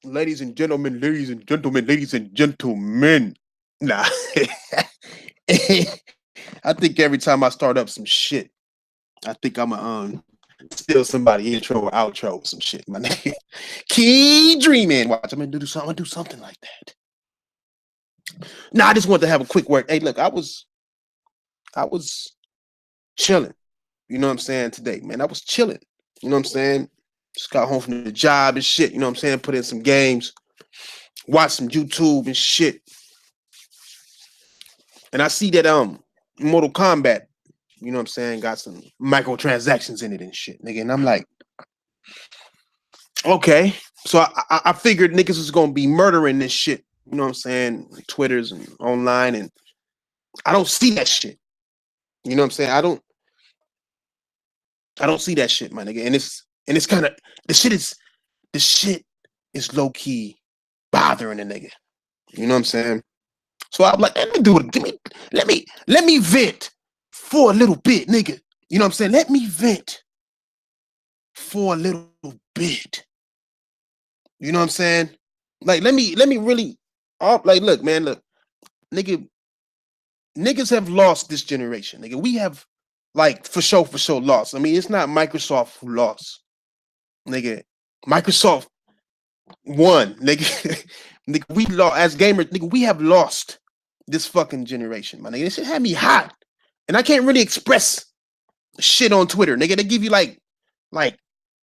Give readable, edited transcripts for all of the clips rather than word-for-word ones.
ladies and gentlemen, ladies and gentlemen, ladies and gentlemen. Nah. I think every time I start up some shit, I think I'm a steal somebody intro or outro or some shit, my nigga. Keep dreaming. Watch, I'm gonna do something like that. Nah, I just wanted to have a quick word. Hey, look, I was chilling. You know what I'm saying today, man. I was chilling. You know what I'm saying. Just got home from the job and shit. You know what I'm saying. Put in some games, watch some YouTube and shit. And I see that Mortal Kombat, you know what I'm saying, got some microtransactions in it and shit, nigga. And I'm like, okay. So I figured niggas was gonna be murdering this shit. You know what I'm saying? Like Twitters and online, and I don't see that shit. You know what I'm saying? I don't see that shit, my nigga. And it's kind of the shit is low key bothering a nigga. You know what I'm saying? So I'm like, let me do it. Let me vent for a little bit, nigga. You know what I'm saying? Let me vent for a little bit. You know what I'm saying? Like, let me really like look, man, look, niggas have lost this generation. Nigga, we have like for sure lost. I mean, it's not Microsoft who lost. Nigga, Microsoft won, nigga. Nigga, we lost as gamers, nigga, we have lost this fucking generation, my nigga. This shit had me hot. And I can't really express shit on Twitter, nigga. They give you like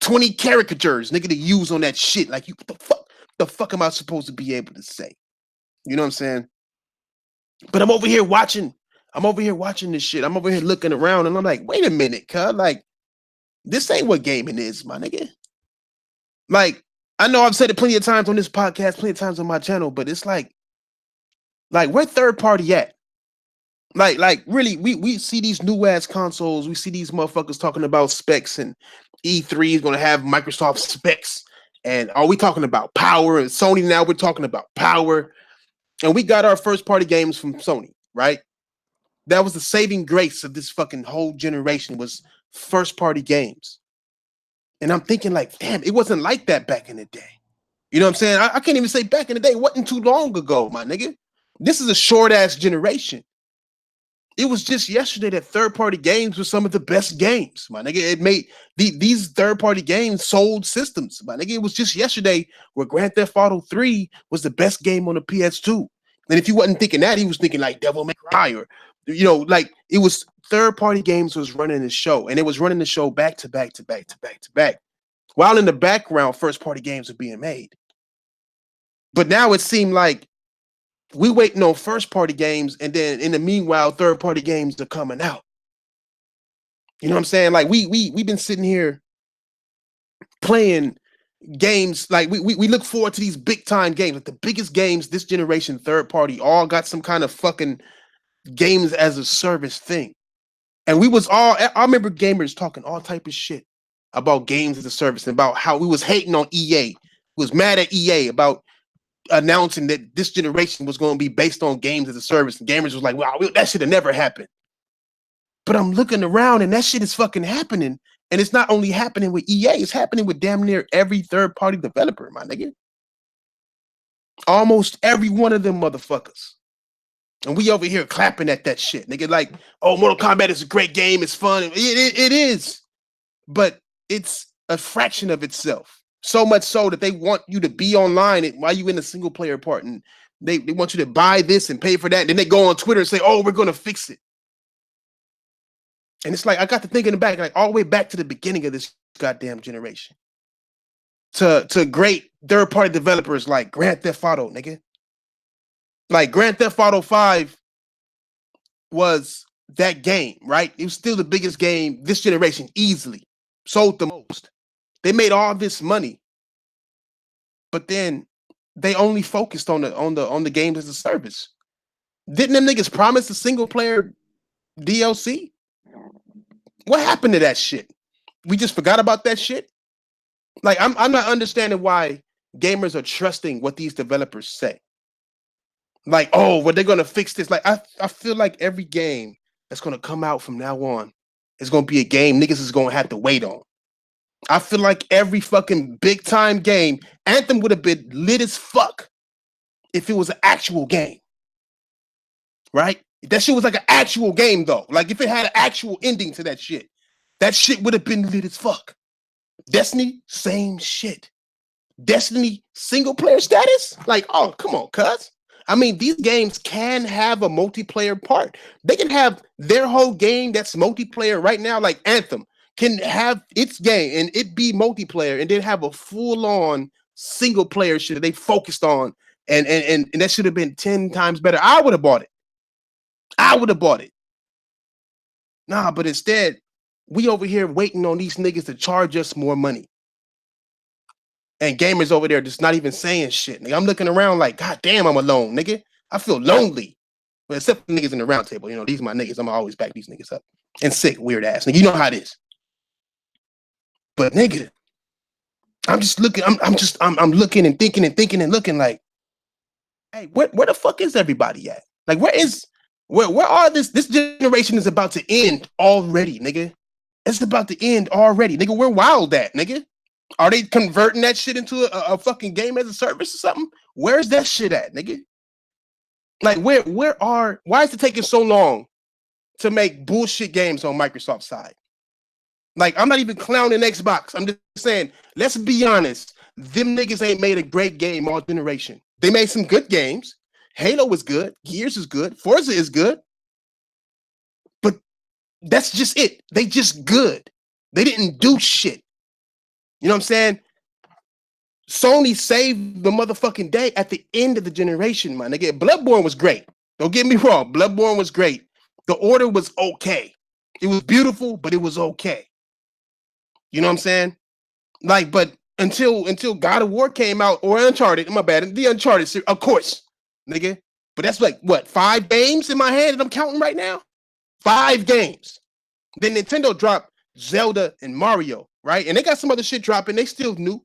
20 caricatures, nigga, to use on that shit. Like, you, what the fuck am I supposed to be able to say? You know what I'm saying? But I'm over here watching this shit. I'm over here looking around and I'm like, wait a minute, cuz, like, this ain't what gaming is, my nigga. Like, I know I've said it plenty of times on this podcast, plenty of times on my channel, but it's like where third party at? Like really, we see these new ass consoles. We see these motherfuckers talking about specs, and E3 is gonna have Microsoft specs. And are we talking about power? And Sony now we're talking about power. And we got our first party games from Sony, right? That was the saving grace of this fucking whole generation was first party games. And I'm thinking like, damn, it wasn't like that back in the day. You know what I'm saying? I can't even say back in the day. It wasn't too long ago, my nigga. This is a short ass generation. It was just yesterday that third-party games were some of the best games, my nigga. It made these third-party games sold systems, my nigga. It was just yesterday where Grand Theft Auto 3 was the best game on the PS2. And if you wasn't thinking that, he was thinking like Devil May Cry or, you know, like it was third-party games was running the show, and it was running the show back to back to back to back to back. While in the background, first-party games were being made. But now it seemed like we waiting on first party games, and then in the meanwhile, third party games are coming out. You know what I'm saying? Like we've been sitting here playing games. Like we look forward to these big time games, like the biggest games this generation, third party, all got some kind of fucking games as a service thing. And we was all, I remember gamers talking all type of shit about games as a service and about how we was hating on EA, was mad at EA about announcing that this generation was going to be based on games as a service, and gamers was like, wow, that should have never happened. But I'm looking around and that shit is fucking happening. And it's not only happening with EA, it's happening with damn near every third party developer, my nigga. Almost every one of them motherfuckers. And we over here clapping at that shit, nigga. Like, oh, Mortal Kombat is a great game, it's fun. It is. But it's a fraction of itself. So much so that they want you to be online while you in the single player part, and they want you to buy this and pay for that. And then they go on Twitter and say, "Oh, we're gonna fix it." And it's like I got to thinking back, like all the way back to the beginning of this goddamn generation, to great third party developers like Grand Theft Auto, nigga. Like Grand Theft Auto 5 was that game, right? It was still the biggest game this generation, easily sold the most. They made all this money, but then they only focused on the games as a service. Didn't them niggas promise a single player DLC? What happened to that shit? We just forgot about that shit. Like I'm not understanding why gamers are trusting what these developers say. Like, oh, well, they're gonna fix this. Like I feel like every game that's gonna come out from now on is gonna be a game niggas is gonna have to wait on. I feel like every fucking big time game, Anthem would have been lit as fuck if it was an actual game. Right? If that shit was like an actual game though. Like if it had an actual ending to that shit would have been lit as fuck. Destiny, same shit. Destiny single player status? Like, oh, come on, cuz. I mean, these games can have a multiplayer part. They can have their whole game that's multiplayer right now, like Anthem can have its game and it be multiplayer and then have a full-on single player shit that they focused on and that should have been 10 times better. I would have bought it. Nah, but instead, we over here waiting on these niggas to charge us more money. And gamers over there just not even saying shit. Nigga, I'm looking around like, God damn, I'm alone, nigga. I feel lonely. But except for niggas in the round table, you know, these are my niggas. I'm always back these niggas up. And sick, weird ass. Nigga, you know how it is. But nigga, I'm just looking, I'm looking and thinking and looking like, hey, where the fuck is everybody at? Like, where are this generation is about to end already, nigga. It's about to end already. Nigga, where wild at, nigga? Are they converting that shit into a fucking game as a service or something? Where's that shit at, nigga? Like, why is it taking so long to make bullshit games on Microsoft's side? Like, I'm not even clowning Xbox. I'm just saying, let's be honest. Them niggas ain't made a great game all generation. They made some good games. Halo is good. Gears is good. Forza is good. But that's just it. They just good. They didn't do shit. You know what I'm saying? Sony saved the motherfucking day at the end of the generation, my nigga. Bloodborne was great. Don't get me wrong. Bloodborne was great. The Order was okay. It was beautiful, but it was okay. You know what I'm saying? Like, but until God of War came out, or Uncharted, my bad, the Uncharted series, of course, nigga. But that's like, what, 5 games in my head that I'm counting right now? 5 games. Then Nintendo dropped Zelda and Mario, right? And they got some other shit dropping. They still new.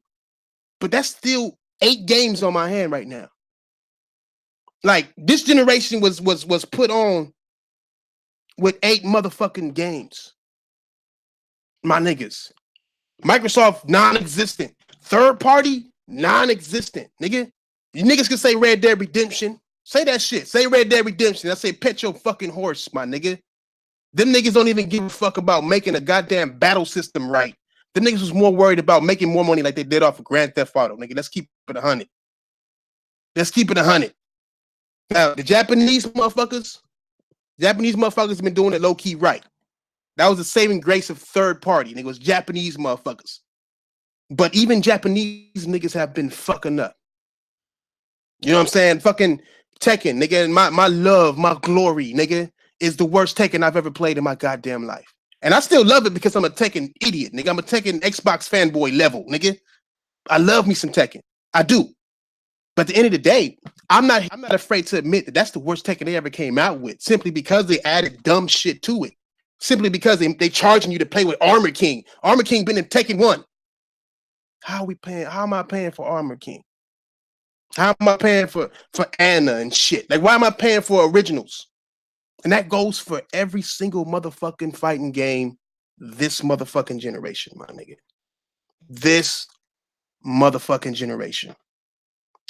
But that's still 8 games on my hand right now. Like, this generation was put on with 8 motherfucking games. My niggas. Microsoft, non-existent. Third party, non-existent. Nigga, you niggas can say Red Dead Redemption. Say that shit. Say Red Dead Redemption. I say pet your fucking horse, my nigga. Them niggas don't even give a fuck about making a goddamn battle system right. The niggas was more worried about making more money like they did off of Grand Theft Auto, nigga. Let's keep it 100. Let's keep it 100. Now, the Japanese motherfuckers been doing it low-key right. That was the saving grace of third party. Nigga, it was Japanese motherfuckers. But even Japanese niggas have been fucking up. You know what I'm saying? Fucking Tekken, nigga. And my love, my glory, nigga, is the worst Tekken I've ever played in my goddamn life. And I still love it because I'm a Tekken idiot, nigga. I'm a Tekken Xbox fanboy level, nigga. I love me some Tekken. I do. But at the end of the day, I'm not afraid to admit that that's the worst Tekken they ever came out with, simply because they added dumb shit to it. Simply because they charging you to play with Armor King. Armor King been in Tekken 1. How am I paying for Armor King? How am I paying for Anna and shit? Like, why am I paying for originals? And that goes for every single motherfucking fighting game this motherfucking generation, my nigga. This motherfucking generation.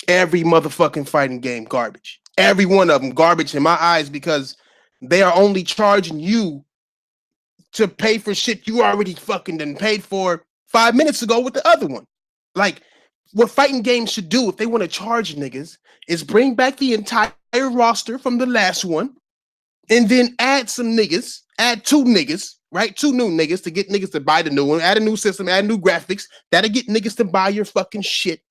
Every motherfucking fighting game, garbage. Every one of them, garbage in my eyes, because they are only charging you to pay for shit you already fucking done paid for 5 minutes ago with the other one. Like, what fighting games should do if they want to charge niggas is bring back the entire roster from the last one, and then add some niggas, add 2 niggas, right? 2 new niggas to get niggas to buy the new one, add a new system, add new graphics, that'll get niggas to buy your fucking shit.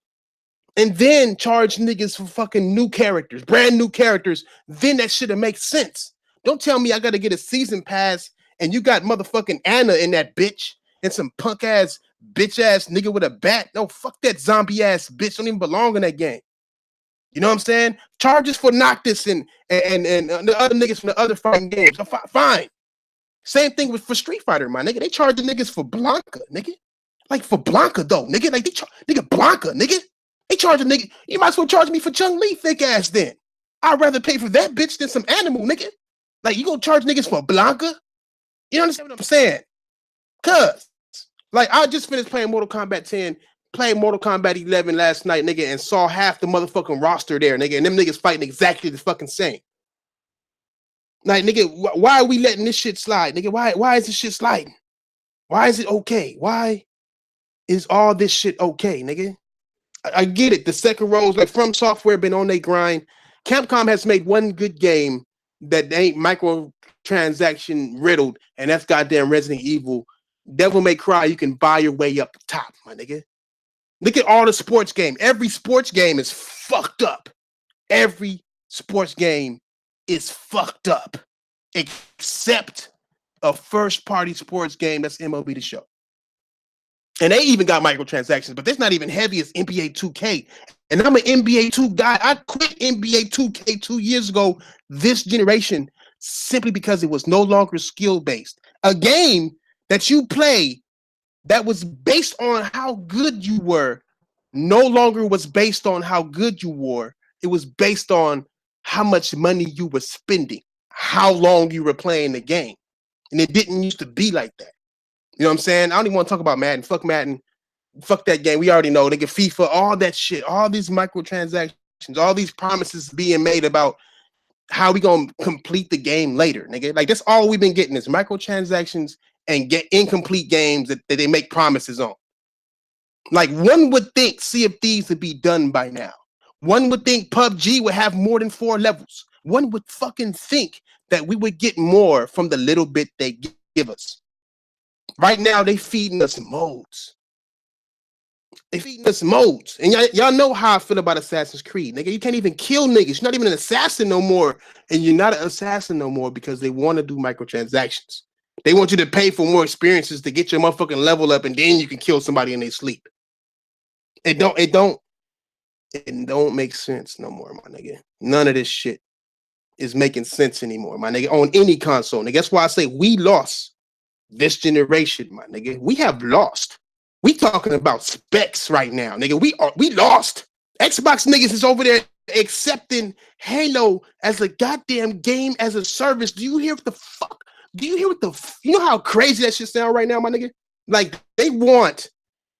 And then charge niggas for fucking new characters, brand new characters. Then that shit'll make sense. Don't tell me I gotta get a season pass and you got motherfucking Anna in that bitch and some punk ass bitch ass nigga with a bat. No, fuck that zombie ass bitch. Don't even belong in that game. You know what I'm saying? Charges for Noctis and the other niggas from the other fighting games. Fine. Same thing for Street Fighter, my nigga. They charge the niggas for Blanca, nigga. Like, for Blanca though, nigga. Like, nigga, Blanca, nigga. They charge a nigga. You might as well charge me for Chun-Li thick ass then. I'd rather pay for that bitch than some animal, nigga. Like, you gonna charge niggas for Blanca? You understand what I'm saying? Cuz Like I just finished playing Mortal Kombat 10, played Mortal Kombat 11 last night, nigga, and saw half the motherfucking roster there, nigga, and them niggas fighting exactly the fucking same. Like, nigga, why are we letting this shit slide, nigga? Why is this shit sliding? Why is it okay? Why is all this shit okay, nigga? I get it. The second rows, like From Software, been on their grind. Capcom has made one good game that ain't microtransaction riddled, and that's goddamn Resident Evil. Devil May Cry, you can buy your way up the top, my nigga. Look at all the sports game. Every sports game is fucked up. Every sports game is fucked up, except a first-party sports game that's MLB The Show. And they even got microtransactions, but that's not even heavy as NBA 2K. And I'm an NBA 2 guy. I quit NBA 2K 2 years ago, this generation, simply because it was no longer skill-based. A game that you play that was based on how good you were no longer was based on how good you were. It was based on how much money you were spending, how long you were playing the game. And it didn't used to be like that. You know what I'm saying? I don't even want to talk about Madden. Fuck Madden. Fuck that game. We already know. They get FIFA, all that shit, all these microtransactions, all these promises being made about how we gonna complete the game later, nigga. Like that's all we've been getting is microtransactions and get incomplete games that they make promises on. Like one would think Sea of Thieves would be done by now. One would think PUBG would have more than 4 levels. One would fucking think that we would get more from the little bit they give us. Right now, they feeding us modes. They feeding us modes. And y'all know how I feel about Assassin's Creed. Nigga, you can't even kill niggas. You're not even an assassin no more. And you're not an assassin no more because they want to do microtransactions. They want you to pay for more experiences to get your motherfucking level up, and then you can kill somebody in their sleep. It don't make sense no more, my nigga. None of this shit is making sense anymore, my nigga. On any console, nigga. That's why I say we lost this generation, my nigga. We have lost. We talking about specs right now, nigga. We lost. Xbox niggas is over there accepting Halo as a goddamn game as a service. Do you hear what the fuck? Do you hear what the? You know how crazy that shit sound right now, my nigga? Like they want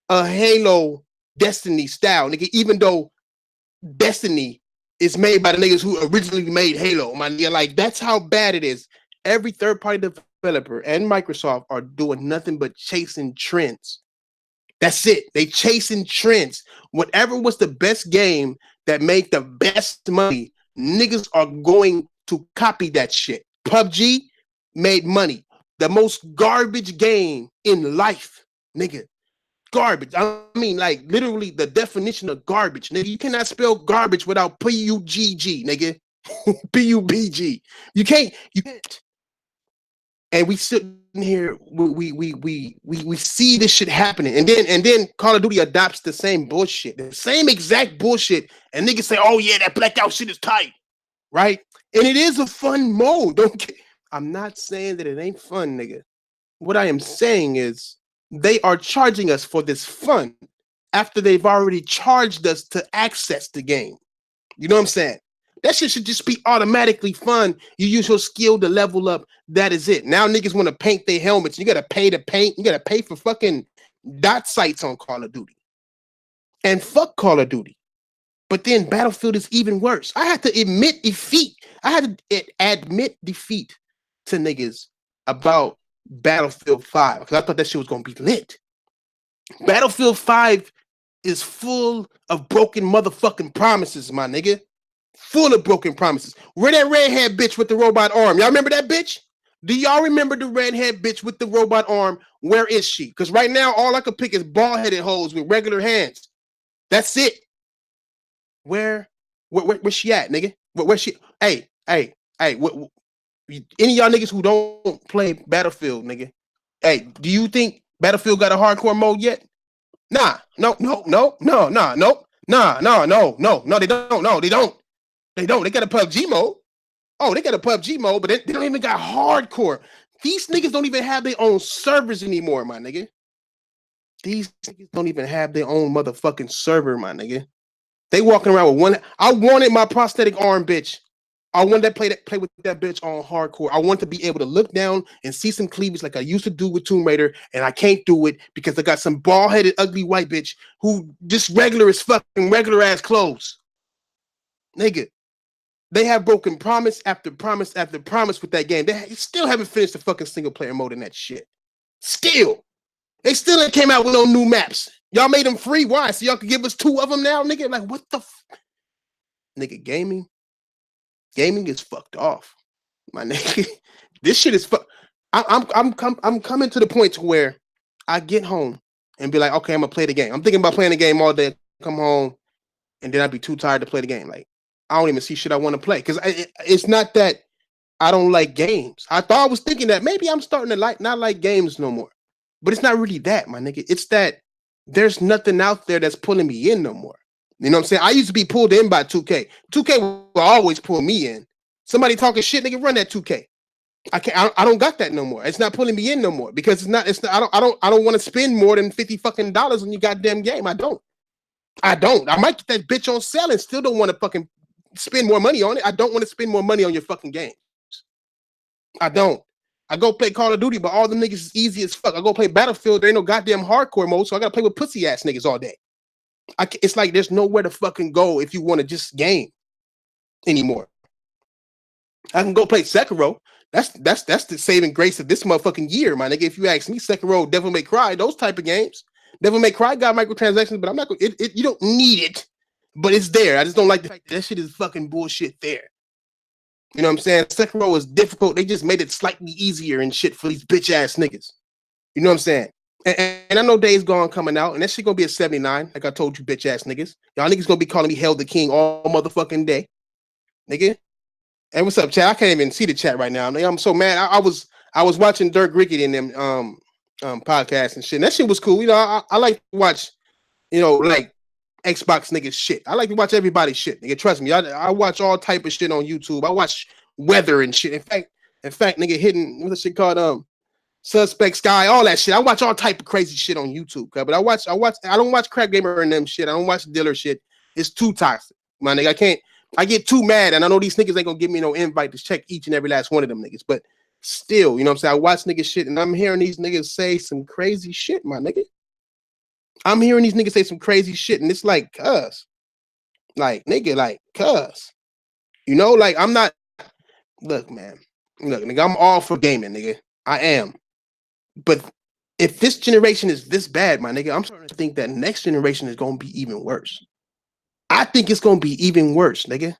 a Halo Destiny style, nigga. Even though Destiny is made by the niggas who originally made Halo, my nigga. Like that's how bad it is. Every third-party developer and Microsoft are doing nothing but chasing trends. That's it. They chasing trends. Whatever was the best game that made the best money, niggas are going to copy that shit. PUBG made money. The most garbage game in life, nigga. Garbage. I mean, like literally the definition of garbage, nigga. You cannot spell garbage without P-U-G-G, nigga. P-U-B-G. You can't. And we sitting here, we see this shit happening, and then Call of Duty adopts the same bullshit, the same exact bullshit, and niggas say, "Oh yeah, that blackout shit is tight," right? And it is a fun mode. I'm not saying that it ain't fun, nigga. What I am saying is they are charging us for this fun after they've already charged us to access the game. You know what I'm saying? That shit should just be automatically fun. You use your skill to level up. That is it. Now niggas want to paint their helmets. You got to pay to paint. You got to pay for fucking dot sites on Call of Duty. And fuck Call of Duty. But then Battlefield is even worse. I had to admit defeat. I had to admit defeat to niggas about Battlefield 5 because I thought that shit was going to be lit. Battlefield 5 is full of broken motherfucking promises, my nigga. Full of broken promises. Where that redhead bitch with the robot arm? Y'all remember that bitch? Do y'all remember the redhead bitch with the robot arm? Where is she? Because right now, all I could pick is bald-headed hoes with regular hands. That's it. Where she at, nigga? Where she? Hey. Any of y'all niggas who don't play Battlefield, nigga? Hey, do you think Battlefield got a hardcore mode yet? Nah. No. They don't. No, they don't. They don't. They got a PUBG mode. Oh, they got a PUBG mode, but they don't even got hardcore. These niggas don't even have their own servers anymore, my nigga. These niggas don't even have their own motherfucking server, my nigga. They walking around with one. I wanted my prosthetic arm, bitch. I want to play with that bitch on hardcore. I want to be able to look down and see some cleavage like I used to do with Tomb Raider, and I can't do it because I got some bald-headed, ugly white bitch who just regular as fucking regular ass clothes. Nigga, they have broken promise after promise after promise with that game. They still haven't finished the fucking single player mode in that shit. Still. They still ain't came out with no new maps. Y'all made them free. Why? So y'all could give us 2 of them now, nigga? Like, what the nigga, gaming is fucked off. My nigga. This shit is I'm coming to the point to where I get home and be like, okay, I'm gonna play the game. I'm thinking about playing the game all day, come home, and then I'd be too tired to play the game. Like, I don't even see shit I want to play. Because it's not that I don't like games. I thought I was thinking that maybe I'm starting to not like games no more. But it's not really that, my nigga. It's that there's nothing out there that's pulling me in no more. You know what I'm saying? I used to be pulled in by 2K. 2K will always pull me in. Somebody talking shit, nigga, run that 2K. I don't got that no more. It's not pulling me in no more because it's not. I don't want to spend more than $50 fucking on your goddamn game. I don't. I might get that bitch on sale and still don't want to fucking spend more money on it. I don't want to spend more money on your fucking games. I don't. I go play Call of Duty, but all the niggas is easy as fuck. I go play Battlefield. There ain't no goddamn hardcore mode, so I gotta play with pussy ass niggas all day. It's like there's nowhere to fucking go if you want to just game anymore. I can go play Sekiro. That's the saving grace of this motherfucking year, my nigga. If you ask me, Sekiro, Devil May Cry, those type of games. Devil May Cry got microtransactions, but I'm not going. You don't need it, but it's there. I just don't like the fact that shit is fucking bullshit there. You know what I'm saying? Sekiro was difficult. They just made it slightly easier and shit for these bitch ass niggas. You know what I'm saying? And I know Days Gone coming out, and that shit gonna be a 79, like I told you, bitch ass niggas. Y'all niggas gonna be calling me Hell the King all motherfucking day, nigga. Hey, what's up, chat? I can't even see the chat right now. I'm so mad. I was watching Dirk Rickett in them podcasts and shit. And that shit was cool. You know, I like to watch, you know, like Xbox niggas shit. I like to watch everybody's shit. Nigga, trust me. I watch all type of shit on YouTube. I watch weather and shit. In fact, nigga, hitting what's the shit called Suspect Sky, all that shit. I watch all type of crazy shit on YouTube. But I don't watch Crap Gamer and them shit. I don't watch Dealer shit. It's too toxic, my nigga. I get too mad, and I know these niggas ain't gonna give me no invite to check each and every last one of them niggas. But still, you know what I'm saying? I watch niggas shit, and I'm hearing these niggas say some crazy shit, my nigga. I'm hearing these niggas say some crazy shit, and it's like, cuz. Like, nigga, like, cuz. You know, like, I'm not. Look, man. Look, nigga, I'm all for gaming, nigga. I am. But if this generation is this bad, my nigga, I'm starting to think that next generation is gonna be even worse. I think it's gonna be even worse, nigga.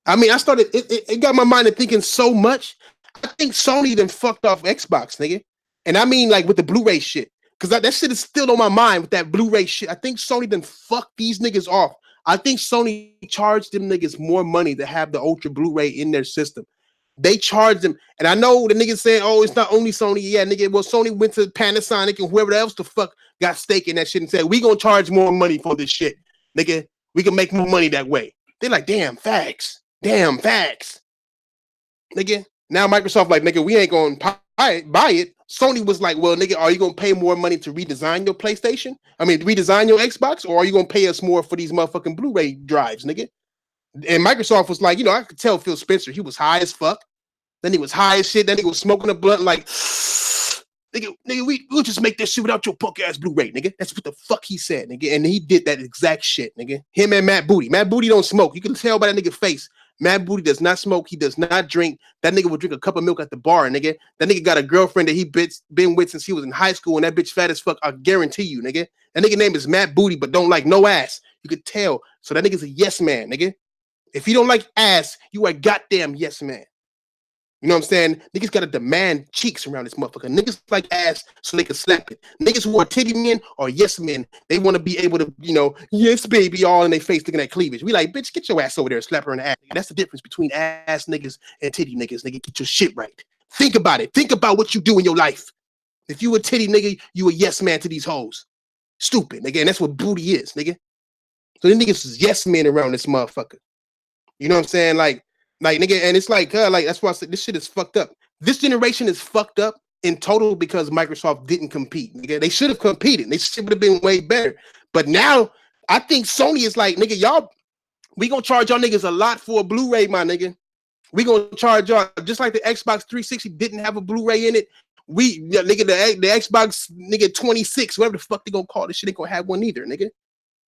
I mean, it got my mind to thinking so much. I think Sony then fucked off Xbox, nigga. And I mean, like, with the Blu-ray shit. Because that shit is still on my mind with that Blu-ray shit. I think Sony then fucked these niggas off. I think Sony charged them niggas more money to have the Ultra Blu-ray in their system. They charged them. And I know the niggas saying, oh, it's not only Sony. Yeah, nigga, well, Sony went to Panasonic and whoever else the fuck got stake in that shit and said, we gonna charge more money for this shit, nigga. We can make more money that way. They're like, damn, facts. Damn, facts. Nigga. Now Microsoft like, nigga, we ain't gonna buy it. Sony was like, well, nigga, are you gonna pay more money to redesign your PlayStation? I mean, redesign your Xbox, or are you gonna pay us more for these motherfucking Blu-ray drives, nigga? And Microsoft was like, you know, I could tell Phil Spencer, he was high as fuck. Then he was high as shit. Then he was smoking a blunt like, nigga, we'll just make this shit without your punk ass Blu-ray, nigga. That's what the fuck he said, nigga. And he did that exact shit, nigga. Him and Matt Booty. Matt Booty don't smoke. You can tell by that nigga face. Matt Booty does not smoke. He does not drink. That nigga would drink a cup of milk at the bar, nigga. That nigga got a girlfriend that he been with since he was in high school, and that bitch fat as fuck. I guarantee you, nigga. That nigga name is Matt Booty, but don't like no ass. You could tell. So that nigga's a yes man, nigga. If you don't like ass, you are a goddamn yes man. You know what I'm saying? Niggas gotta demand cheeks around this motherfucker. Niggas like ass so they can slap it. Niggas who are titty men or yes men, they want to be able to, you know, yes baby, all in their face looking at cleavage. We like, bitch, get your ass over there and slap her in the ass. That's the difference between ass niggas and titty niggas. Nigga, get your shit right. Think about it. Think about what you do in your life. If you a titty nigga, you a yes man to these hoes. Stupid, nigga. And that's what booty is, nigga. So these niggas is yes men around this motherfucker. You know what I'm saying? Like nigga, and it's like that's why I said this shit is fucked up. This generation is fucked up in total because Microsoft didn't compete. Nigga, they should have competed. They should have been way better. But now I think Sony is like, nigga, y'all, we gonna charge y'all niggas a lot for a Blu-ray, my nigga. We gonna charge y'all just like the Xbox 360 didn't have a Blu-ray in it. Nigga, the Xbox nigga 26, whatever the fuck they gonna call this shit, ain't gonna have one either, nigga.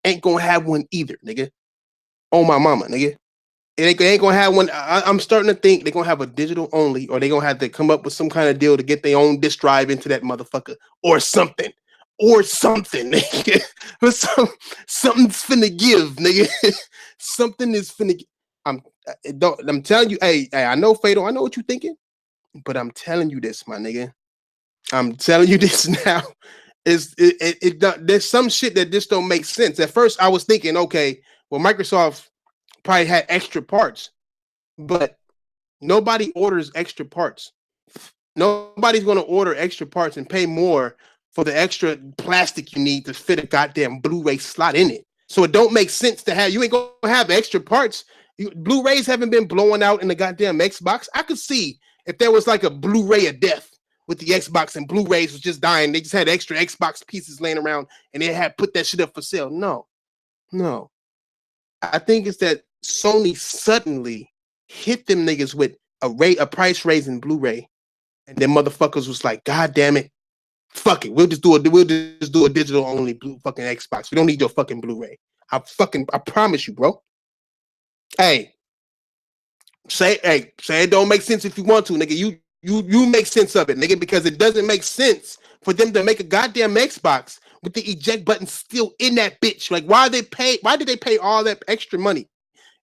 Ain't gonna have one either, nigga. Oh my mama, nigga. It ain't gonna have one. I'm starting to think they're gonna have a digital only, or they're gonna have to come up with some kind of deal to get their own disc drive into that motherfucker, or something. Or something, nigga. Something's finna give, nigga. Something is finna. I'm telling you, hey, I know, Fatal. I know what you're thinking, but I'm telling you this, my nigga. I'm telling you this now. There's some shit that just don't make sense. At first, I was thinking, okay, well, Microsoft probably had extra parts, but nobody orders extra parts. Nobody's going to order extra parts and pay more for the extra plastic you need to fit a goddamn Blu-ray slot in it. So it don't make sense to have, you ain't going to have extra parts. Blu-rays haven't been blowing out in the goddamn Xbox. I could see if there was like a Blu-ray of death with the Xbox and Blu-rays was just dying. They just had extra Xbox pieces laying around and they had put that shit up for sale. No. I think it's that Sony suddenly hit them niggas with a price raise in Blu-ray, and then motherfuckers was like, God damn it, fuck it, we'll just do a digital only fucking Xbox. We don't need your fucking Blu-ray. I promise you, bro. Hey, say it don't make sense if you want to, nigga. You make sense of it, nigga, because it doesn't make sense for them to make a goddamn Xbox with the eject button still in that bitch. Like, why did they pay all that extra money?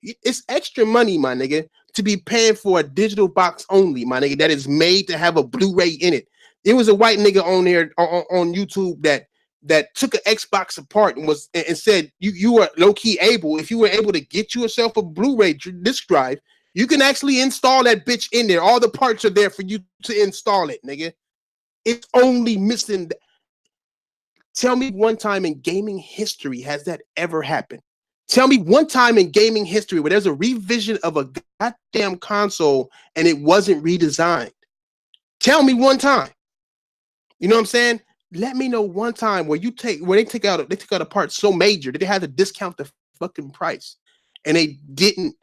It's extra money, my nigga, to be paying for a digital box only, my nigga, that is made to have a Blu-ray in it. It was a white nigga on there on YouTube that took an Xbox apart and said you were low-key able, if you were able to get yourself a Blu-ray disc drive, you can actually install that bitch in there. All the parts are there for you to install it, nigga. It's only missing. Tell me one time in gaming history has that ever happened. Tell me one time in gaming history where there's a revision of a goddamn console and it wasn't redesigned. Tell me one time. You know what I'm saying? Let me know one time where they took out a part so major that they had to discount the fucking price and they didn't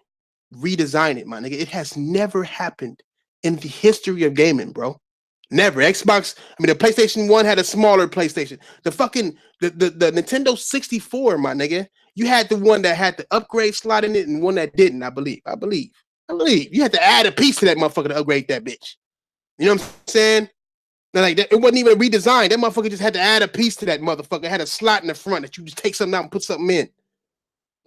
redesign it, my nigga. It has never happened in the history of gaming, bro. Never. Xbox, the PlayStation 1 had a smaller PlayStation. The Nintendo 64, my nigga. You had the one that had the upgrade slot in it and one that didn't, I believe. You had to add a piece to that motherfucker to upgrade that bitch. You know what I'm saying? Like that, it wasn't even redesigned. That motherfucker just had to add a piece to that motherfucker. It had a slot in the front that you just take something out and put something in.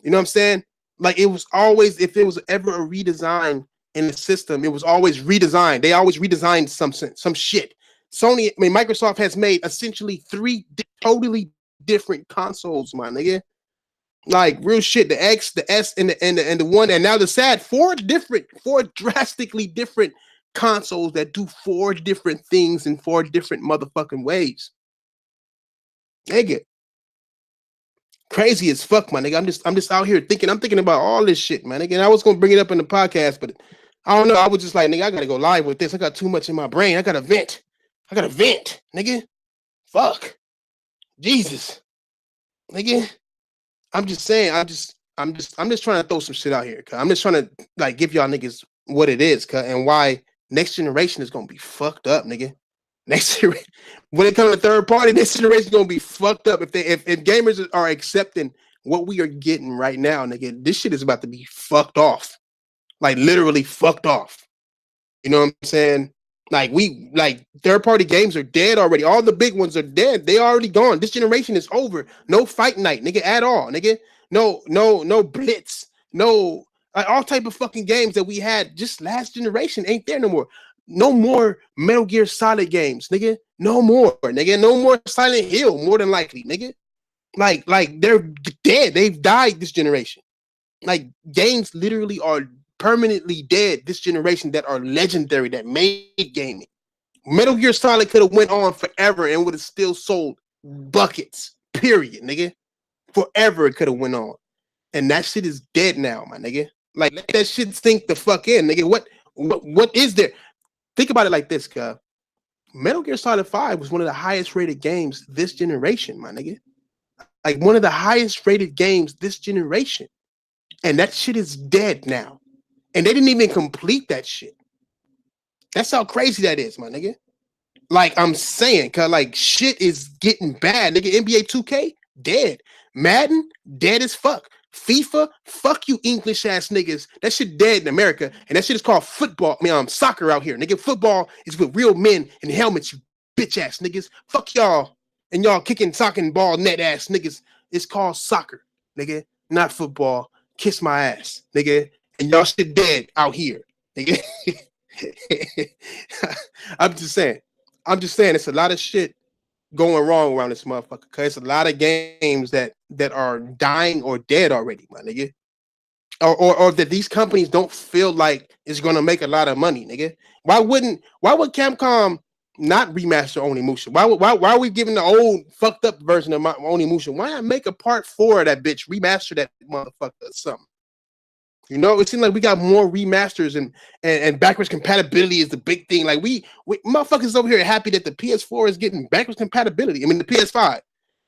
You know what I'm saying? Like, it was always, if there was ever a redesign in the system, it was always redesigned. They always redesigned some shit. Microsoft has made essentially 3 totally different consoles, my nigga. Like, real shit. The X, the S, and the one, and now the SAD. 4 drastically different consoles that do 4 different things in 4 different motherfucking ways. Nigga. Crazy as fuck, my nigga. I'm just out here thinking. I'm thinking about all this shit, man. Again, I was gonna bring it up in the podcast, but I don't know. I was just like, nigga, I gotta go live with this. I got too much in my brain. I gotta vent, nigga. Fuck, Jesus, nigga. I'm just saying. I'm just trying to throw some shit out here. Cause I'm just trying to like give y'all niggas what it is, cause, and why next generation is gonna be fucked up, nigga. Next year, when it comes to third party, this generation is gonna be fucked up. If gamers are accepting what we are getting right now, nigga, this shit is about to be fucked off. Like, literally fucked off. You know what I'm saying? Like, third party games are dead already. All the big ones are dead. They already gone. This generation is over. No Fight Night, nigga, at all, nigga. No Blitz. No, like, all type of fucking games that we had just last generation ain't there no more. No more Metal Gear Solid games, nigga. No more, nigga. No more Silent Hill, more than likely, nigga. Like they're dead. They've died this generation. Like, games literally are permanently dead this generation that are legendary, that made gaming. Metal Gear Solid could have went on forever and would have still sold buckets, period, nigga. Forever it could have went on. And that shit is dead now, my nigga. Like, let that shit sink the fuck in, nigga. What is there? Think about it like this, cuz. Metal Gear Solid 5 was one of the highest rated games this generation, my nigga. Like, one of the highest rated games this generation. And that shit is dead now. and they didn't even complete that shit. That's how crazy that is, my nigga. Like I'm saying, cause like shit is getting bad, nigga. NBA 2K dead, Madden dead as fuck. FIFA, fuck you, English ass niggas. That shit dead in America, and that shit is called football. I mean, soccer out here, nigga. Football is with real men in helmets, you bitch ass niggas. Fuck y'all and y'all kicking soccer and ball net ass niggas. It's called soccer, nigga, not football. Kiss my ass, nigga. And y'all shit dead out here, nigga. I'm just saying. It's a lot of shit going wrong around this motherfucker. Cause it's a lot of games that are dying or dead already, my nigga. Or that these companies don't feel like it's gonna make a lot of money, nigga. Why would Capcom not remaster Onimusha? Why are we giving the old fucked up version of Onimusha? Why not make a part 4 of that bitch, remaster that motherfucker or something? You know, it seems like we got more remasters and backwards compatibility is the big thing. Like we motherfuckers over here are happy that the PS4 is getting backwards compatibility. I mean, the PS5.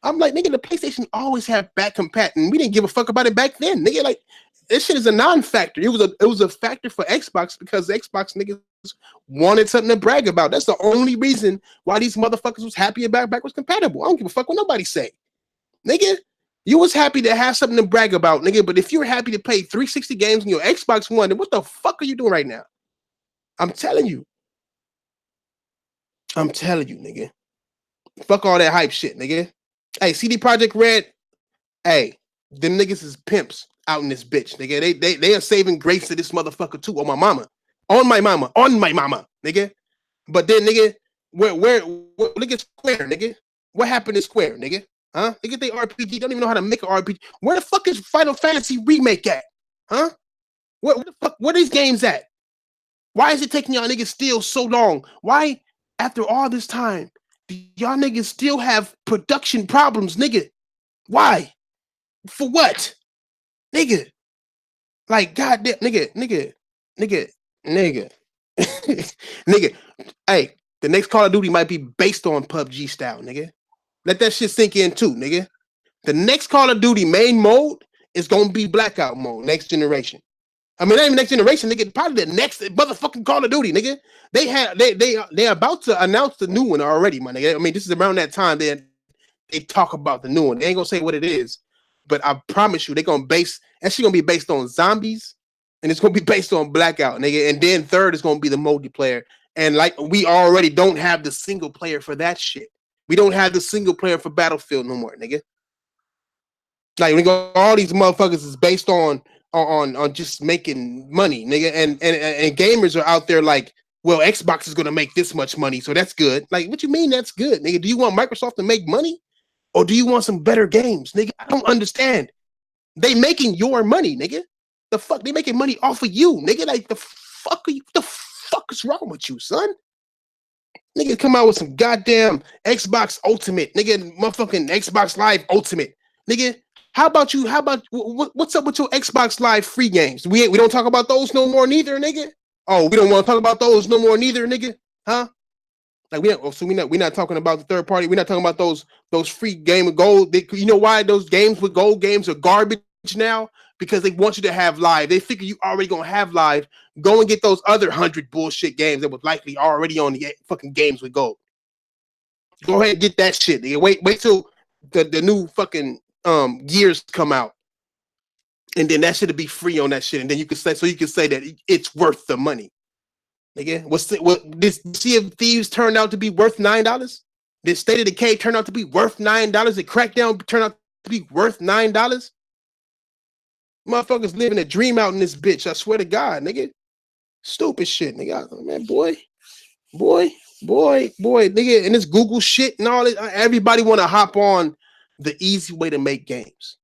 I'm like, nigga, the PlayStation always had back compat, and we didn't give a fuck about it back then, nigga. Like, this shit is a non-factor. It was a factor for Xbox because the Xbox niggas wanted something to brag about. That's the only reason why these motherfuckers was happy about backwards compatible. I don't give a fuck what nobody say, nigga. You was happy to have something to brag about, nigga. But if you're happy to play 360 games in your Xbox One, then what the fuck are you doing right now? I'm telling you, nigga. Fuck all that hype shit, nigga. Hey, CD Projekt Red. Hey, them niggas is pimps out in this bitch, nigga. They are saving grace to this motherfucker too. On my mama, nigga. But then, nigga, where look at Square, nigga. What happened to Square, nigga? Huh? They get their RPG. Don't even know how to make an RPG. Where the fuck is Final Fantasy Remake at? Huh? Where the fuck? Where these games at? Why is it taking y'all niggas still so long? Why, after all this time, do y'all niggas still have production problems, nigga? Why? For what? Nigga. Like, goddamn, nigga. Nigga. Hey, the next Call of Duty might be based on PUBG style, nigga. Let that shit sink in too, nigga. The next Call of Duty main mode is gonna be blackout mode, next generation. I mean, not even next generation, nigga. Probably the next motherfucking Call of Duty, nigga. They're about to announce the new one already, my nigga. I mean, this is around that time they talk about the new one. They ain't gonna say what it is, but I promise you, they're gonna base that shit gonna be based on zombies, and it's gonna be based on blackout, nigga. And then third is gonna be the multiplayer. And like we already don't have the single player for that shit. We don't have the single player for Battlefield no more, nigga. Like we go, all these motherfuckers is based on just making money, nigga. And gamers are out there like, well, Xbox is gonna make this much money, so that's good. Like, what you mean that's good, nigga? Do you want Microsoft to make money, or do you want some better games, nigga? I don't understand. They making your money, nigga. The fuck, they making money off of you, nigga. Like the fuck are you? What the fuck is wrong with you, son? Nigga, come out with some goddamn Xbox Ultimate, nigga, motherfucking Xbox Live Ultimate, nigga. How about you? How about what's up with your Xbox Live free games? We don't talk about those no more, neither, nigga. Oh, we don't want to talk about those no more, neither, nigga. Huh? Like we're not talking about the third party. We're not talking about those free game of gold. You know why those games with gold games are garbage now? Because they want you to have live. They figure you already gonna have live. Go and get those other 100 bullshit games that was likely already on the fucking games with gold. Go ahead and get that shit. Nigga. Wait till the new fucking gears come out, and then that shit'll be free on that shit. And then you can say that it's worth the money. Nigga, what this Sea of Thieves turned out to be worth $9? Did State of Decay turn out to be worth $9? Did Crackdown turn out to be worth $9? Motherfuckers living a dream out in this bitch. I swear to God, nigga. Stupid shit, nigga. Man, boy, nigga. And this Google shit and all this. Everybody want to hop on the easy way to make games.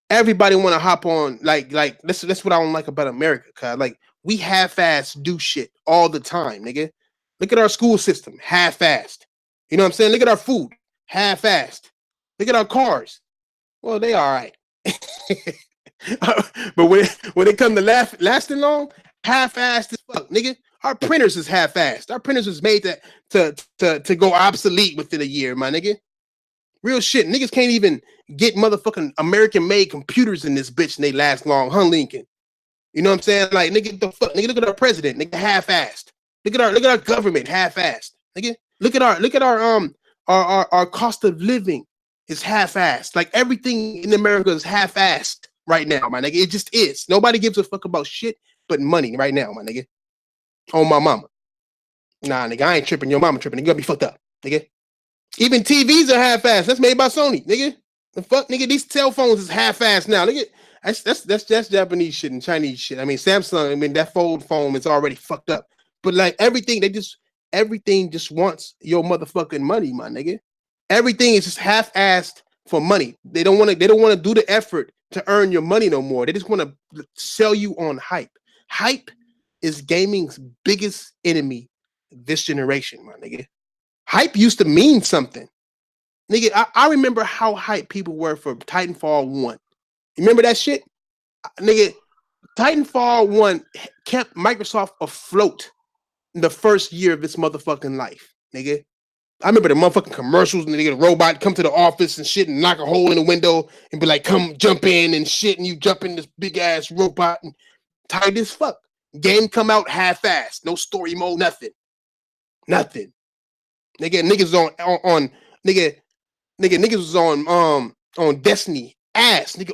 Everybody want to hop on like that's what I don't like about America, cause like we half-ass do shit all the time, nigga. Look at our school system, half-assed. You know what I'm saying? Look at our food, half-assed. Look at our cars. Well, they all right. But when it come to lasting long, half-assed as fuck, nigga. Our printers is half-assed. Our printers is made to go obsolete within a year, my nigga. Real shit. Niggas can't even get motherfucking American-made computers in this bitch and they last long, huh, Lincoln? You know what I'm saying? Like, nigga, the fuck, nigga, look at our president, nigga, half-assed. Look at our government, half-assed. Nigga, look at our cost of living is half-assed. Like everything in America is half-assed right now, my nigga. It just is. Nobody gives a fuck about shit but money right now, my nigga. On my mama. Nah, nigga, I ain't tripping. Your mama tripping. You gonna be fucked up, nigga. Even TVs are half-assed. That's made by Sony, nigga. The fuck, nigga. These cell phones is half-assed now, nigga. That's Japanese shit and Chinese shit. I mean, Samsung. I mean, that fold phone is already fucked up. But like everything, everything just wants your motherfucking money, my nigga. Everything is just half-assed for money. They don't want to do the effort to earn your money no more. They just want to sell you on hype. Hype is gaming's biggest enemy this generation, my nigga. Hype used to mean something. Nigga, I remember how hype people were for Titanfall 1. You remember that shit? Nigga, Titanfall 1 kept Microsoft afloat in the first year of its motherfucking life, nigga. I remember the motherfucking commercials and the robot come to the office and shit and knock a hole in the window and be like, come jump in and shit, and you jump in this big ass robot and tight as fuck. Game come out half-assed, no story mode, nothing. Nigga, niggas on niggas was on Destiny ass, nigga,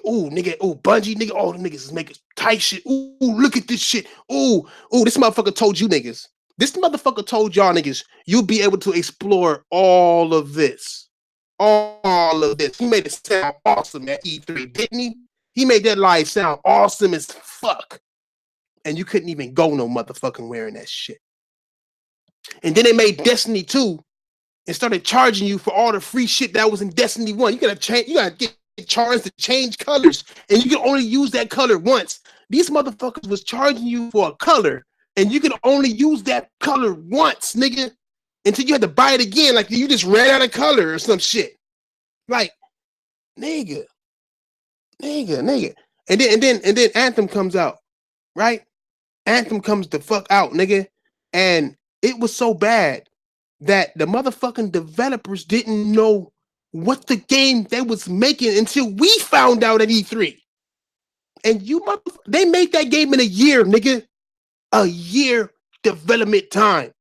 Bungie, nigga, all them niggas is making tight shit. Ooh, look at this shit. Ooh, this motherfucker told you niggas. This motherfucker told y'all niggas you'll be able to explore all of this. All of this. He made it sound awesome at E3, didn't he? He made that lie sound awesome as fuck. And you couldn't even go no motherfucking wearing that shit. And then they made Destiny 2 and started charging you for all the free shit that was in Destiny 1. You gotta get charged to change colors, and you can only use that color once. These motherfuckers was charging you for a color, and you can only use that color once, nigga, until you had to buy it again, like you just ran out of color or some shit. Like, nigga. And then Anthem comes out, right? Anthem comes the fuck out, nigga. And it was so bad that the motherfucking developers didn't know what the game they was making until we found out at E3. And they made that game in a year, nigga. A year development time.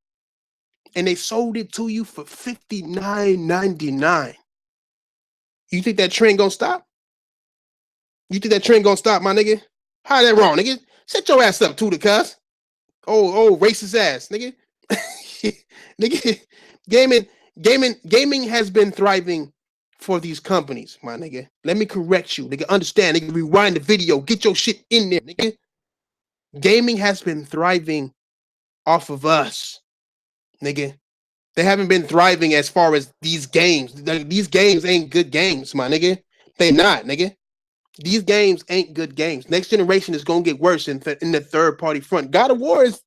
And they sold it to you for $59.99. You think that trend gonna stop? You think that trend gonna stop, my nigga? How that wrong, nigga? Set your ass up, to the cuss. Oh, racist ass, nigga. Nigga, gaming has been thriving for these companies, my nigga. Let me correct you, nigga. Understand, nigga. Rewind the video. Get your shit in there, nigga. Gaming has been thriving off of us, nigga. They haven't been thriving as far as these games. These games ain't good games, my nigga. They not, nigga. These games ain't good games. Next generation is gonna get worse in the third party front. God of War is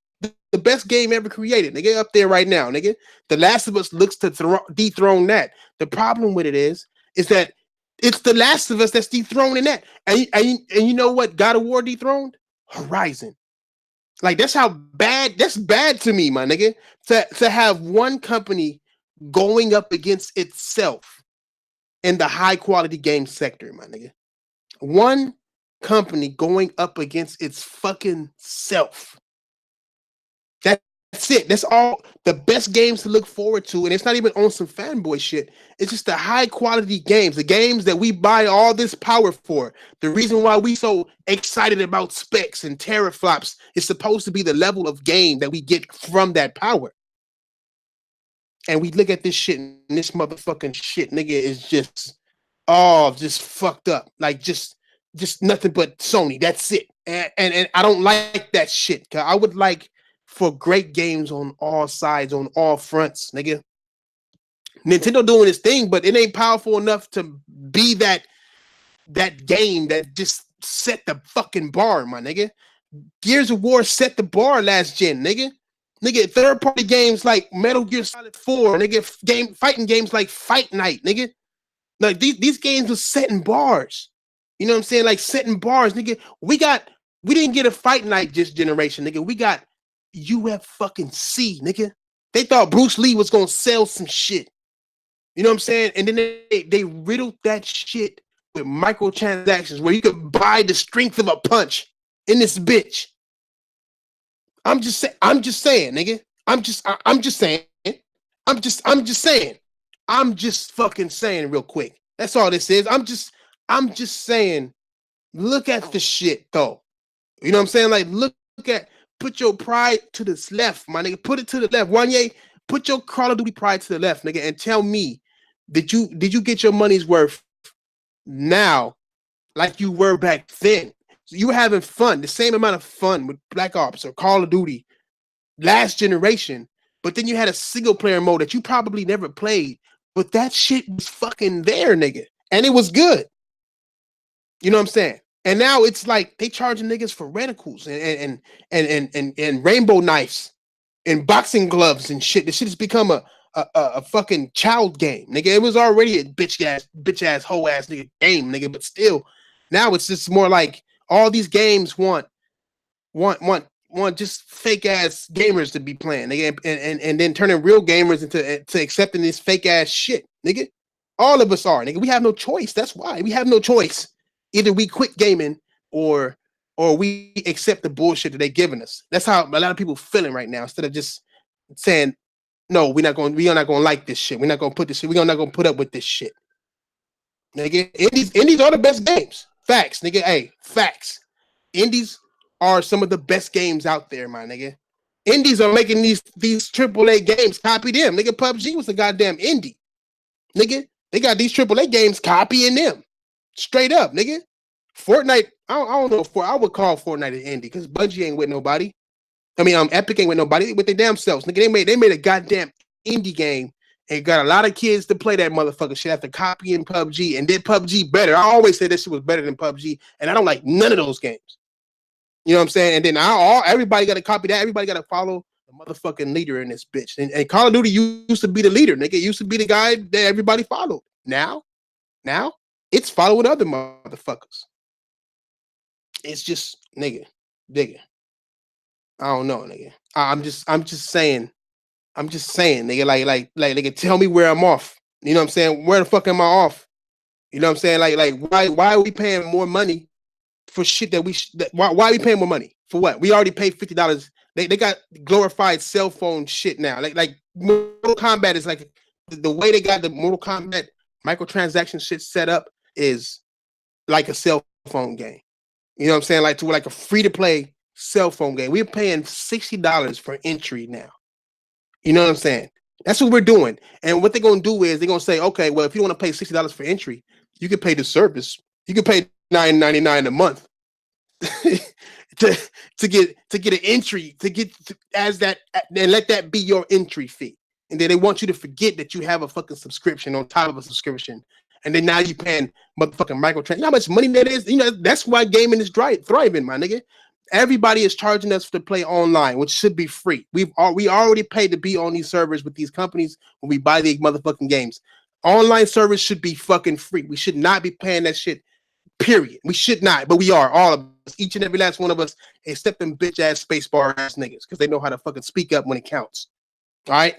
the best game ever created, nigga. Up there right now, nigga. The Last of Us looks to dethrone that. The problem with it is that it's The Last of Us that's dethroning that. And you know what God of War dethroned? Horizon. Like, that's how bad. That's bad to me, my nigga. To have one company going up against itself in the high quality game sector, my nigga. One company going up against its fucking self. That's it. That's all. The best games to look forward to, and it's not even on some fanboy shit. It's just the high quality games, the games that we buy all this power for. The reason why we so excited about specs and teraflops is supposed to be the level of game that we get from that power. And we look at this shit, and this motherfucking shit, nigga, is just fucked up. Like just nothing but Sony. That's it. And I don't like that shit. Cause I would like for great games on all sides, on all fronts, nigga. Nintendo doing its thing, but it ain't powerful enough to be that game that just set the fucking bar, my nigga. Gears of War set the bar last gen, nigga. Nigga, third party games like Metal Gear Solid 4, nigga, fighting games like Fight Night, nigga. Like these games was setting bars. You know what I'm saying? Like setting bars, nigga. We didn't get a Fight Night this generation, nigga. We got UFC, nigga. They thought Bruce Lee was gonna sell some shit. You know what I'm saying? And then they riddled that shit with microtransactions where you could buy the strength of a punch. in this bitch. I'm just saying, nigga. I'm just saying. I'm just saying. I'm just fucking saying real quick. That's all this is. I'm just saying, look at the shit though. You know what I'm saying? Like, look at, put your pride to the left, my nigga. Put it to the left. Wanye, put your Call of Duty pride to the left, nigga, and tell me, did you get your money's worth now like you were back then? So you were having fun, the same amount of fun with Black Ops or Call of Duty last generation, but then you had a single player mode that you probably never played, but that shit was fucking there, nigga, and it was good. You know what I'm saying? And now it's like they charging niggas for reticles and rainbow knives and boxing gloves and shit. This shit has become a fucking child game, nigga. It was already a bitch ass hoe ass nigga game, nigga, but still, now it's just more like all these games want just fake ass gamers to be playing, nigga, and then turning real gamers into accepting this fake ass shit, nigga. All of us are, nigga. We have no choice. That's why we have no choice. Either we quit gaming or we accept the bullshit that they're giving us. That's how a lot of people feeling right now. Instead of just saying, no, we are not gonna like this shit. We're not gonna put this shit. We're not gonna put up with this shit. Nigga, indies are the best games. Facts, nigga. Hey, facts. Indies are some of the best games out there, my nigga. Indies are making these AAA games copy them. Nigga, PUBG was a goddamn indie. Nigga, they got these AAA games copying them. Straight up, nigga. Fortnite, I don't know if I would call Fortnite an indie because Bungie ain't with nobody. I mean, Epic ain't with nobody, with their damn selves. Nigga, they made a goddamn indie game and got a lot of kids to play that motherfucker shit after copying PUBG and did PUBG better. I always say this shit was better than PUBG, and I don't like none of those games. You know what I'm saying? And then everybody got to copy that. Everybody got to follow the motherfucking leader in this bitch. And Call of Duty used to be the leader, nigga. It used to be the guy that everybody followed. Now, it's following other motherfuckers. It's just, nigga. I don't know, nigga. I'm just saying, nigga, like, nigga, tell me where I'm off. You know what I'm saying? Where the fuck am I off? You know what I'm saying? Like, why are we paying more money for shit that why are we paying more money? For what? We already paid $50. They got glorified cell phone shit now. Like Mortal Kombat is like, the way they got the Mortal Kombat microtransaction shit set up is like a cell phone game. You know what I'm saying? Like a free to play cell phone game. We're paying $60 for entry now. You know what I'm saying? That's what we're doing. And what they're gonna do is they're gonna say, okay, well, if you want to pay $60 for entry, you can pay the service. You can pay $9.99 a month to get an entry, as that, and let that be your entry fee. And then they want you to forget that you have a fucking subscription on top of a subscription. And then now you're paying motherfucking microtransaction. You know how much money that is? You know, that's why gaming is thriving, my nigga. Everybody is charging us to play online, which should be free. We already paid to be on these servers with these companies when we buy these motherfucking games. Online service should be fucking free. We should not be paying that shit, period. We should not, but we are, all of us, each and every last one of us, except them bitch ass spacebar ass niggas, because they know how to fucking speak up when it counts. All right?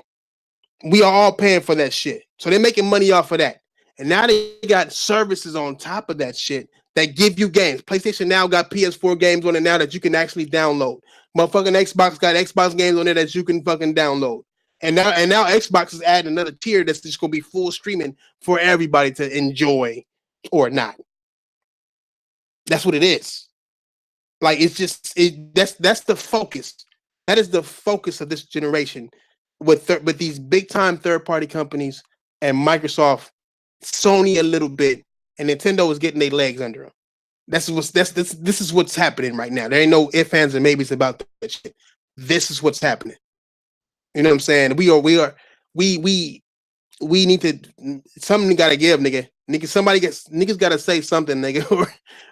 We are all paying for that shit. So they're making money off of that. And now they got services on top of that shit that give you games. PlayStation now got PS4 games on it now that you can actually download. Motherfucking Xbox got Xbox games on there that you can fucking download. And now Xbox is adding another tier that's just gonna be full streaming for everybody to enjoy or not. That's what it is. Like, it's just that's the focus. That is the focus of this generation with these big time third party companies and Microsoft, Sony a little bit, and Nintendo is getting their legs under them. This is what's happening right now. There ain't no ifs, ands, and maybes about that shit. This is what's happening. You know what I'm saying? We need to, something gotta give, nigga. Niggas gotta say something, nigga,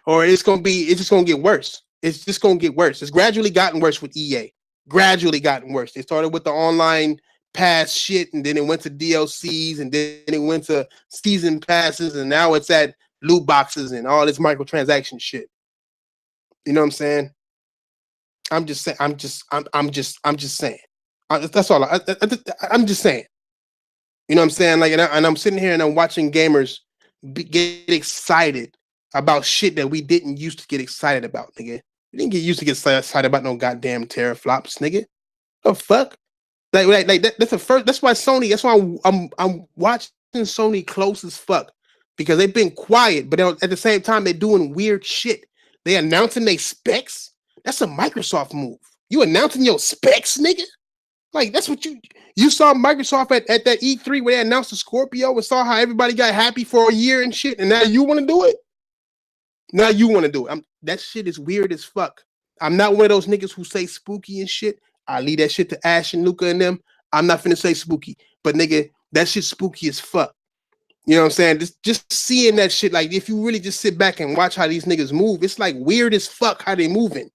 or it's just gonna get worse. It's just gonna get worse. It's gradually gotten worse with EA. Gradually gotten worse. They started with the online pass shit, and then it went to DLCs, and then it went to season passes, and now it's at loot boxes and all this microtransaction shit. You know what I'm saying? I'm just saying. That's all. I'm just saying. You know what I'm saying? Like, and I'm sitting here and I'm watching gamers get excited about shit that we didn't used to get excited about, nigga. You didn't get used to get excited about no goddamn teraflops, nigga. The fuck? That's the first. That's why Sony. That's why I'm watching Sony close as fuck because they've been quiet, but at the same time they're doing weird shit. They announcing their specs. That's a Microsoft move. You announcing your specs, nigga? Like that's what you saw Microsoft at that E3 where they announced the Scorpio and saw how everybody got happy for a year and shit, and now you want to do it. Now you want to do it. That shit is weird as fuck. I'm not one of those niggas who say spooky and shit. I leave that shit to Ash and Luca and them. I'm not finna say spooky, but nigga, that shit spooky as fuck. You know what I'm saying? Just seeing that shit, like if you really just sit back and watch how these niggas move, it's like weird as fuck how they moving.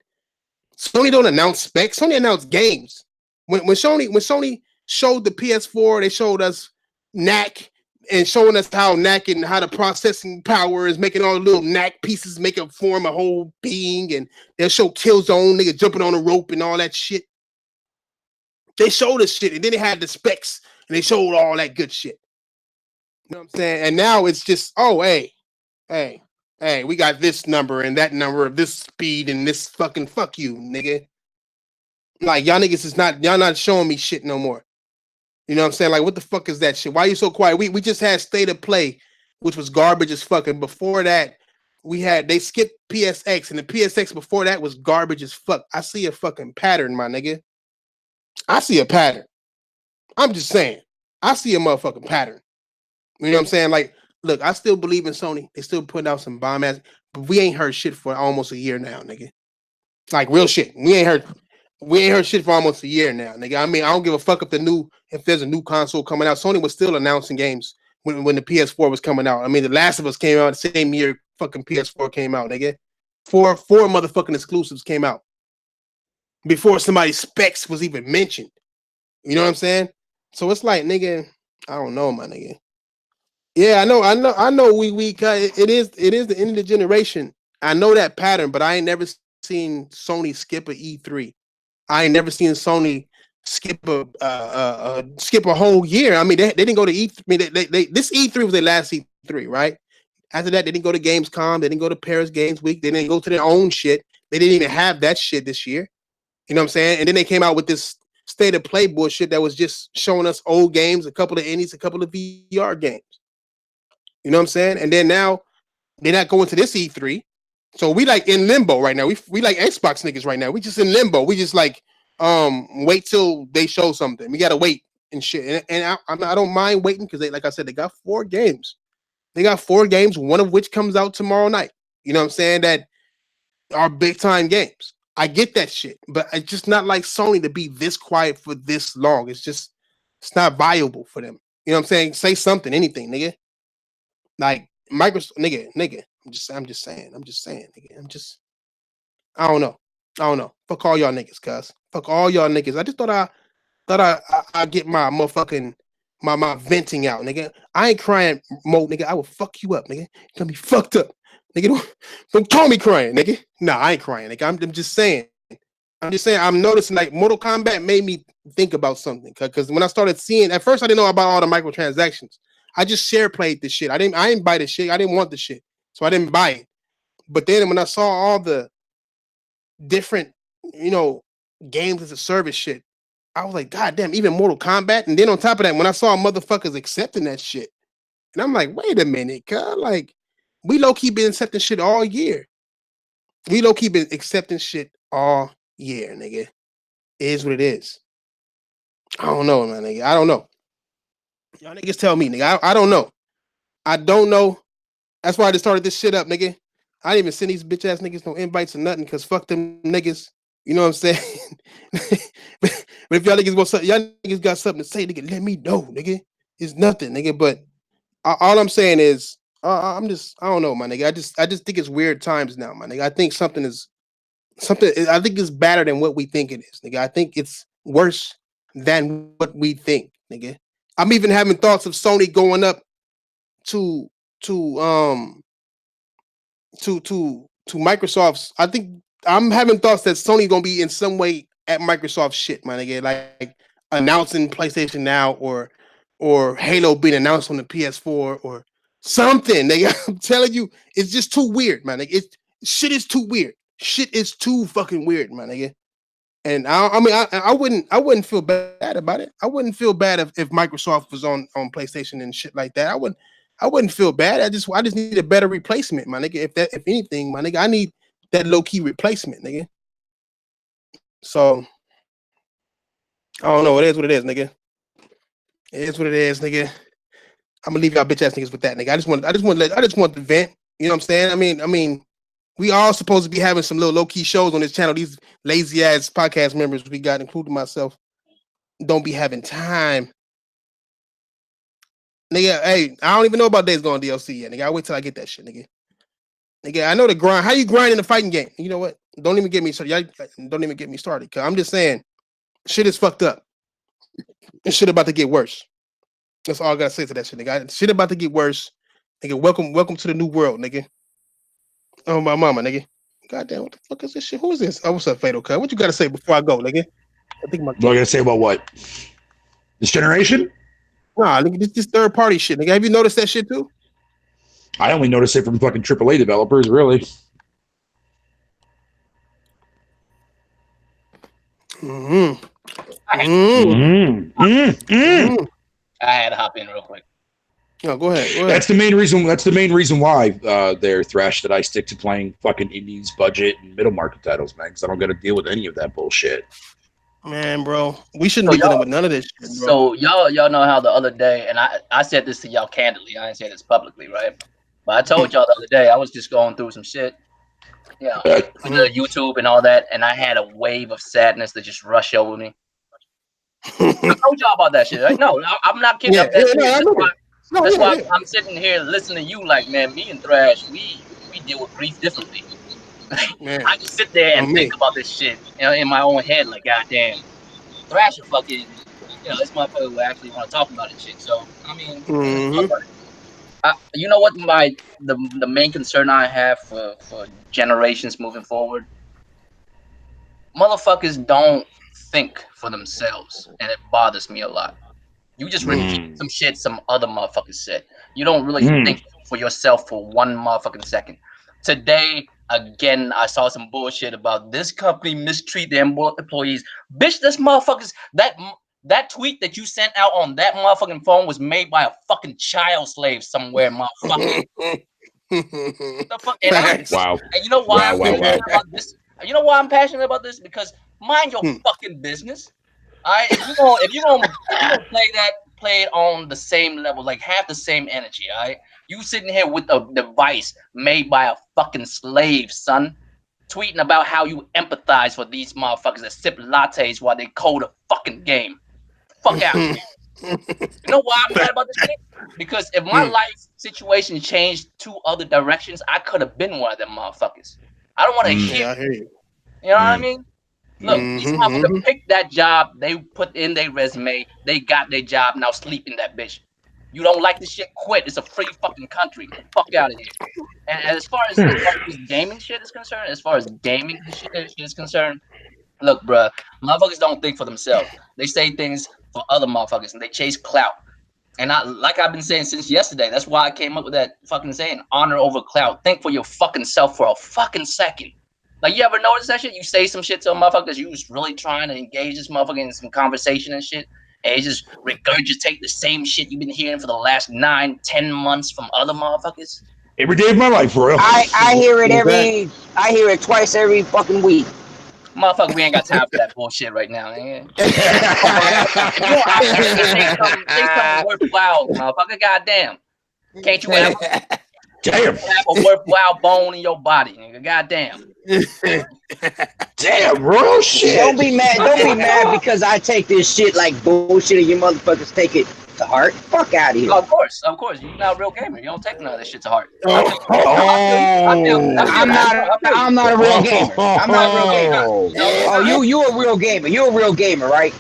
Sony don't announce specs. Sony announce games. When Sony showed the PS4, they showed us NAC and showing us how NAC and how the processing power is making all the little NAC pieces make it form a whole being, and they'll show Killzone, nigga jumping on a rope and all that shit. They showed us shit, and then they had the specs, and they showed all that good shit. You know what I'm saying? And now it's just, oh, hey, we got this number and that number of this speed and this fucking fuck you, nigga. Like, y'all niggas is not, y'all not showing me shit no more. You know what I'm saying? Like, what the fuck is that shit? Why are you so quiet? We just had State of Play, which was garbage as fuck. And before that, they skipped PSX, and the PSX before that was garbage as fuck. I see a fucking pattern, my nigga. I see a pattern. I'm just saying. I see a motherfucking pattern. You know what I'm saying? Like, look, I still believe in Sony. They still putting out some bomb ass, but we ain't heard shit for almost a year now, nigga. Like real shit. We ain't heard shit for almost a year now, nigga. I mean, I don't give a fuck if there's a new console coming out. Sony was still announcing games when the PS4 was coming out. I mean, The Last of Us came out the same year fucking PS4 came out, nigga. Four motherfucking exclusives came out before somebody's specs was even mentioned. You know what I'm saying? So it's like, nigga, I don't know, my nigga. Yeah, I know. It is the end of the generation. I know that pattern, but I ain't never seen Sony skip a E3. I ain't never seen Sony skip a whole year. I mean, they didn't go to E3. I mean, this E3 was their last E3, right? After that, they didn't go to Gamescom. They didn't go to Paris Games Week. They didn't go to their own shit. They didn't even have that shit this year. You know what I'm saying? And then they came out with this State of Play bullshit that was just showing us old games, a couple of indies, a couple of VR games. You know what I'm saying? And then now they're not going to this E3. So we like in limbo right now. We like Xbox niggas right now. We just in limbo. We just like wait till they show something. We gotta wait and shit. And I don't mind waiting because they, like I said, they got 4 games. They got 4 games, one of which comes out tomorrow night. You know what I'm saying? That are big time games. I get that shit, but it's just not like Sony to be this quiet for this long. It's not viable for them. You know what I'm saying? Say something, anything, nigga. Like Microsoft, nigga. I'm just saying, nigga. I don't know. Fuck all y'all niggas, cuz. Fuck all y'all niggas. I just thought I get my motherfucking my venting out, nigga. I ain't crying, Mo, nigga. I will fuck you up, nigga. You're gonna be fucked up, nigga. Don't call me crying, nigga. Nah, I ain't crying, nigga. I'm just saying. I'm noticing like Mortal Kombat made me think about something, because when I started seeing, at first I didn't know about all the microtransactions. I just share played this shit. I didn't buy the shit. I didn't want the shit, so I didn't buy it. But then when I saw all the different, games as a service shit, I was like, God damn, even Mortal Kombat. And then on top of that, when I saw motherfuckers accepting that shit, and I'm like, wait a minute, cuz, like, we low key been accepting shit all year. We low key been accepting shit all year, nigga. It is what it is. I don't know, man, nigga. I don't know. Y'all niggas tell me, nigga. I don't know. I don't know. That's why I just started this shit up, nigga. I didn't even send these bitch ass niggas no invites or nothing, because fuck them niggas. You know what I'm saying? But if y'all niggas got something to say, nigga, let me know, nigga. It's nothing, nigga. But all I'm saying is, I don't know, my nigga. I just think it's weird times now, my nigga. I think I think it's better than what we think it is, nigga. I think it's worse than what we think, nigga. I'm even having thoughts of Sony going up to Microsoft's. I think I'm having thoughts that Sony gonna be in some way at Microsoft shit, my nigga. Like announcing PlayStation Now or Halo being announced on the PS4 or something, nigga. I'm telling you, it's just too weird, man. Like, shit is too weird. Shit is too fucking weird, my nigga. And I wouldn't feel bad about it. I wouldn't feel bad if Microsoft was on PlayStation and shit like that. I wouldn't feel bad. I just need a better replacement, my nigga. If anything, my nigga, I need that low key replacement, nigga. So I don't know. It is what it is, nigga. It is what it is, nigga. I'm gonna leave y'all bitch ass niggas with that, nigga. I just want to vent. You know what I'm saying? I mean, we all supposed to be having some little low key shows on this channel. These lazy ass podcast members we got, including myself, don't be having time. Nigga, hey, I don't even know about Days Gone DLC yet, nigga. I wait till I get that shit, nigga. Nigga, I know the grind. How you grind in the fighting game? You know what? Don't even get me started. Don't even get me started. Cause I'm just saying, shit is fucked up. This shit about to get worse. That's all I gotta say to that shit, nigga. Shit about to get worse. Nigga, welcome to the new world, nigga. Oh, my mama, nigga. Goddamn, what the fuck is this shit? Who is this? Oh, what's up, Fatal Cut? What you gotta say before I go, nigga? What am I gonna say about what? This generation? Nah, nigga, this third party shit, nigga. Have you noticed that shit too? I only noticed it from fucking AAA developers, really. I had to hop in real quick. No, go ahead. That's the main reason. That's the main reason why they're Thrash that I stick to playing fucking indies, budget, and middle market titles, man. Because I don't got to deal with any of that bullshit. Man, bro, we shouldn't be dealing with none of this shit, bro. So y'all know how the other day, and I said this to y'all candidly. I didn't say this publicly, right? But I told y'all the other day I was just going through some shit, with the YouTube and all that, and I had a wave of sadness that just rushed over me. I told y'all about that shit. Right? No, I'm not kidding. That's why I'm sitting here listening to you, like, man, me and Thrash, we deal with grief differently. I just sit there and think about this shit, in my own head, like, goddamn, Thrash are fucking, this motherfucker will actually want to talk about it shit. So, I mean, you know what the main concern I have for generations moving forward? Motherfuckers don't think for themselves, and it bothers me a lot. You just repeat some shit some other motherfuckers said. You don't really think for yourself for one motherfucking second. Today, again, I saw some bullshit about this company mistreat their employees. Bitch, this motherfuckers, that tweet that you sent out on that motherfucking phone was made by a fucking child slave somewhere, motherfucker. The fuck? Wow. And you know why I'm passionate about this? You know why I'm passionate about this? Because mind your fucking business. All right, if you gonna play it on the same level, like have the same energy. All right, you sitting here with a device made by a fucking slave, son, tweeting about how you empathize for these motherfuckers that sip lattes while they code a fucking game. Fuck out. You know why I'm mad about this shit? Because if my life situation changed two other directions, I could have been one of them motherfuckers. I don't want to hear. I hear you. You know what I mean? Look, these motherfuckers picked that job. They put in their resume. They got their job. Now sleep in that bitch. You don't like this shit? Quit. It's a free fucking country. Fuck out of here. And as far as gaming shit is concerned, look, bruh, motherfuckers don't think for themselves. They say things for other motherfuckers, and they chase clout. And like I've been saying since yesterday, that's why I came up with that fucking saying, honor over clout. Think for your fucking self for a fucking second. Like, you ever notice that shit? You say some shit to a motherfucker, you was really trying to engage this motherfucker in some conversation and shit, and you just regurgitate the same shit you've been hearing for the last 9-10 months from other motherfuckers. Every day of my life, bro. I hear it I hear it twice every fucking week. Motherfucker, we ain't got time for that bullshit right now, man. Say something worthwhile, motherfucker. Goddamn. Can't you ever have a worthwhile bone in your body, nigga? Goddamn. Damn, bro, shit. Don't be mad because I take this shit like bullshit and you motherfuckers take it to heart. Fuck out of here. Oh, of course. You're not a real gamer. You don't take none of this shit to heart. I'm not a real gamer. Oh, you a real gamer. You're a real gamer, right?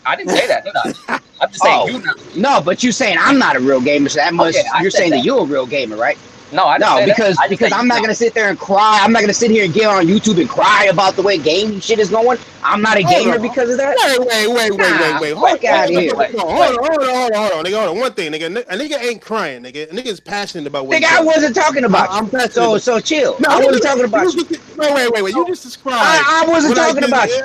I didn't say that, did I? I'm just saying you know. No, but you saying I'm not a real gamer, so that must you're saying that you're a real gamer, right? No, I didn't say because that. I just because said I'm not no. gonna sit there and cry. I'm not gonna sit here and get on YouTube and cry about the way gaming shit is going. I'm not a gamer because of that. Wait. Fuck out of here. Hold on, nigga. Hold on. One thing, nigga. A nigga ain't crying, nigga. A nigga is passionate about what Nigga, I wasn't talking about I'm you. passionate. So chill. No, I wasn't talking about you. Wait. You just described. I wasn't talking about you.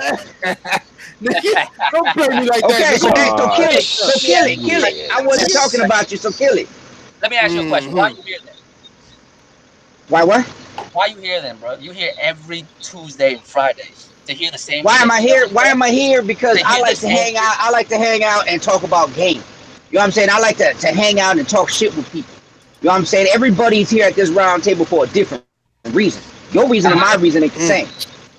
Nigga, don't play me like that. Okay, so Nigga. kill it. So kill it. I wasn't talking about you, so kill it. Let me ask you a question. Why you here then? Why what? Why you here then, bro? You here every Tuesday and Fridays to hear the same. Why shit. am I here? Why am I here? Because To I hear like the to same hang out. I like to hang out and talk about games. You know what I'm saying? I like to hang out and talk shit with people. You know what I'm saying? Everybody's here at this round table for a different reason. Your reason and my reason ain't the same.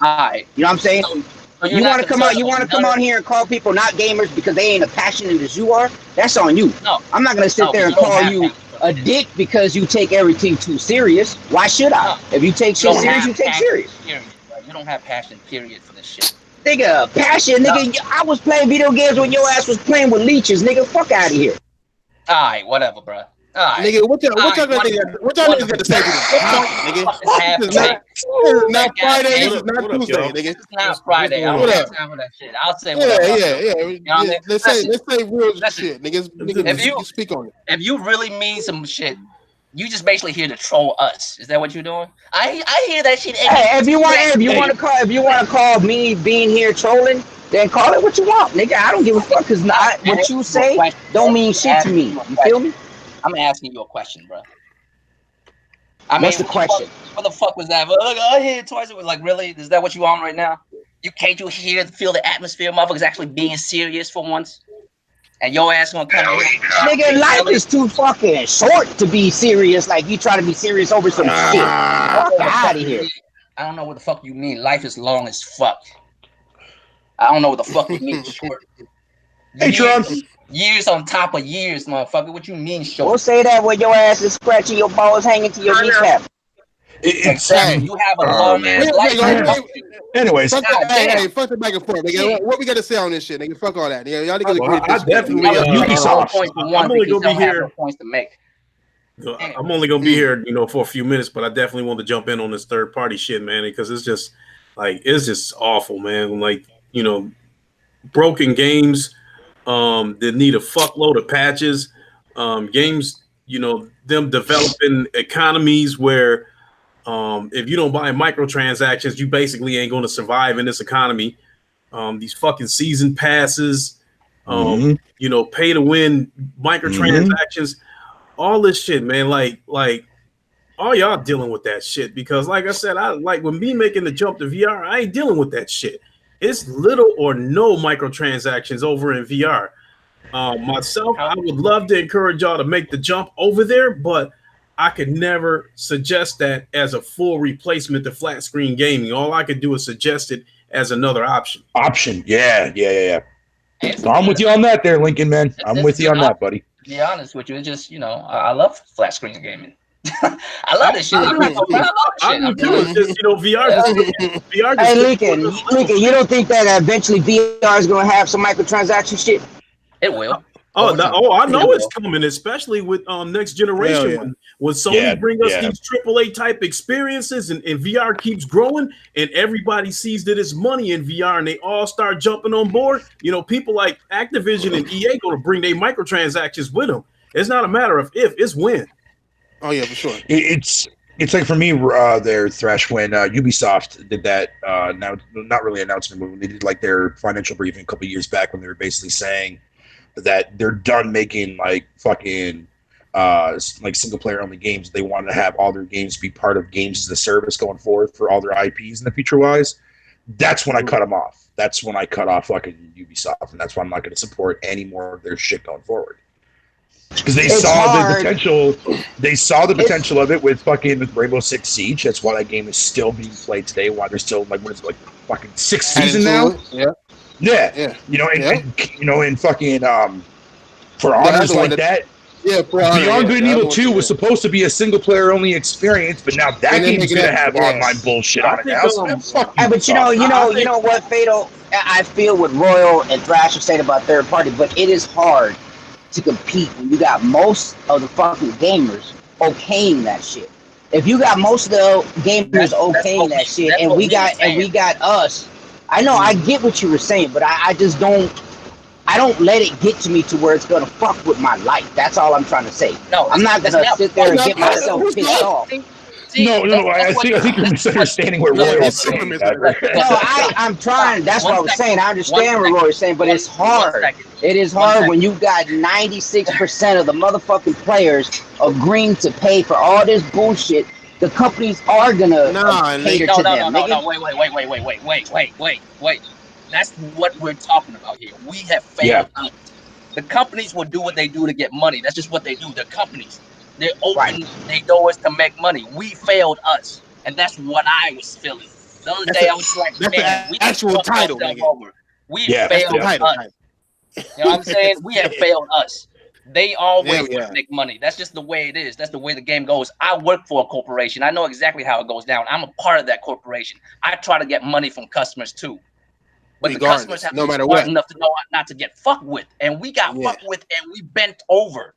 Alright. You know what I'm saying? So You want to come out? You want to come out here and call people not gamers because they ain't as passionate as you are? That's on you. No. I'm not gonna sit there and call you a dick because you take everything too serious. Why should I? No. If you take shit serious, you take serious. Period, bro. You don't have passion, period, for this shit. Nigga, passion, nigga. I was playing video games when your ass was playing with leeches, nigga. Fuck out of here. Alright, whatever, bro. Alright. Nigga, what y'all niggas got to say to this? Nigga, this is not Friday. This is not Tuesday, nigga. It's not Friday. I don't have time for that shit. I'll say Yeah. whatever. Let's say real shit, niggas. If you speak on it. If you really mean some shit, you just basically here to troll us. Is that what you're doing? I hear that shit. Hey, if you want to call me being here trolling, then call it what you want, nigga. I don't give a fuck because what you say don't mean shit to me. You feel me? I'm asking you a question, bro. What's the question? What the fuck was that? Look, I hear it twice. It was like, really? Is that what you on right now? Can't you feel the atmosphere? Motherfuckers actually being serious for once. And your ass gonna come here. Nigga, life is too fucking short to be serious. Like you try to be serious over some shit. Fuck out of here. I don't know what the fuck you mean. Life is long as fuck. I don't know what the fuck you mean short. Hey, Trump. Years on top of years, motherfucker. What you mean short? We'll say that when your ass is scratching, your balls hanging to your kneecap. Exactly. You have a long ass life. Anyways, fuck it back and forth, nigga. What we got to say on this shit, nigga? Fuck all that, nigga. Y'all niggas agree. I definitely. I'm only gonna be here. Points to make. I'm only gonna be here, for a few minutes, but I definitely want to jump in on this third party shit, man, because it's just awful, man. Like, broken games that need a fuckload of patches, games, them developing economies where if you don't buy microtransactions, you basically ain't going to survive in this economy. These fucking season passes, pay to win microtransactions, all this shit, man. Like all y'all dealing with that shit because, like I said, I like when me making the jump to VR, I ain't dealing with that shit. It's little or no microtransactions over in VR. Myself, I would love to encourage y'all to make the jump over there, but I could never suggest that as a full replacement to flat screen gaming. All I could do is suggest it as another option. Yeah. So I'm with you on that there, Lincoln, man. I'm with you on that, buddy. To be honest with you, it's just, I love flat screen gaming. I love this shit. I love this shit. VR. Hey, Lincoln, you don't think that eventually VR is going to have some microtransaction shit? It will. I know it's coming, especially with next generation when Sony bring us these AAA type experiences and VR keeps growing and everybody sees that it's money in VR and they all start jumping on board. People like Activision and EA going to bring their microtransactions with them. It's not a matter of if, it's when. Oh yeah, for sure. It's like for me, their Thresh when Ubisoft did that. Now, not really announcement, but when they did like their financial briefing a couple of years back when they were basically saying that they're done making like fucking like single player only games. They want to have all their games be part of games as a service going forward for all their IPs in the future wise. That's when I cut them off. That's when I cut off fucking Ubisoft, and that's why I'm not going to support any more of their shit going forward. Because they saw the potential. They saw the potential of it with Rainbow Six Siege. That's why that game is still being played today. Why they're still like, what is it, like fucking sixth season now? Yeah. And fucking For Honors like that. Yeah, Beyond Good and Evil 2 was supposed to be a single player only experience, but now that game's gonna have online bullshit on it now. But you know what, Fatal? I feel what Royal and Thrash are saying about third party, but it is hard to compete when you got most of the fucking gamers okaying that shit. If you got most of the gamers That's okaying that shit, that's and what we we were got saying. us. I know, I get what you were saying, but I just don't. I don't let it get to me to where it's gonna fuck with my life. That's all I'm trying to say. No, I'm not it's gonna not sit there and fucking get myself who's pissed not? off. See, No, that's I what, think you're that's what, misunderstanding what Yeah, Roy it's was super saying. misunderstanding. No, I'm trying. That's what I was saying. I understand what Roy's saying, but it's hard. It is hard when you got 96% of the motherfucking players agreeing to pay for all this bullshit. The companies are gonna Nah, cater nigga. to them, nigga. Wait. That's what we're talking about here. We have failed us. The companies will do what they do to get money. That's just what they do. They're companies. They open their doors to make money. We failed us. And that's what I was feeling. The other day I was like, That's man, the we actual fucked title, ourselves nigga. over. We That's the failed title. us. You know what I'm saying? We have failed us. They always make money. That's just the way it is. That's the way the game goes. I work for a corporation. I know exactly how it goes down. I'm a part of that corporation. I try to get money from customers too. But the customers have to be smart enough to know not to get fucked with. And we got fucked with and we bent over.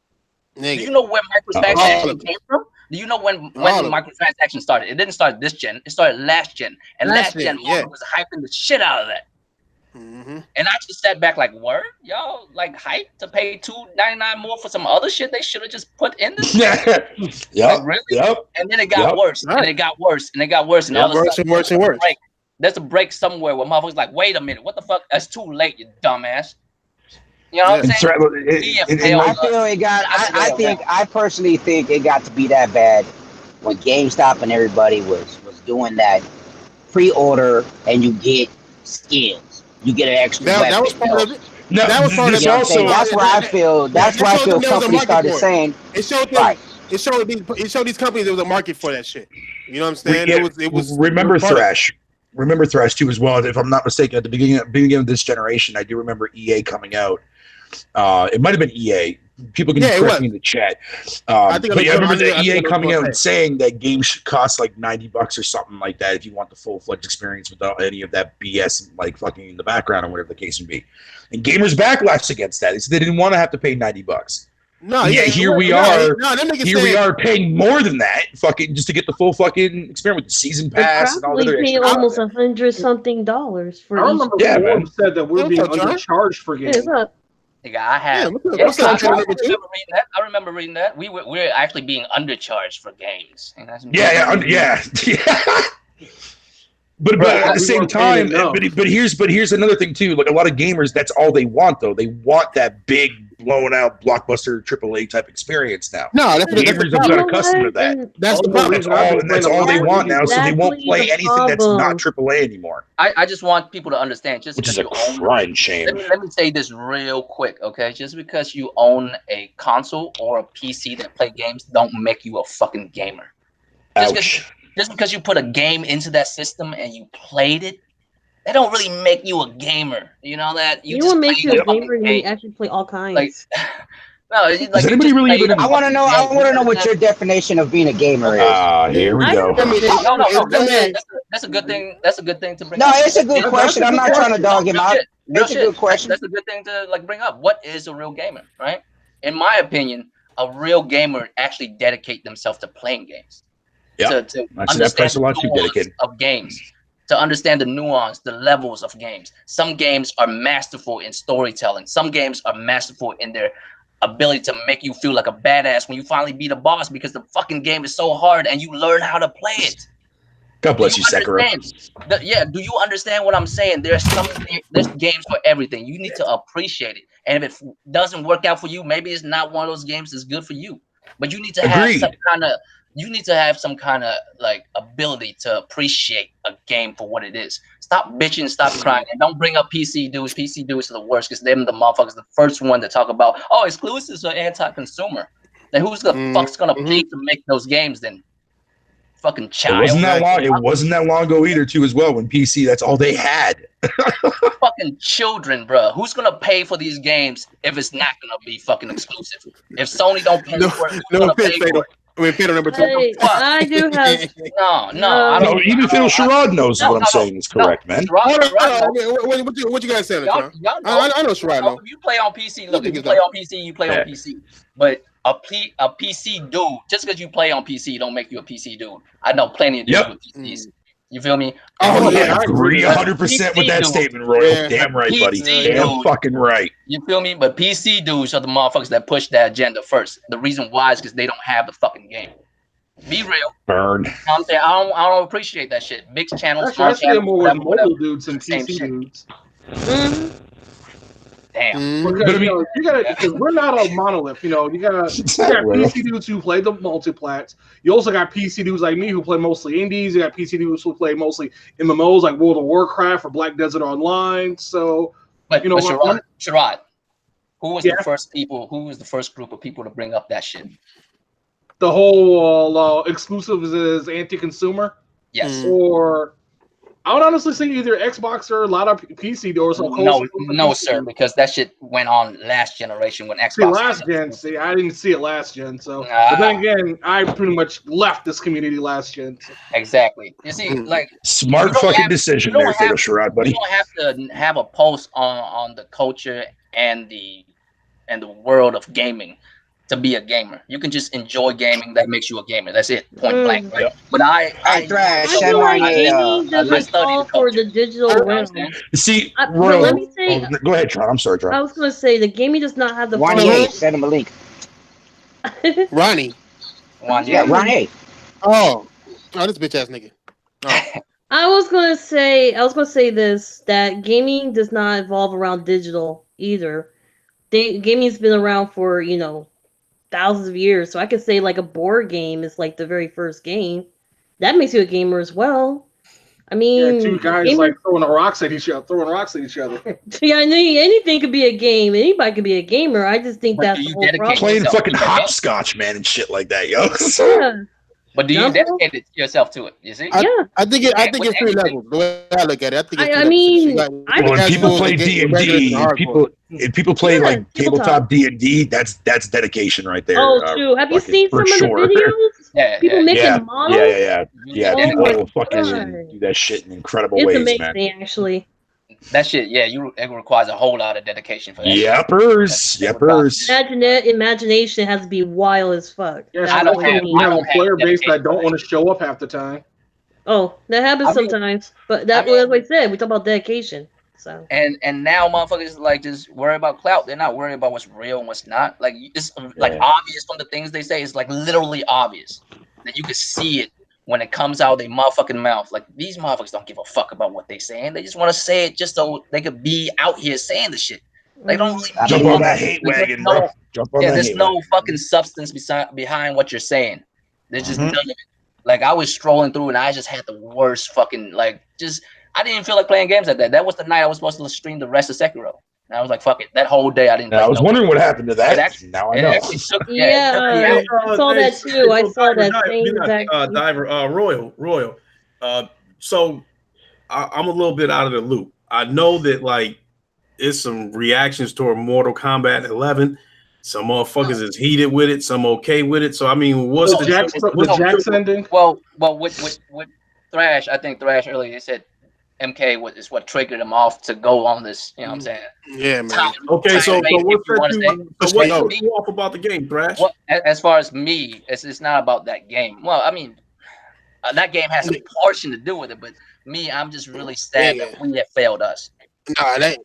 Nigga. Do you know where microtransaction came from? Do you know when microtransaction started? It didn't start this gen. It started last gen. And last gen was hyping the shit out of that. Mm-hmm. And I just sat back like, word? Y'all like hype to pay $2.99 more for some other shit they should have just put in this? Like, really? And then it got worse. And it got worse. And it got worse. And all of a sudden, worse and worse. There's a break somewhere where motherfuckers like, wait a minute, what the fuck? That's too late, you dumbass. You know what I'm saying? I personally think it got to be that bad when GameStop and everybody was doing that pre-order and you get skins. You get an extra weapon. That was part of it. No, that was part of it. Also, that's where I feel. That's where I feel companies started saying. It showed them. It showed these companies there was a market for that shit. You know what I'm saying? It was. Remember Thrash. Remember Thrash too as well. If I'm not mistaken, at the beginning of this generation, I do remember EA coming out. It might have been EA. People can correct me in the chat. I remember the EA coming out and saying that games should cost like $90 or something like that if you want the full-fledged experience without any of that BS like fucking in the background or whatever the case may be. And gamers backlashed against that. They said they didn't want to have to pay $90. No, here we are paying more than that, fucking just to get the full fucking experience with the season pass and all the other extra. Almost $100-something for. I remember Forbes said that we're being undercharged for games. Nigga, I have. I remember reading that. We're actually being undercharged for games. Yeah. But at the same time, but here's another thing too. Like a lot of gamers, that's all they want though. They want that big blown out blockbuster AAA type experience now. No, gamers have got accustomed to that. That's the problem. That's all they want now. So they won't play anything that's not AAA anymore. I just want people to understand. Just which is a crying shame. Let me say this real quick, okay? Just because you own a console or a PC that play games, don't make you a fucking gamer. Just because you put a game into that system and you played it, that don't really make you a gamer. You know that you just make you a gamer and you actually play all kinds. Like, no, does anybody really even? I want to know. I want to know what your definition of being a gamer is. Here we go. No. That's a good thing. That's a good thing to bring. No, it's a good question. I'm not trying to dog him out. It's a good question. That's a good thing to like bring up. What is a real gamer, right? In my opinion, a real gamer actually dedicate themselves to playing games. Yeah, to understand the nuance of games, to understand the nuance, the levels of games. Some games are masterful in storytelling. Some games are masterful in their ability to make you feel like a badass when you finally beat a boss because the fucking game is so hard and you learn how to play it. God bless you, Sekiro. Do you understand what I'm saying? There's games for everything. You need to appreciate it. And if it doesn't work out for you, maybe it's not one of those games that's good for you. But you need to have some kind of like ability to appreciate a game for what it is. Stop bitching, stop crying, and don't bring up PC dudes. PC dudes are the worst because them the motherfuckers the first one to talk about exclusives are anti-consumer. Then who's the fuck's gonna pay to make those games then? Fucking child. It wasn't that long ago either too as well when PC that's all they had. Fucking children, bro. Who's gonna pay for these games if it's not gonna be fucking exclusive? If Sony don't pay for it, who's gonna pay for it? Number 2. Hey, I do have no. Even Phil Sherrod knows what I'm saying is correct, man. What you guys saying? I know Sherrod. You play on PC. Look, if you play on PC, you play on PC. But a PC dude, just because you play on PC, don't make you a PC dude. I know plenty of dudes with PCs. You feel me? Oh, yeah, I agree 100% with that statement, Royal. Yeah. Damn right, buddy. Damn fucking right. You feel me? But PC dudes are the motherfuckers that push that agenda first. The reason why is because they don't have the fucking game. Be real. Burn. You know what I'm saying? I don't appreciate that shit. Mixed channels. Actually, I see more with mobile dudes than PC dudes. Damn. Because you gotta, because we're not a monolith. You got PC dudes who play the multiplats. You also got PC dudes like me who play mostly indies. You got PC dudes who play mostly MMOs like World of Warcraft or Black Desert Online. So, but Sherrod, who was the first people? Who was the first group of people to bring up that shit? The whole exclusives is anti-consumer. Yes. Or I would honestly say either Xbox or a lot of PC doors. No, sir, because that shit went on last generation when Xbox. I didn't see it last gen. So, but then again, I pretty much left this community last gen. So. Exactly. You see, like smart fucking decision there, Fatal Sherrod, buddy. You don't have to have a post on the culture and the world of gaming to be a gamer. You can just enjoy gaming. That makes you a gamer. That's it. Point blank. Right? But I feel like gaming doesn't fall for the digital realm. See, let me say. Go ahead, Tron. I'm sorry, Tron. I was going to say the gaming does not have the. Send him a link. Ronnie. Yeah, Ronnie. Oh, this bitch ass nigga. Oh. I was gonna say this, that gaming does not evolve around digital either. Gaming's been around for thousands of years, so I could say like a board game is like the very first game. That makes you a gamer as well. I mean, two guys like throwing rocks at each other. Yeah, I mean, anything could be a game. Anybody could be a gamer. I just think that's the whole problem. Playing fucking hopscotch, man, and shit like that, yo. Yeah. But do you dedicate yourself to it? You see? I think it's three levels. The way I look at it, I think it's when people play D&D, if people play like tabletop D&D, that's dedication right there. Oh, shoot. Have you seen some of the videos? Yeah, people making models? Yeah. People fucking do that shit in incredible ways, man. It's amazing, actually. That shit, it requires a whole lot of dedication for that. Yepers. Imagination has to be wild as fuck. Yeah, I don't have a player base that don't want to show up half the time. Oh, that happens sometimes. But that's what I said. We talk about dedication. So and now motherfuckers like just worry about clout. They're not worried about what's real and what's not. Like it's like obvious from the things they say. It's like literally obvious that you can see it when it comes out of their motherfucking mouth. Like these motherfuckers don't give a fuck about what they saying. They just want to say it just so they could be out here saying the shit. They don't really jump on that hate wagon, bro. There's no fucking substance behind what you're saying. There's just none of it. Like I was strolling through and I just had the worst fucking I didn't even feel like playing games like that. That was the night I was supposed to stream the rest of Sekiro. And I was like, fuck it. That whole day I didn't play. I was wondering what happened to that. Now I know. I saw that too. I saw that same exact Diver, Royal. So I'm a little bit out of the loop. I know that like it's some reactions toward Mortal Kombat 11. Some motherfuckers is heated with it. Some okay with it. So I mean, what's the Jack's ending? Well, with Thrash, I think Thrash earlier they said MK is what triggered him off to go on this. You know what I'm saying? Yeah, man. Okay, so what's you off about the game, Thrash? Well, as far as me, it's not about that game. Well, I mean, that game has a portion to do with it, but me, I'm just really sad that we have failed us. Nah, that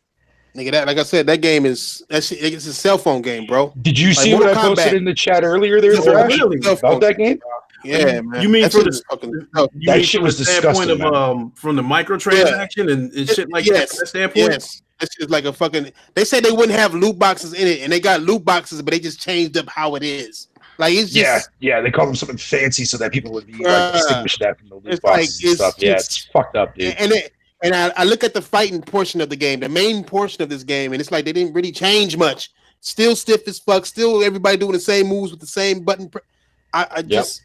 like I said, that game it's a cell phone game, bro. Did you see what I posted in the chat earlier there, Thrash? About that game? Yeah, man. You mean that for that shit was disgusting, from the microtransaction and shit like that standpoint? Yes. It's just like a fucking. They said they wouldn't have loot boxes in it, and they got loot boxes, but they just changed up how it is. Like it's just they call them something fancy so that people would be like distinguish that from the loot boxes and stuff. It's fucked up, dude. And I look at the fighting portion of the game, the main portion of this game, and it's like they didn't really change much. Still stiff as fuck. Still everybody doing the same moves with the same button. It's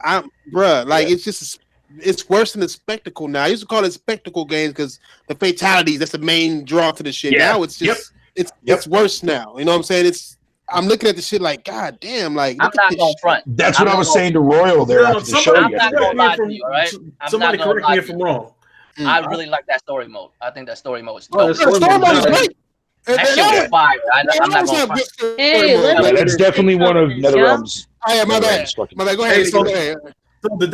worse than a spectacle now. I used to call it spectacle games because the fatalities, that's the main draw to the shit. Yeah. Now it's just it's worse now. You know what I'm saying? I'm looking at the shit like, God damn, like I'm not going front. That's what I was saying to Royal there after the show. I'm not gonna lie to you, all right? Somebody correct me if I'm wrong. I really like that story mode. I think that story mode is dope. The story mode is great. That shit was fire. I'm not gonna front. Hey, that's definitely one of NetherRealm's. Oh yeah, my bad. My bad. Go ahead. Hey, so, go ahead. So did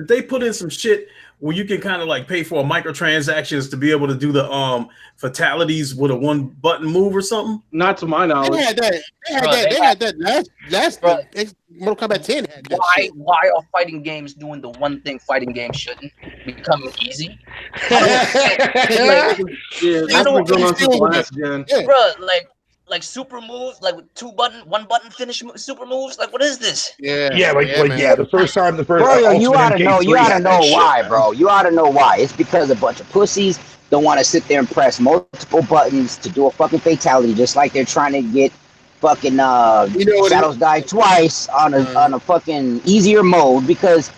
they put in some shit where you can kind of like pay for microtransactions to be able to do the fatalities with a one button move or something? Not to my knowledge. They had that last Mortal Kombat 10 had that shit. Why are fighting games doing the one thing fighting games shouldn't? Becoming easy? That's been going on since the last gen. Bro, like super moves, like one button finish super moves. Like, what is this? The first time, bro, you ought to know why, bro. You ought to know why. It's because a bunch of pussies don't want to sit there and press multiple buttons to do a fucking fatality, just like they're trying to get fucking Shadows Die twice on a fucking easier mode. Because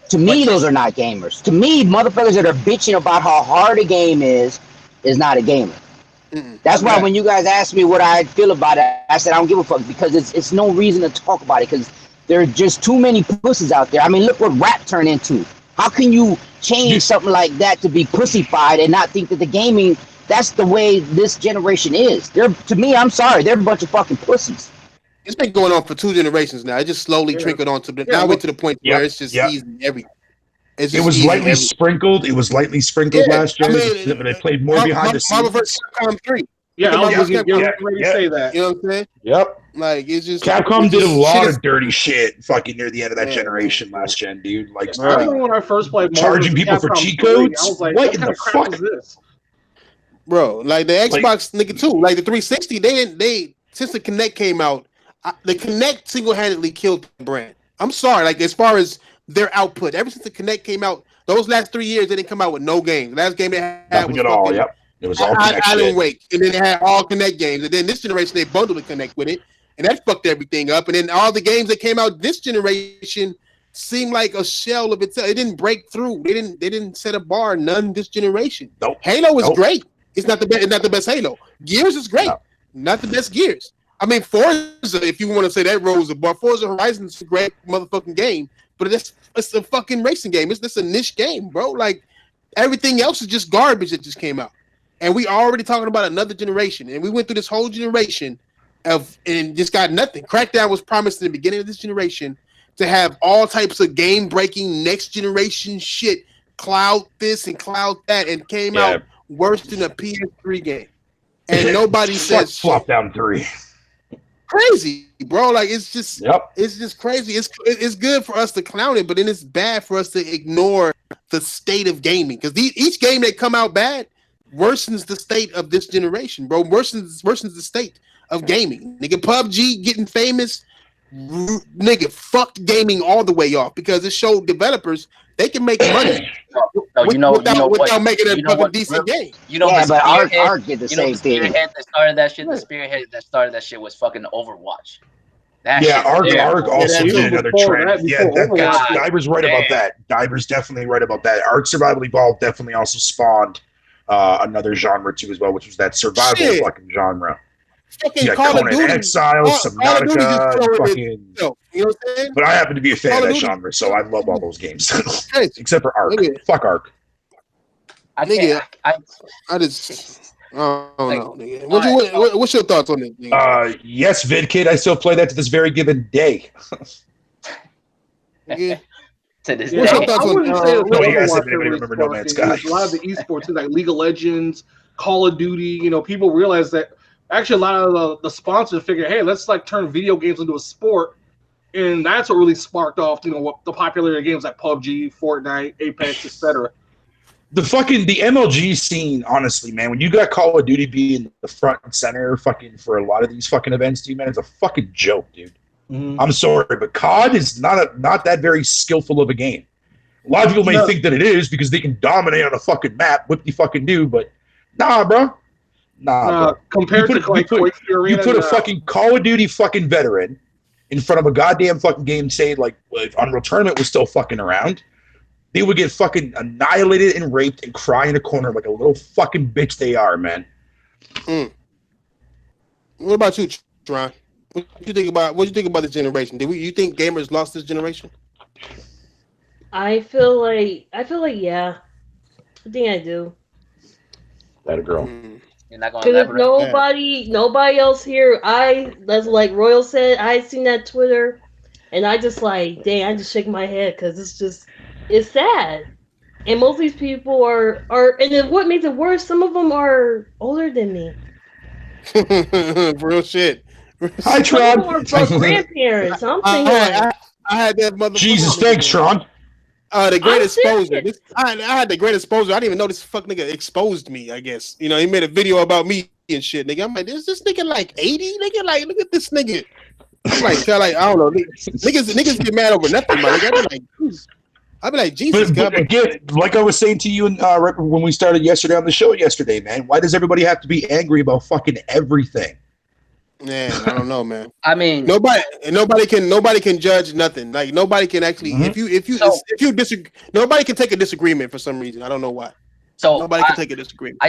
to me, those are not gamers. To me, motherfuckers that are bitching about how hard a game is not a gamer. That's why when you guys asked me what I feel about it, I said I don't give a fuck, because it's no reason to talk about it, because there are just too many pussies out there. I mean, look what rap turned into. How can you change something like that to be pussified and not think that the gaming, that's the way this generation is? To me, I'm sorry, they're a bunch of fucking pussies. It's been going on for 2 generations now. It just slowly trickled on to now we're to the point where it's just easy everything. It was lightly sprinkled. It was lightly sprinkled last year. But they played more behind the scenes. Marvel vs. Capcom 3. I was going to say that. You know what I'm saying? Yep. Like, it's just Capcom did a lot of dirty shit fucking near the end of that generation last gen, dude. Like, I remember when I first played Marvel charging people for cheat codes. I was like, what in the fuck is this? Bro, like the Xbox nigga too, like the 360, they since the Kinect came out, the Kinect single-handedly killed the brand. I'm sorry, like as far as their output, ever since the Kinect came out, those last 3 years they didn't come out with no games. The last game they had nothing at all. Yep, it was all Kinect. Alan Wake, and then they had all Kinect games, and then this generation they bundled the Kinect with it, and that fucked everything up. And then all the games that came out this generation seemed like a shell of itself. It didn't break through. They didn't set a bar. None this generation. Nope. Halo is great. It's not the best. It's not the best Halo. Gears is great. Not the best Gears. I mean, Forza, if you want to say that rose the bar, Forza Horizon is a great motherfucking game, but it's a fucking racing game. It's a niche game, bro. Like everything else is just garbage that just came out, and we already talking about another generation, and we went through this whole generation and just got nothing. Crackdown was promised in the beginning of this generation to have all types of game-breaking next generation shit, cloud this and cloud that, and came out worse than a PS3 game, and nobody says flop down 3. Crazy, bro. Like it's just crazy. It's good for us to clown it, but then it's bad for us to ignore the state of gaming, because each game that come out bad worsens the state of this generation, bro. Worsens the state of gaming. Nigga, PUBG getting famous, nigga, fucked gaming all the way off, because it showed developers they can make money without making a fucking decent game. But Ark did the same thing. The spearhead that started that shit. The spearhead that started that shit was fucking Overwatch. Ark also did another trend. Diver's right about that. Diver's definitely right about that. Ark Survival Evolved definitely also spawned another genre too as well, which was that survival fucking genre. Fucking Call of Duty, Exile, Subnautica, fucking. You know what I'm saying? But I happen to be a fan of that genre, so I love all those games, except for Ark. Fuck Ark. I don't know, nigga. What's your thoughts on it? Yes, VidKid. I still play that to this very given day. To this day. I wouldn't say you guys didn't even remember No Man's Sky. A lot of the esports, like League of Legends, Call of Duty. People realize that. Actually, a lot of the sponsors figure, hey, let's like turn video games into a sport, and that's what really sparked off, what the popularity of games like PUBG, Fortnite, Apex, etc. The MLG scene, honestly, man, when you got Call of Duty being the front and center, fucking for a lot of these fucking events, dude, man, it's a fucking joke, dude. Mm-hmm. I'm sorry, but COD is not that very skillful of a game. A lot of people may think that it is because they can dominate on a fucking map, what they fucking do, but nah, bro. Bro. Compared to you put a fucking Call of Duty fucking veteran in front of a goddamn fucking game, say like if Unreal Tournament was still fucking around, they would get fucking annihilated and raped and cry in a corner like a little fucking bitch they are, man. What about you, Tron? What do you think about this generation? You think gamers lost this generation? I feel like yeah. I think I do. That a girl. You're not gonna Because elaborate. nobody else here. That's like Royal said. I seen that Twitter, and I just like, dang, I just shake my head because it's sad. And most of these people are, and then what makes it worse? Some of them are older than me. Real shit. Hi, Some of them Tron. are grandparents. I'm thinking I had that motherfucker. Jesus, thanks, Tron. The great I'm exposure. serious. I had the great exposure. I didn't even know this fuck nigga exposed me. I guess he made a video about me and shit, nigga. I'm like, is this nigga like 80? Nigga, like, look at this nigga. I'm like, I don't know. Niggas get mad over nothing, my nigga. I'd be like, Jesus, but again, like I was saying to you right when we started yesterday on the show yesterday, man, why does everybody have to be angry about fucking everything? Man, I don't know, man. I mean, nobody can judge nothing. Like nobody can actually, if you disagree, nobody can take a disagreement for some reason. I don't know why. So nobody can take a disagreement.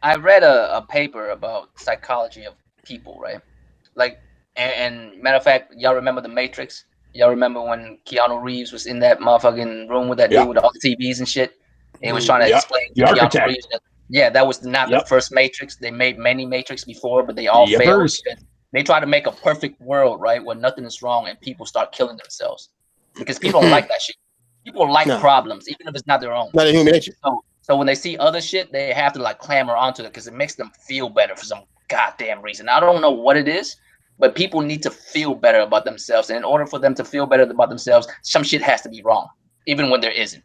I read a paper about psychology of people, right? Like, and matter of fact, y'all remember The Matrix? Y'all remember when Keanu Reeves was in that motherfucking room with that dude with all the TVs and shit? He was trying to explain to Keanu Reeves that was not the first Matrix. They made many Matrix before, but they all failed. They try to make a perfect world, right, where nothing is wrong and people start killing themselves because people don't like that shit. People like problems, even if it's not their own. Not a human nature. So when they see other shit, they have to like clamor onto it because it makes them feel better for some goddamn reason. I don't know what it is, but people need to feel better about themselves. And in order for them to feel better about themselves, some shit has to be wrong, even when there isn't.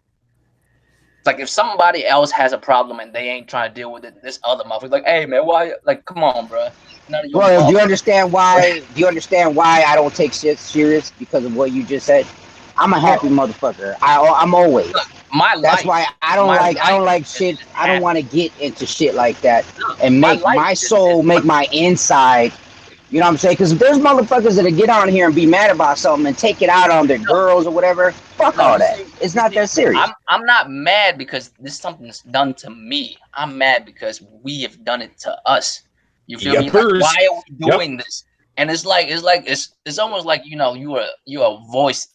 It's like if somebody else has a problem and they ain't trying to deal with it, this other motherfucker like, hey man, why? Like, come on, bro. Bro, do you understand why? Do you understand why I don't take shit serious because of what you just said? I'm a happy motherfucker. I'm always. Look, that's why I don't like shit. I don't want to get into shit like that and make my soul, make my inside. You know what I'm saying? Because there's motherfuckers that get on here and be mad about something and take it out on their girls or whatever. Fuck all that. It's not that serious. I'm not mad because this something's done to me. I'm mad because we have done it to us. You feel me? Like, why are we doing this? And it's almost like you're a voice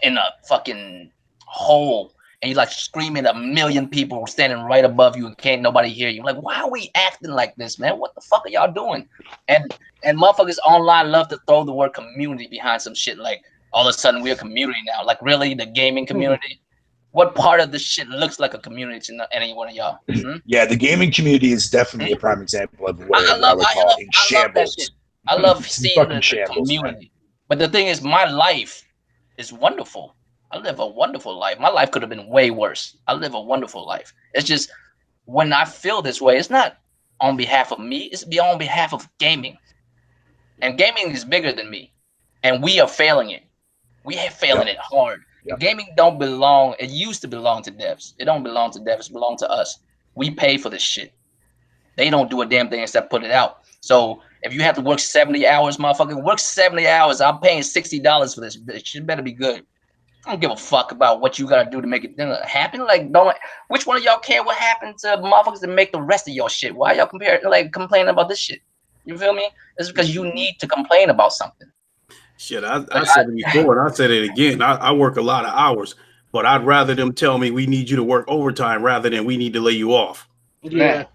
in a fucking hole and you're like screaming at 1 million people standing right above you and can't nobody hear you. Like, why are we acting like this, man? What the fuck are y'all doing? And motherfuckers online love to throw the word community behind some shit. Like, all of a sudden we're a community now. Like, really, the gaming community? What part of this shit looks like a community to any one of y'all? Yeah, the gaming community is definitely a prime example of what I would call in shambles. I love seeing the community. Man. But the thing is, my life is wonderful. I live a wonderful life. My life could have been way worse. I live a wonderful life. It's just when I feel this way, it's not on behalf of me. It's on behalf of gaming. And gaming is bigger than me. And we are failing it. We are failing it hard. Yep. Gaming don't belong. It used to belong to devs. It don't belong to devs. It belongs to us. We pay for this shit. They don't do a damn thing except put it out. So if you have to work 70 hours, motherfucker, work 70 hours. I'm paying $60 for this. It should better be good. I don't give a fuck about what you gotta do to make it happen. Like, which one of y'all care what happened to motherfuckers that make the rest of your shit? Why y'all complaining about this shit? You feel me? It's because you need to complain about something. Shit, I said it before and I said it again. I work a lot of hours, but I'd rather them tell me we need you to work overtime rather than we need to lay you off. Yeah.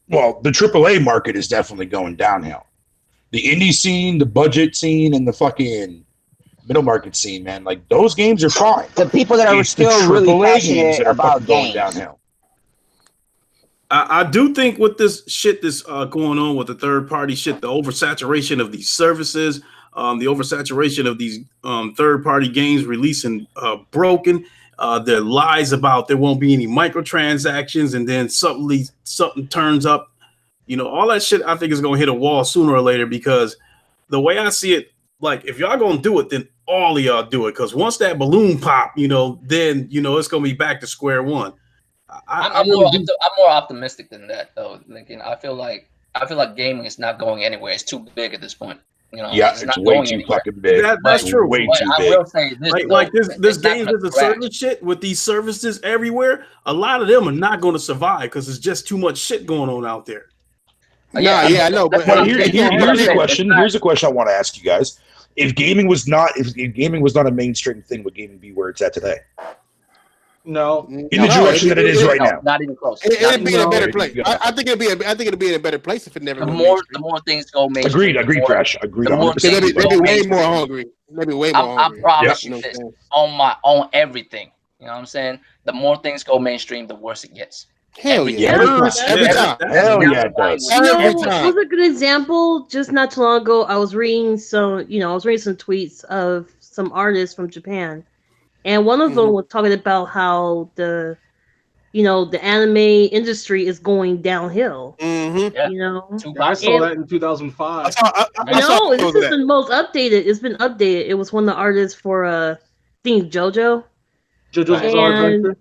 Well, the AAA market is definitely going downhill. The indie scene, the budget scene, and the fucking middle market scene, man, like those games are fine. The people that are still really passionate about games. Downhill. I do think with this shit that's going on with the third party shit, the oversaturation of these services, the oversaturation of these third party games releasing broken, their lies about there won't be any microtransactions, and then something turns up, all that shit I think is gonna hit a wall sooner or later, because the way I see it, like if y'all gonna do it, then all of y'all do it, because once that balloon pop, then it's gonna be back to square one. I'm more optimistic than that, though. Lincoln. I feel like gaming is not going anywhere. It's too big at this point. Yeah, it's way too fucking big. That's true. Way too big. I will say this, this games as a service shit with these services everywhere. A lot of them are not going to survive because it's just too much shit going on out there. Yeah, I know. But here's a question. Here's a question I want to ask you guys: If gaming was not a mainstream thing, would gaming be where it's at today? No. In the direction that it is right now. Not even close. It'd be in a better place. I think it'd be in a better place if it never. The more things go mainstream. Agreed, Trash. Agreed. They'd be way more hungry. They'd be way more hungry. I promise you this on everything. You know what I'm saying? The more things go mainstream, the worse it gets. Hell yeah. Every time. Hell yeah, it does. Every time. It was a good example. Just not too long ago, I was reading some tweets of some artists from Japan. And one of them was talking about how the anime industry is going downhill. Mm-hmm. You know, I saw that in 2005. No, this is the most updated. It's been updated. It was one of the artists for I think JoJo's Bizarre Adventure.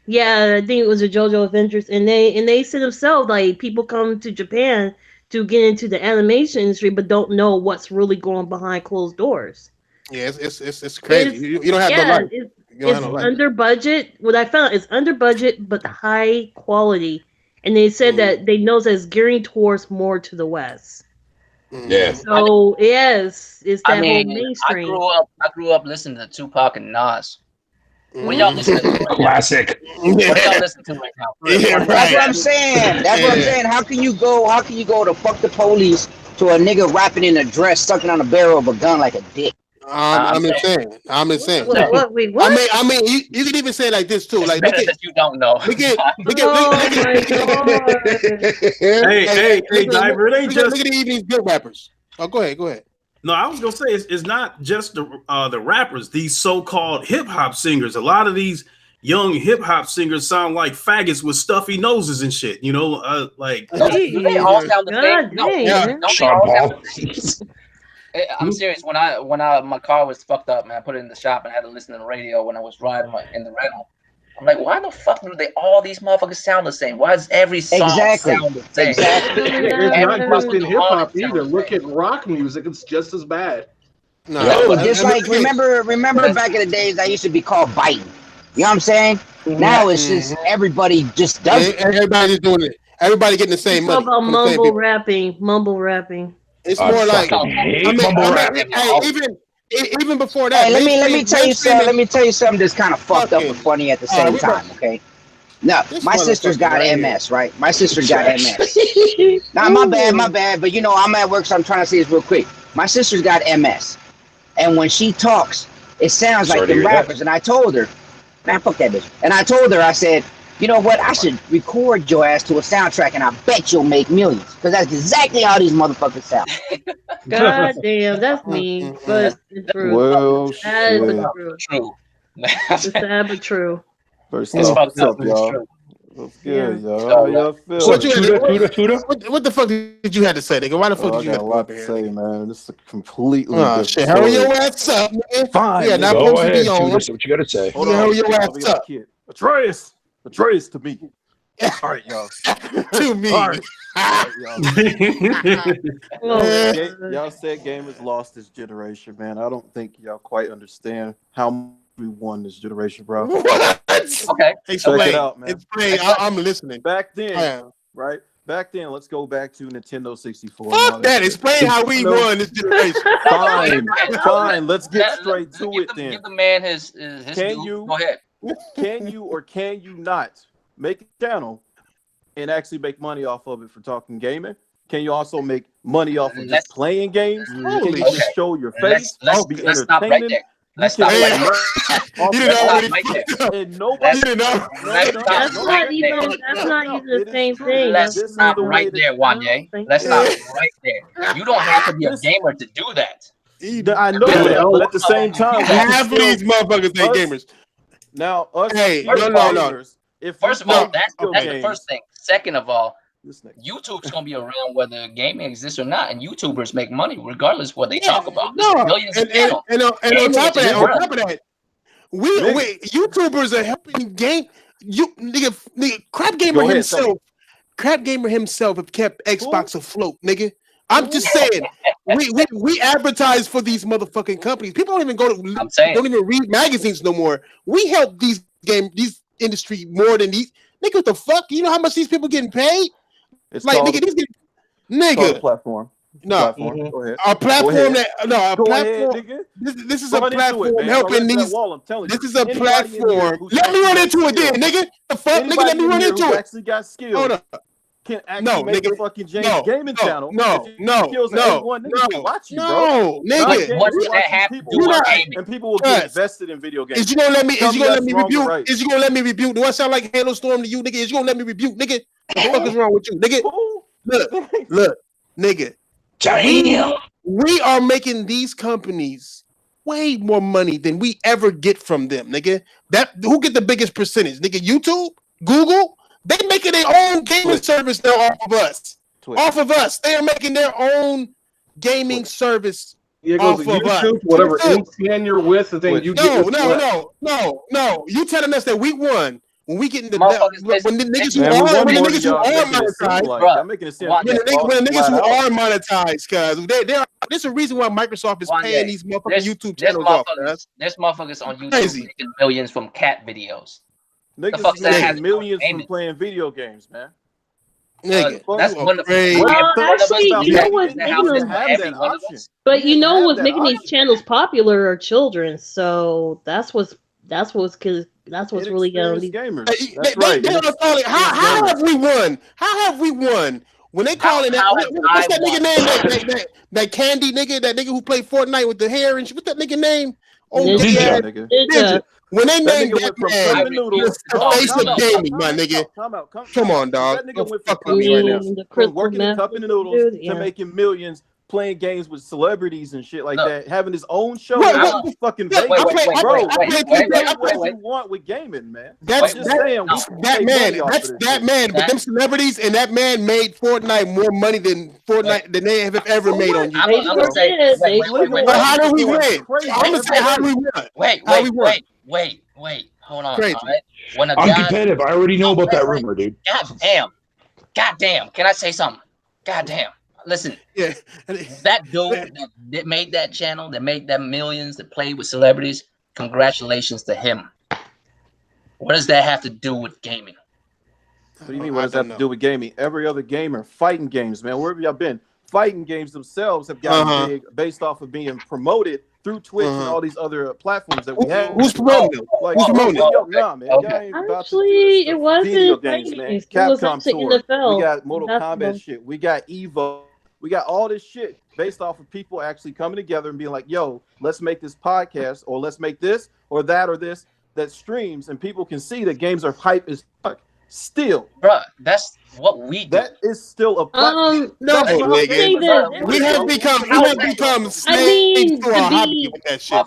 Yeah, I think it was a JoJo Adventures, and they said themselves like people come to Japan to get into the animation industry, but don't know what's really going behind closed doors. Yeah, it's crazy. You don't have no life. It's under budget. What I found is under budget, but high quality. And they said that they know that it's gearing towards more to the West. Yeah. So yes, it's that whole mainstream. I grew up listening to Tupac and Nas. What y'all listen to? Right Classic. What y'all listen to right now? That's what I'm saying. That's what I'm saying. How can you go to fuck the police to a nigga rapping in a dress, sucking on the barrel of a gun like a dick? I'm insane. Wait, what? I mean, you can even say it like this too. It's like, better that you don't know. Hey, Diver, it ain't just. Look at the evening's good rappers. Oh, go ahead. No, I was gonna say it's not just the rappers. These so-called hip hop singers. A lot of these young hip hop singers sound like faggots with stuffy noses and shit. You know, like they all sound the same. No, I'm serious. When my car was fucked up, man, I put it in the shop and I had to listen to the radio when I was driving in the rental. I'm like, why the fuck do all these motherfuckers sound the same? Why does every song sound the same? Exactly. It's not just in hip hop either. Look at rock music; it's just as bad. No, just like remember back in the days, I used to be called biting. You know what I'm saying? Now it's just everybody just does it. Everybody's doing it. Everybody getting the same money. It's about mumble rapping. It's more like even before that. Hey, let me tell you something. Let me tell you something that's kind of fucked up and funny at the same time. Okay. No, my sister's got MS, right? My sister got MS. Nah, my bad. But I'm at work, so I'm trying to say this real quick. My sister's got MS, and when she talks, it sounds like the rappers. And I told her, man, fuck that bitch. And I told her, I said, you know what? I should record your ass to a soundtrack, and I bet you'll make millions. Because that's exactly how these motherfuckers sound. God damn, that's mean, but it's true. Well, It's true. It's sad but true. First off, what's up, y'all? What's good, y'all? How y'all feel? What the fuck did you have to say, nigga? Why the fuck did you have a lot to say, man? This is a completely different shit. Hurry your ass up, man. Fine. Yeah, not go ahead, Tudor. So what you got to say? Hurry your ass up. Atreus to me. All right, y'all. To me. All right, y'all said gamers lost this generation, man. I don't think y'all quite understand how we won this generation, bro. What? Okay. Check it out, man. Explain. I'm listening. Back then, right? Back then, let's go back to Nintendo 64. Fuck that. Explain how we won this generation. Fine. Let's get straight to it then. Give the man his go ahead. Can you or can you not make a channel and actually make money off of it for talking gaming? Can you also make money off of just playing games? Can you just show your face? Let's stop right there. Let's stop right there. You didn't know right there. And nobody didn't know. That's not even the same thing. Let's stop right there, Wanye. Let's stop right there. You don't have to be a gamer to do that. I know that, but at the same time, half of these motherfuckers ain't gamers. Now, us no. First of all, that's the first thing. Second of all, YouTube's gonna be around whether gaming exists or not, and YouTubers make money regardless of what they talk about. No, and on top of that, we YouTubers are helping game. Nigga, Crap Gamer himself have kept Xbox afloat, nigga. I'm just saying, we advertise for these motherfucking companies. People don't even don't even read magazines no more. We help these industry more than these. Nigga, what the fuck? You know how much these people getting paid? It's like called, nigga, these nigga platform. No, platform. Go ahead. a platform Nigga. This is a platform helping these. Wall, I'm telling this you. is a platform. Let me run into it, then, nigga. The fuck, nigga. Let me run into it. Actually got skills. Hold up. Can actually make a fucking gaming channel. No, What's that have to do with gaming? And people will get invested in video games. Is you gonna let me? Is you gonna let me rebuke? Right. Is you gonna let me rebuke? Do I sound like Halo Storm to you, nigga? Is you gonna let me rebuke, nigga? What the fuck is wrong with you, nigga? Look, nigga. Damn. We are making these companies way more money than we ever get from them, nigga. Who get the biggest percentage, nigga? YouTube, Google. They making their own gaming service now off of us. Off of us. They are making their own gaming service off of YouTube, us. whatever MCN you're with, and then you No. You telling us that we won when we get into when the niggas who are monetized. I'm making it sound when the niggas who are monetized, cuz there's a reason why Microsoft is paying these motherfucking YouTube channels off. There's motherfuckers on YouTube making millions from cat videos. Niggas making millions from playing video games, man. Nigga, that's wonderful. Actually, you know what's making them, but you know what's making these channels popular are children. So that's what's really going these gamers. That's right. How have we won? How have we won? When they call it what's that nigga name? That Candy nigga, that nigga who played Fortnite with the hair and shit. What's that nigga name? Oh, Ninja. When they named that man the face of gaming, my nigga. Come on, dog. That nigga went from me right now. From working in Cup and Noodles to making millions, playing games with celebrities and shit like that, having his own show. Fucking Vegas, bro. What you want with gaming, man? That's that man. But them celebrities and that man made Fortnite more money than they have ever made on YouTube. But how do we win? I'm gonna say how do we win? Wait. Hold on. Crazy. Right? When a I'm competitive. I already know about that rumor, dude. God damn. Can I say something? God damn. Listen. Yeah. That dude that made that channel, that made them millions, that played with celebrities, congratulations to him. What does that have to do with gaming? What do you mean? What does that have to do with gaming? Every other gamer, fighting games, man. Wherever y'all been, fighting games themselves have gotten big based off of being promoted through Twitch and all these other platforms that we have. Who's promoting them? Who's promoting them? Nah, man. Actually, it wasn't video games, man. Capcom Tour. NFL. We got Mortal Kombat shit. We got Evo. We got all this shit based off of people actually coming together and being like, yo, let's make this podcast, or let's make this or this that streams, and people can see that games are hype as fuck. Still, bruh, that's what we do. That is still a platform. No, nigga. We have become slaves to our hobby with that shit.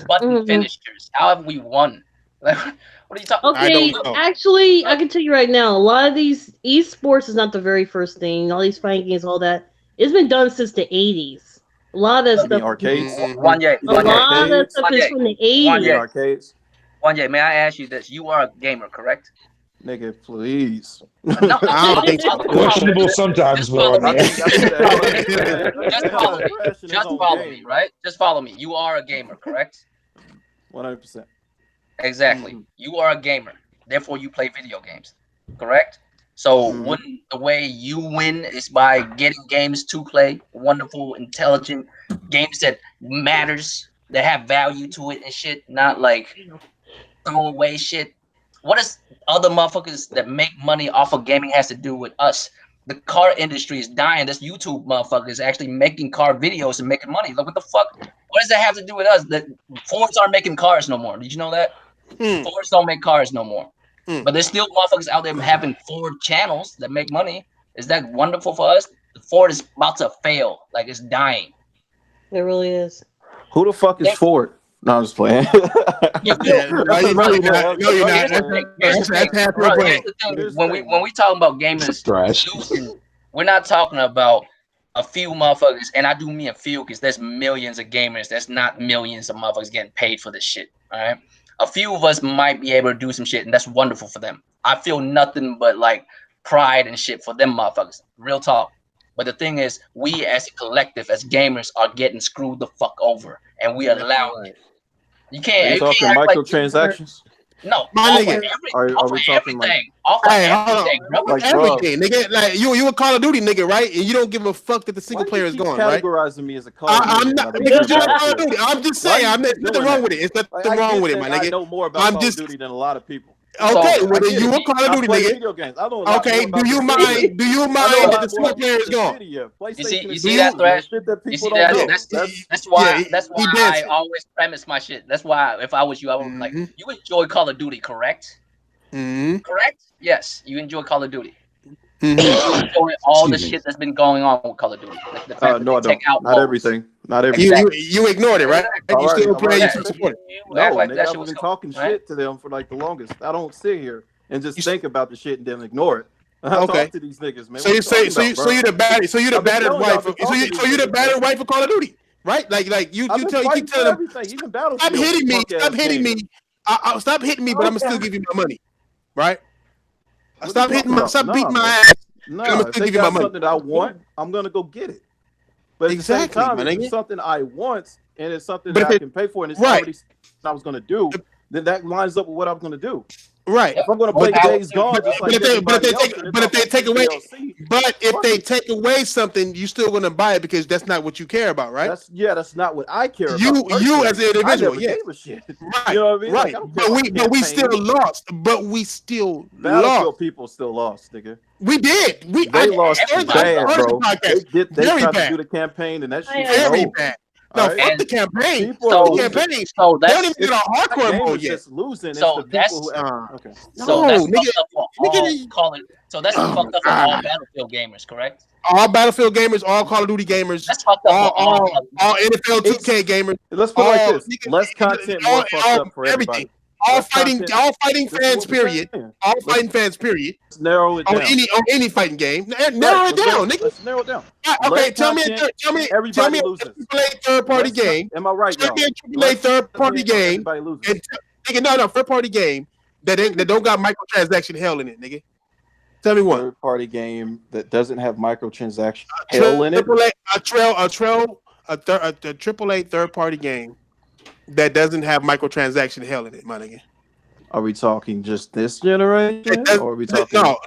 Button finishers. How have we won? What are you talking? Okay, actually, I can tell you right now, a lot of these esports is not the very first thing. All these fighting games, all that, it's been done since the 80s. A lot of that stuff. Arcades. A lot of that stuff is from the 80s. Arcades. Wanye, may I ask you this? You are a gamer, correct? Nigga, please. No, questionable sometimes, bro. Just follow me. Just follow me, right? Just follow me. You are a gamer, correct? 100%. Exactly. You are a gamer. Therefore, you play video games, correct? So, wouldn't the way you win is by getting games to play, wonderful, intelligent games that matters, that have value to it and shit, not like throwaway shit. What is other motherfuckers that make money off of gaming has to do with us? The car industry is dying. This YouTube motherfuckers actually making car videos and making money. Like, what the fuck? What does that have to do with us? That Fords aren't making cars no more. Did you know that? Fords don't make cars no more. But there's still motherfuckers out there having Ford channels that make money. Is that wonderful for us? Ford is about to fail. Like, it's dying. It really is. Who the fuck is Ford? No, I'm just playing. No, you're not. When we talk about gamers, we're not talking about a few motherfuckers, and I do mean a few because there's millions of gamers. There's not millions of motherfuckers getting paid for this shit. All right, a few of us might be able to do some shit, and that's wonderful for them. I feel nothing but like pride and shit for them motherfuckers. Real talk. But the thing is, we as a collective, as gamers, are getting screwed the fuck over, and we allow it. You can't. Are you talking microtransactions? No, My offer nigga. Are we talking everything. Offer everything, bro. Like, everything, nigga. Like you a Call of Duty nigga, right? And you don't give a fuck that the single player is gone, right? Categorizing me as a Call of Duty. I'm not because you're Call of Duty. I'm just saying, I'm nothing wrong with it. It's nothing wrong with it, my nigga. I know more about Call of Duty than a lot of people. Okay, well then you a Call of Duty nigga. Video games. I know a lot okay, more about do you mind that the single player is gone? You see that, Thrash? You see that? That's why I always premise my shit. That's why if I was you, I would like, you enjoy Call of Duty, correct? Correct? Yes, you enjoy Call of Duty. You enjoy all the shit that's been going on with Call of Duty. Like the fact no, I don't. Not everything. Not everything. You ignored it, right? You still play. You support it. No, nigga, I've been talking shit to them for like the longest. I don't sit here and just think about the shit and then ignore it. I talk to these niggas, man. So you the battered wife. So you the battered wife of Call of Duty, right? Like you keep telling them, stop hitting me. Stop hitting me. Stop hitting me, but I'm gonna still give you my money, right? Stop beating my ass. No, if they got something that I want, I'm gonna go get it. But at the same time, if it's something I want and it's something that I can pay for and it's already something I was gonna do, then that lines up with what I'm gonna do. Right. If I'm gonna play Days Gone, but if they take away something, you still gonna buy it because that's not what you care about, right? That's not what I care about. You as an individual, yeah. Right. You know what I mean? Right. Like, but we still lost. Battlefield people still lost, nigga. We did. They lost bad, bro. They tried to do the campaign and that shit very bad. No, fuck the campaign. So they don't even get a hardcore mode yet. Just losing. So that's okay. So that's fucked up for all. So that's fucked up for all Battlefield gamers, correct? All Battlefield gamers, all Call of Duty gamers, that's fucked up all NFL 2K gamers. Let's put it like this: less content, more fucked up for everybody. All fighting fans, period. All fighting fans, period. Let's narrow it down. On any fighting game. Narrow it down, nigga. Let's narrow it down. Okay, tell me a AAA third-party game. Am I right, y'all? Tell me a AAA third-party game. Nigga, no, third-party game that don't got microtransaction hell in it, nigga. Tell me one. Third-party game that doesn't have microtransaction hell in it. A AAA third-party game that doesn't have microtransaction hell in it, my nigga. Are we talking just this generation, or are we talking? No,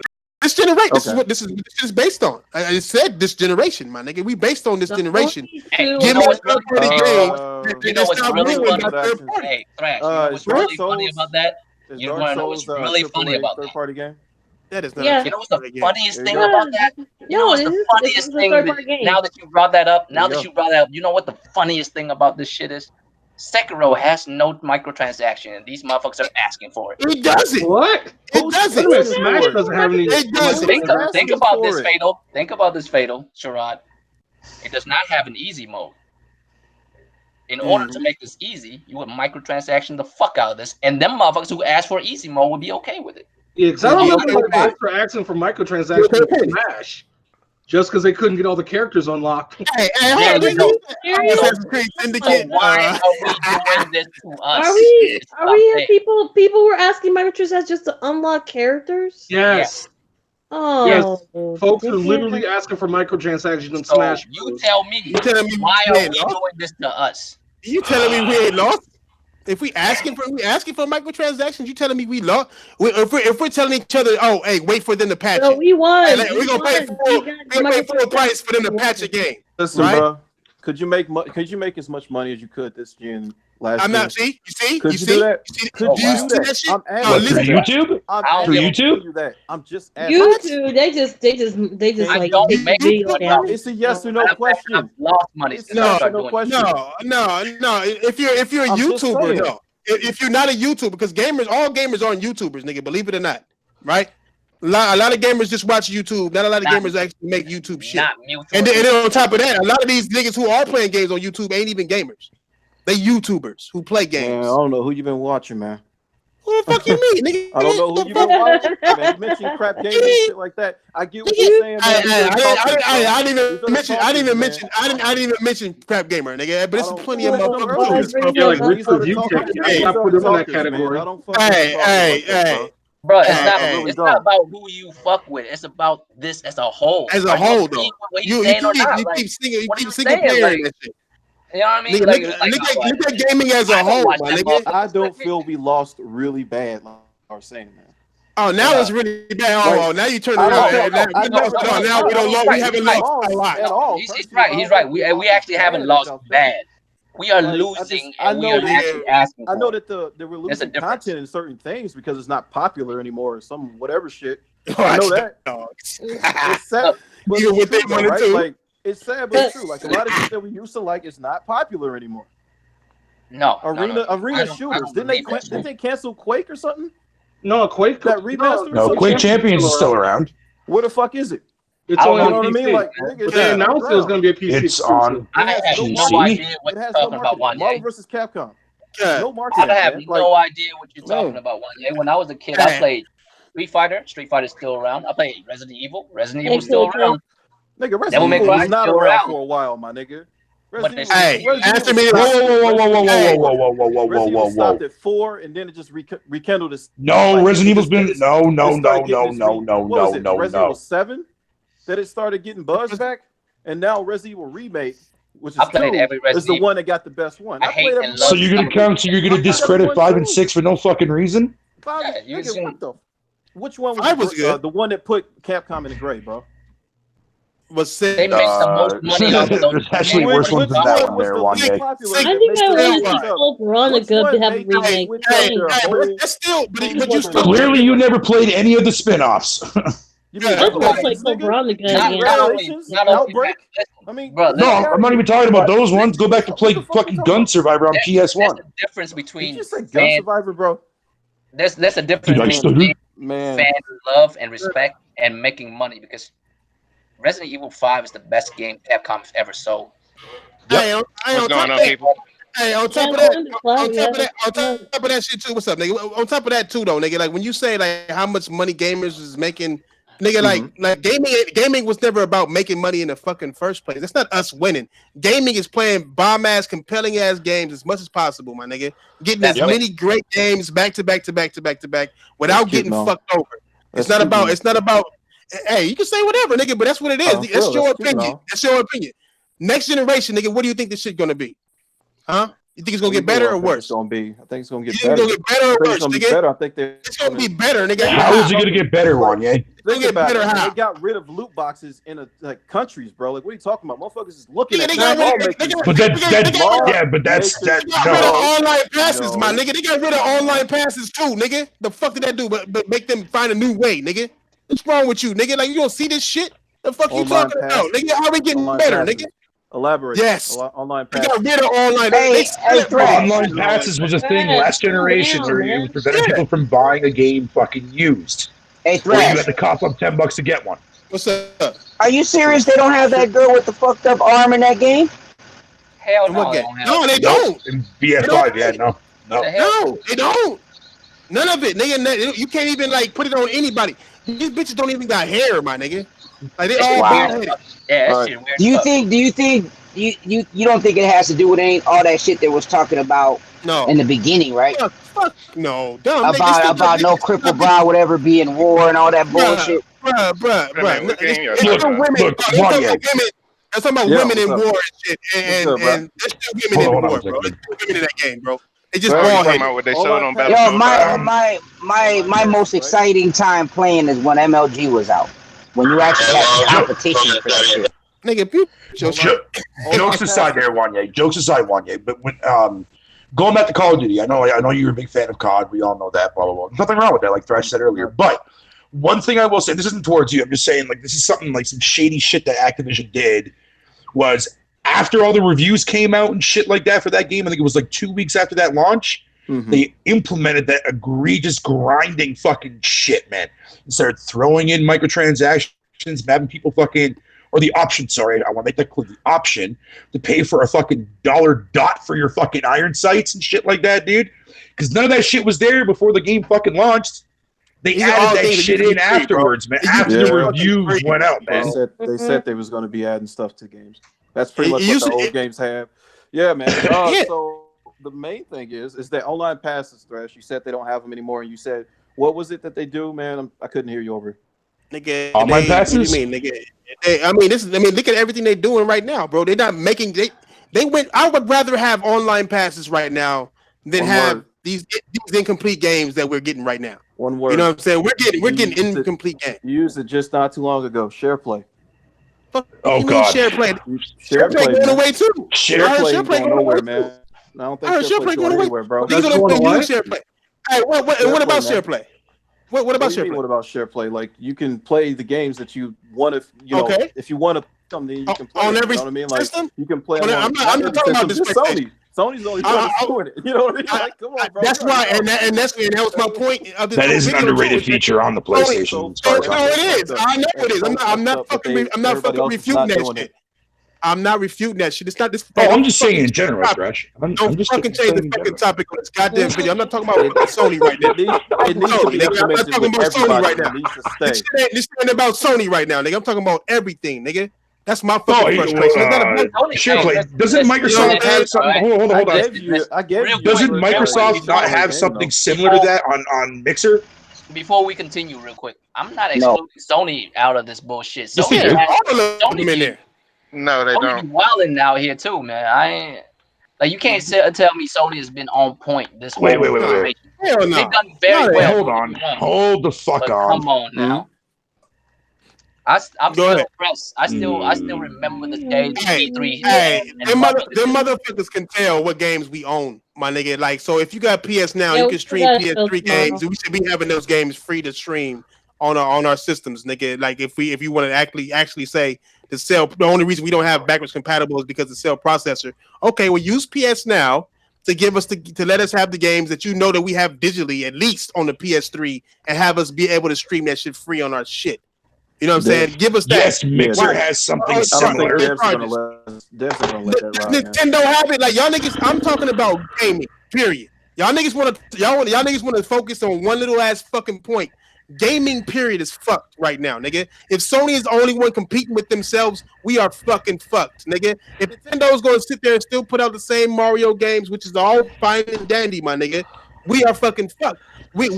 this generation. This is what this is based on. I said this generation, my nigga. We based on this generation. Give me a third-party game. You know what's really funny? Hey, Thrash. You know what's really funny about that? You want to know what's really funny about that? Third-party game. That is not. You know what's the funniest thing about that? You know what's the funniest thing? Now that you brought that up, you know what the funniest thing about this shit is? Sekiro has no microtransaction, and these motherfuckers are asking for it. It doesn't. What? It doesn't. Smash doesn't have any. It doesn't. Think about this, Fatal. Think about this, Fatal, Sherrod. It does not have an easy mode. In order to make this easy, you would microtransaction the fuck out of this, and them motherfuckers who ask for easy mode would be okay with it. Yeah, because I don't know if they're asking for microtransactions in Smash. Just because they couldn't get all the characters unlocked. Hey, why are we doing this to us? Are we people were asking microtransactions just to unlock characters? Yes. Oh, yes. Folks are literally asking for microtransactions in Smash. You tell me why are we doing this to us? You telling me we ain't lost? If we asking for microtransactions, you telling me we lost? If we're telling each other, oh, hey, wait for them to patch it. We won. Hey, we're gonna pay full price for them to patch a game. Listen, right? Bro, could you make as much money as you could this gen last? I'm not. See, Could you do that? Could you do that shit? I'm asking YouTube. YouTube. I'm just asking. YouTube. They just I like don't take make video down. It's a yes or no question. I've lost money. No. If you're a YouTuber, no. If you're not a YouTuber, because all gamers aren't YouTubers, nigga. Believe it or not, right? A lot of gamers just watch YouTube. Not a lot of gamers actually make YouTube shit. And then on top of that, a lot of these niggas who are playing games on YouTube ain't even gamers. They YouTubers who play games. Man, I don't know who you been watching, man. What the fuck you mean, nigga? I don't know who you been watching, man. You mentioned crap games and shit like that. I get what you're saying. I didn't even mention crap gamer, nigga. But it's plenty of motherfuckers. Yeah, like review tickets. I put them in that category. Hey. Bro, it's not about who you fuck with. It's about this as a whole. As a whole, though. You keep singing playing that shit. You know what I mean? Look at gaming as a whole, my nigga. I don't feel we lost really bad, like I was saying, man. Oh, now it's really bad. Now you turn around. Now we don't lost. We haven't lost a lot at all. He's right. He's right. We actually haven't lost bad. We are losing. I know that they're releasing content in certain things because it's not popular anymore or some whatever shit. I know that. It's sad, but it's true, right? Like it's sad, but it's true. Like a lot of shit that we used to like is not popular anymore. No, arena shooters. Didn't they cancel Quake or something? No, Quake. That remaster. No, Quake Champions is still around. Where the fuck is it? It's only on PC. What I mean? Like, they announced it was going to be a PC. It's on. I have no idea what you're talking about. Marvel vs. Capcom. Yeah. No marketing. I have no idea what you're talking about. When I was a kid, I played Street Fighter. Street Fighter's still around. I played Resident Evil. Resident Evil's still around. Nigga, Resident Evil was not around for a while, my nigga. Hey, answer me. Whoa. Resident Evil stopped at 4, and then it just rekindled this. No, Resident Evil's been no. Resident Evil 7 that it started getting buzz back, and now Resident Evil Remake, which is the one that got the best one. So you're gonna count? So you're gonna discredit 5 and 6 for no fucking reason? Which one was the one that put Capcom in the gray, bro? They make the most money off of those. There's actually worse ones than that one there, one day. I think I wanted to tell Veronica to have a remake. That's still, but you still. Clearly, you never played any of the spin-offs. Let's go play Veronica again. Outbreak? I mean, no, I'm not even talking about those ones. Go back to play fucking Gun Survivor on PS1. There's a difference between. Did you say Gun Survivor, bro? There's a difference between fan love and respect and making money because Resident Evil 5 is the best game Capcom's ever sold. Hey, what's going on, people? Hey, on top of that shit too. What's up, nigga? On top of that too, though, nigga. Like when you say like how much money gamers is making, nigga, like gaming was never about making money in the fucking first place. That's not us winning. Gaming is playing bomb ass, compelling ass games as much as possible, my nigga. Getting as many great games back to back without getting fucked over. It's not about. Hey, you can say whatever, nigga, but that's what it is. That's your opinion. That's your opinion. Next generation, nigga, what do you think this shit gonna be? Huh? You think it's gonna get better or worse? I think it's gonna get better. It's gonna get better or worse, nigga? I think it's gonna be better, nigga. How is it gonna get better, Wanye? Think about it. They got rid of loot boxes in countries, bro. Like, what are you talking about? Motherfuckers is looking at that. But that's They got rid of online passes, my nigga. They got rid of online passes too, nigga. The fuck did that do? But make them find a new way, nigga. What's wrong with you, nigga? Like you don't see this shit? The fuck you talking about, nigga? How we getting better, nigga? Elaborate. Yes. Online passes. We got rid of online. Online passes was a thing last generation where it prevented people from buying a game fucking used. Hey, Thresh. Or you had to cough up $10 to get one. What's up? Are you serious? They don't have that girl with the fucked up arm in that game? Hell no. No, they don't. In BF5, yeah, no, they don't. None of it, nigga. You can't even like put it on anybody. These bitches don't even got hair, my nigga. Like they all weird. Yeah, that shit weird. Do you think you don't think it has to do with all that shit they was talking about in the beginning, right? Fuck no. Dumb, about no cripple brow would ever be in war and all that bullshit. Bruh. That's talking about women in war and shit. And there's still women in war, bro. There's still women in that game, bro. They just what they showed on Battlefield. My most exciting time playing is when MLG was out. When you actually had competition for that shit. Nigga, jokes aside there, Wanye. Jokes aside, Wanye. But when going back to Call of Duty, I know you're a big fan of COD. We all know that, blah, blah, blah. Nothing wrong with that, like Thresh said earlier. But one thing I will say, this isn't towards you. I'm just saying, like, this is something like some shady shit that Activision did was after all the reviews came out and shit like that for that game, I think it was like 2 weeks after that launch, they implemented that egregious grinding fucking shit, man. And started throwing in microtransactions, having people fucking, or the option, sorry, I want to make that clear, the option to pay for a fucking $1 for your fucking iron sights and shit like that, dude. Because none of that shit was there before the game fucking launched. They added that shit in afterwards, man. After the reviews went out, man. They said they was going to be adding stuff to games. That's pretty much what the old games have. Yeah, man. So the main thing is that online passes, Thresh. You said they don't have them anymore, and you said, what was it that they do, man? I couldn't hear you over. Nigga, online passes? What do you mean, nigga? Look at everything they're doing right now, bro. They're not making I would rather have online passes right now than have these incomplete games that we're getting right now. One word. You know what I'm saying? We're getting incomplete games. You used it just not too long ago. Share play. Oh God. Share play. Share play going away too. Share play ain't going nowhere, man. I don't think share play going anywhere, bro. They're gonna share play. Hey, what about share play? What about share play? What about share play? Like you can play the games that you want to, if you want to something, you can play on every you know what I mean? Like system? you can play. I'm not talking about this Sony. Sony's the only one that's doing it. You know what I mean? Like, come on, bro. That's why, and that was my point. Of this that is an underrated feature on the PlayStation. It is. I know it is. I'm not fucking refuting that shit. I'm not refuting that shit. It's not this. I'm just saying in general, Thresh. Don't fucking change the fucking topic on this goddamn video. I'm not talking about Sony right now. I'm not talking about Sony right now. This ain't about Sony right now, nigga. I'm talking about everything, nigga. That's my fucking frustration. Sure, play. Doesn't Microsoft have something? Hold on. Doesn't Microsoft not have something similar to that on Mixer? Before we continue, real quick, I'm not excluding Sony out of this bullshit. Sony in there. No, they don't. Wilding out here too, man. I ain't like you can't tell me Sony has been on point this wait. Hell no. They've done very well. Hold on. Hold the fuck on. Come on now. I'm still impressed. I still remember the day E3. Hey, them motherfuckers can tell what games we own, my nigga. Like, so if you got PS now, you can stream PS3 games. We should be having those games free to stream on our systems, nigga. Like, if you want to actually say the cell, the only reason we don't have backwards compatible is because the cell processor. Okay, well, use PS Now to give us to let us have the games that you know that we have digitally at least on the PS3 and have us be able to stream that shit free on our shit. You know what I'm saying? Give us that. Yes, Mixer has something similar. Nintendo have it. Like y'all niggas, I'm talking about gaming. Period. Y'all niggas want to focus on one little ass fucking point. Gaming period is fucked right now, nigga. If Sony is the only one competing with themselves, we are fucking fucked, nigga. If Nintendo is going to sit there and still put out the same Mario games, which is all fine and dandy, my nigga, we are fucking fucked. We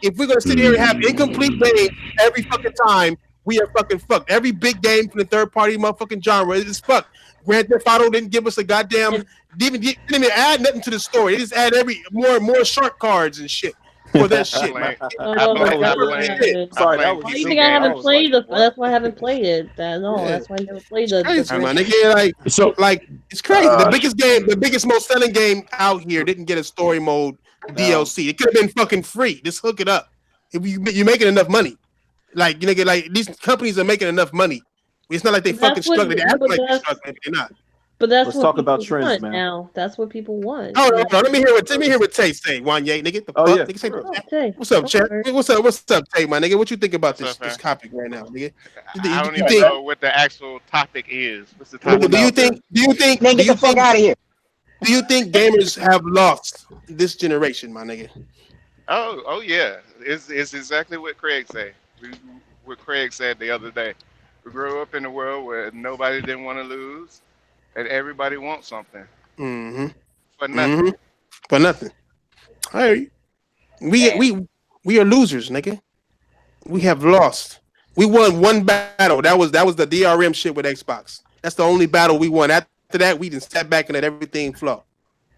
if we're gonna sit here and have incomplete games every fucking time, we are fucking fucked. Every big game from the third party motherfucking genre is fucked. Grand Theft Auto didn't give us a goddamn didn't even add nothing to the story. They just add more shark cards and shit for that shit. Sorry, you think I haven't played it? That's why I haven't played it. That's why I never played it. It's crazy. The biggest, most selling game out here didn't get a story mode DLC. It could have been fucking free. Just hook it up. If you're making enough money. Like, nigga, like these companies are making enough money. It's not like they fucking struggling. They act like they're struggling. They're not. But that's Let's what talk about trends, man. Now that's what people want. Oh no, let me hear what Tay say. Wanye, nigga. Nigga, say, what's up, Chad? What's up, Tay, my nigga? What you think about this topic right now, nigga? I don't even know what the actual topic is. What's the topic? Do you think? Man, get the fuck out of here. Do you think gamers have lost this generation, my nigga? Oh yeah. It's exactly what Craig said. What Craig said the other day. We grew up in a world where nobody didn't want to lose, and everybody wants something. Mm-hmm. For nothing. Mm-hmm. For nothing. All right. We are losers, nigga. We have lost. We won one battle. That was the DRM shit with Xbox. That's the only battle we won. After that, we just sat back and let everything flow.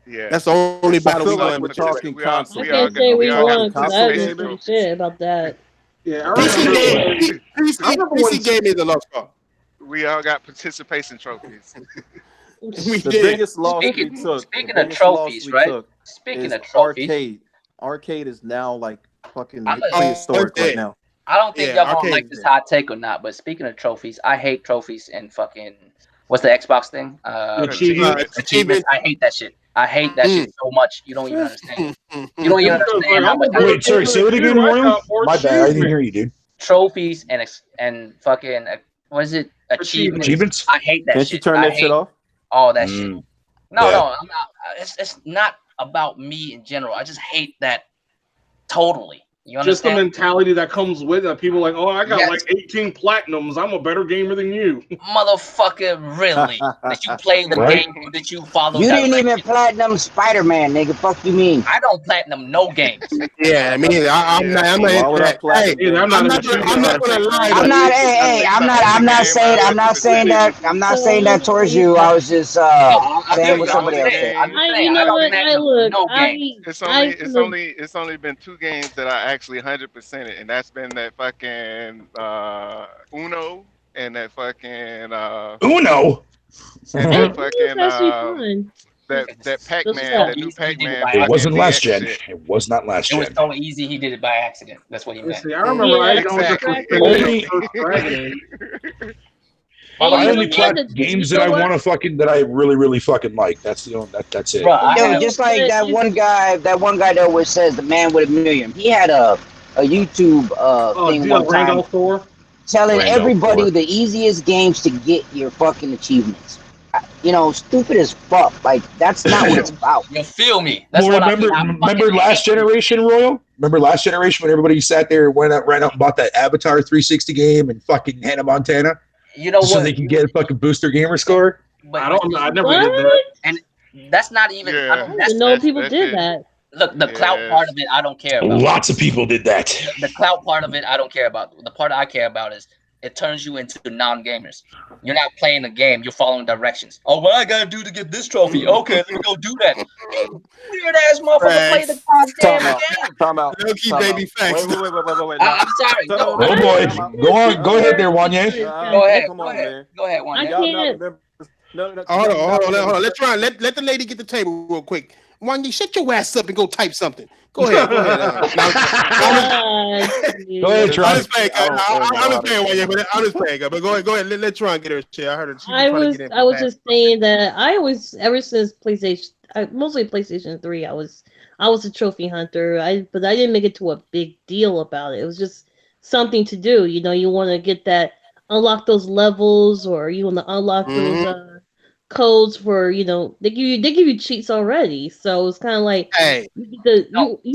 Yeah. That's the only battle we won. We're talking console. I can't say we won because I didn't do shit about that. Yeah, PC game is a lost cause. We all got participation trophies. The biggest loss we took. Speaking of trophies, right? Speaking of trophies, arcade is now like fucking prehistoric right now. I don't think y'all gonna like this hot take or not, but speaking of trophies, I hate trophies and fucking what's the Xbox thing? Achievements. I hate that shit. I hate that shit so much. You don't even understand. You don't even understand how much. Wait, sorry, say it again, Royal. My bad, I didn't hear you, dude. Trophies and fucking what is it? Achievements. I hate that shit. Can't you turn that shit off? All that shit. No, I'm not. It's not about me in general. I just hate that totally. You understand? Just the mentality that comes with it. People are like, oh, I got like 18 platinums. I'm a better gamer than you. Motherfucker, really? That you play the Right? game that you follow. You didn't even platinum Spider-Man, nigga. Fuck you mean? I don't platinum no games. Yeah, I mean, I'm not into that. Hey, I'm not gonna lie. I'm not. Hey, I'm not saying that towards you. I was just saying what somebody else said. You know what? It's only been 2 games that I actually 100%ed, and that's been that fucking Uno and that fucking Uno. And that fucking that Pac-Man, that new Pac-Man. It wasn't last gen. It was not last gen. It was so easy he did it by accident. That's what he meant. See, I remember I only play games that I want to fucking that I really fucking like. That's the only that's it. Yo, just like that one guy that always says the man with $1 million. He had a YouTube thing one time telling everybody the easiest games to get your fucking achievements. You know, stupid as fuck. Like that's not what it's about. You feel me? That's well, remember last generation, Royal? Remember last generation when everybody sat there and ran out and bought that Avatar 360 game and fucking Hannah Montana? You know so what? they can get a fucking booster gamer score? But I never did that. And that's not even. I don't know people did that. Look, the clout part of it, I don't care about. Lots of people did that. The clout part of it, I don't care about. The part I care about is it turns you into non-gamers. You're not playing the game. You're following directions. Oh, what I gotta do to get this trophy? Okay, let me go do that. Weird ass motherfucker play the goddamn game. Time out. Low-key baby facts. Wait. I'm sorry. Oh boy, go ahead there, Wanye. Go ahead, Wanye. I can't. Hold on. Let's try. Let the lady get the table real quick. Wanye, shut your ass up and go type something. Go ahead. Go ahead, Tron. I'm just playing, Wanye, but I'm just playing. But go ahead. Let Tron get her shit. I heard her. I was just saying that I always, ever since PlayStation, mostly PlayStation 3, I was a trophy hunter. But I didn't make it to a big deal about it. It was just something to do. You know, you want to get that, unlock those levels, or you want to unlock those codes for, you know, they give you cheats already, so it's kind of like you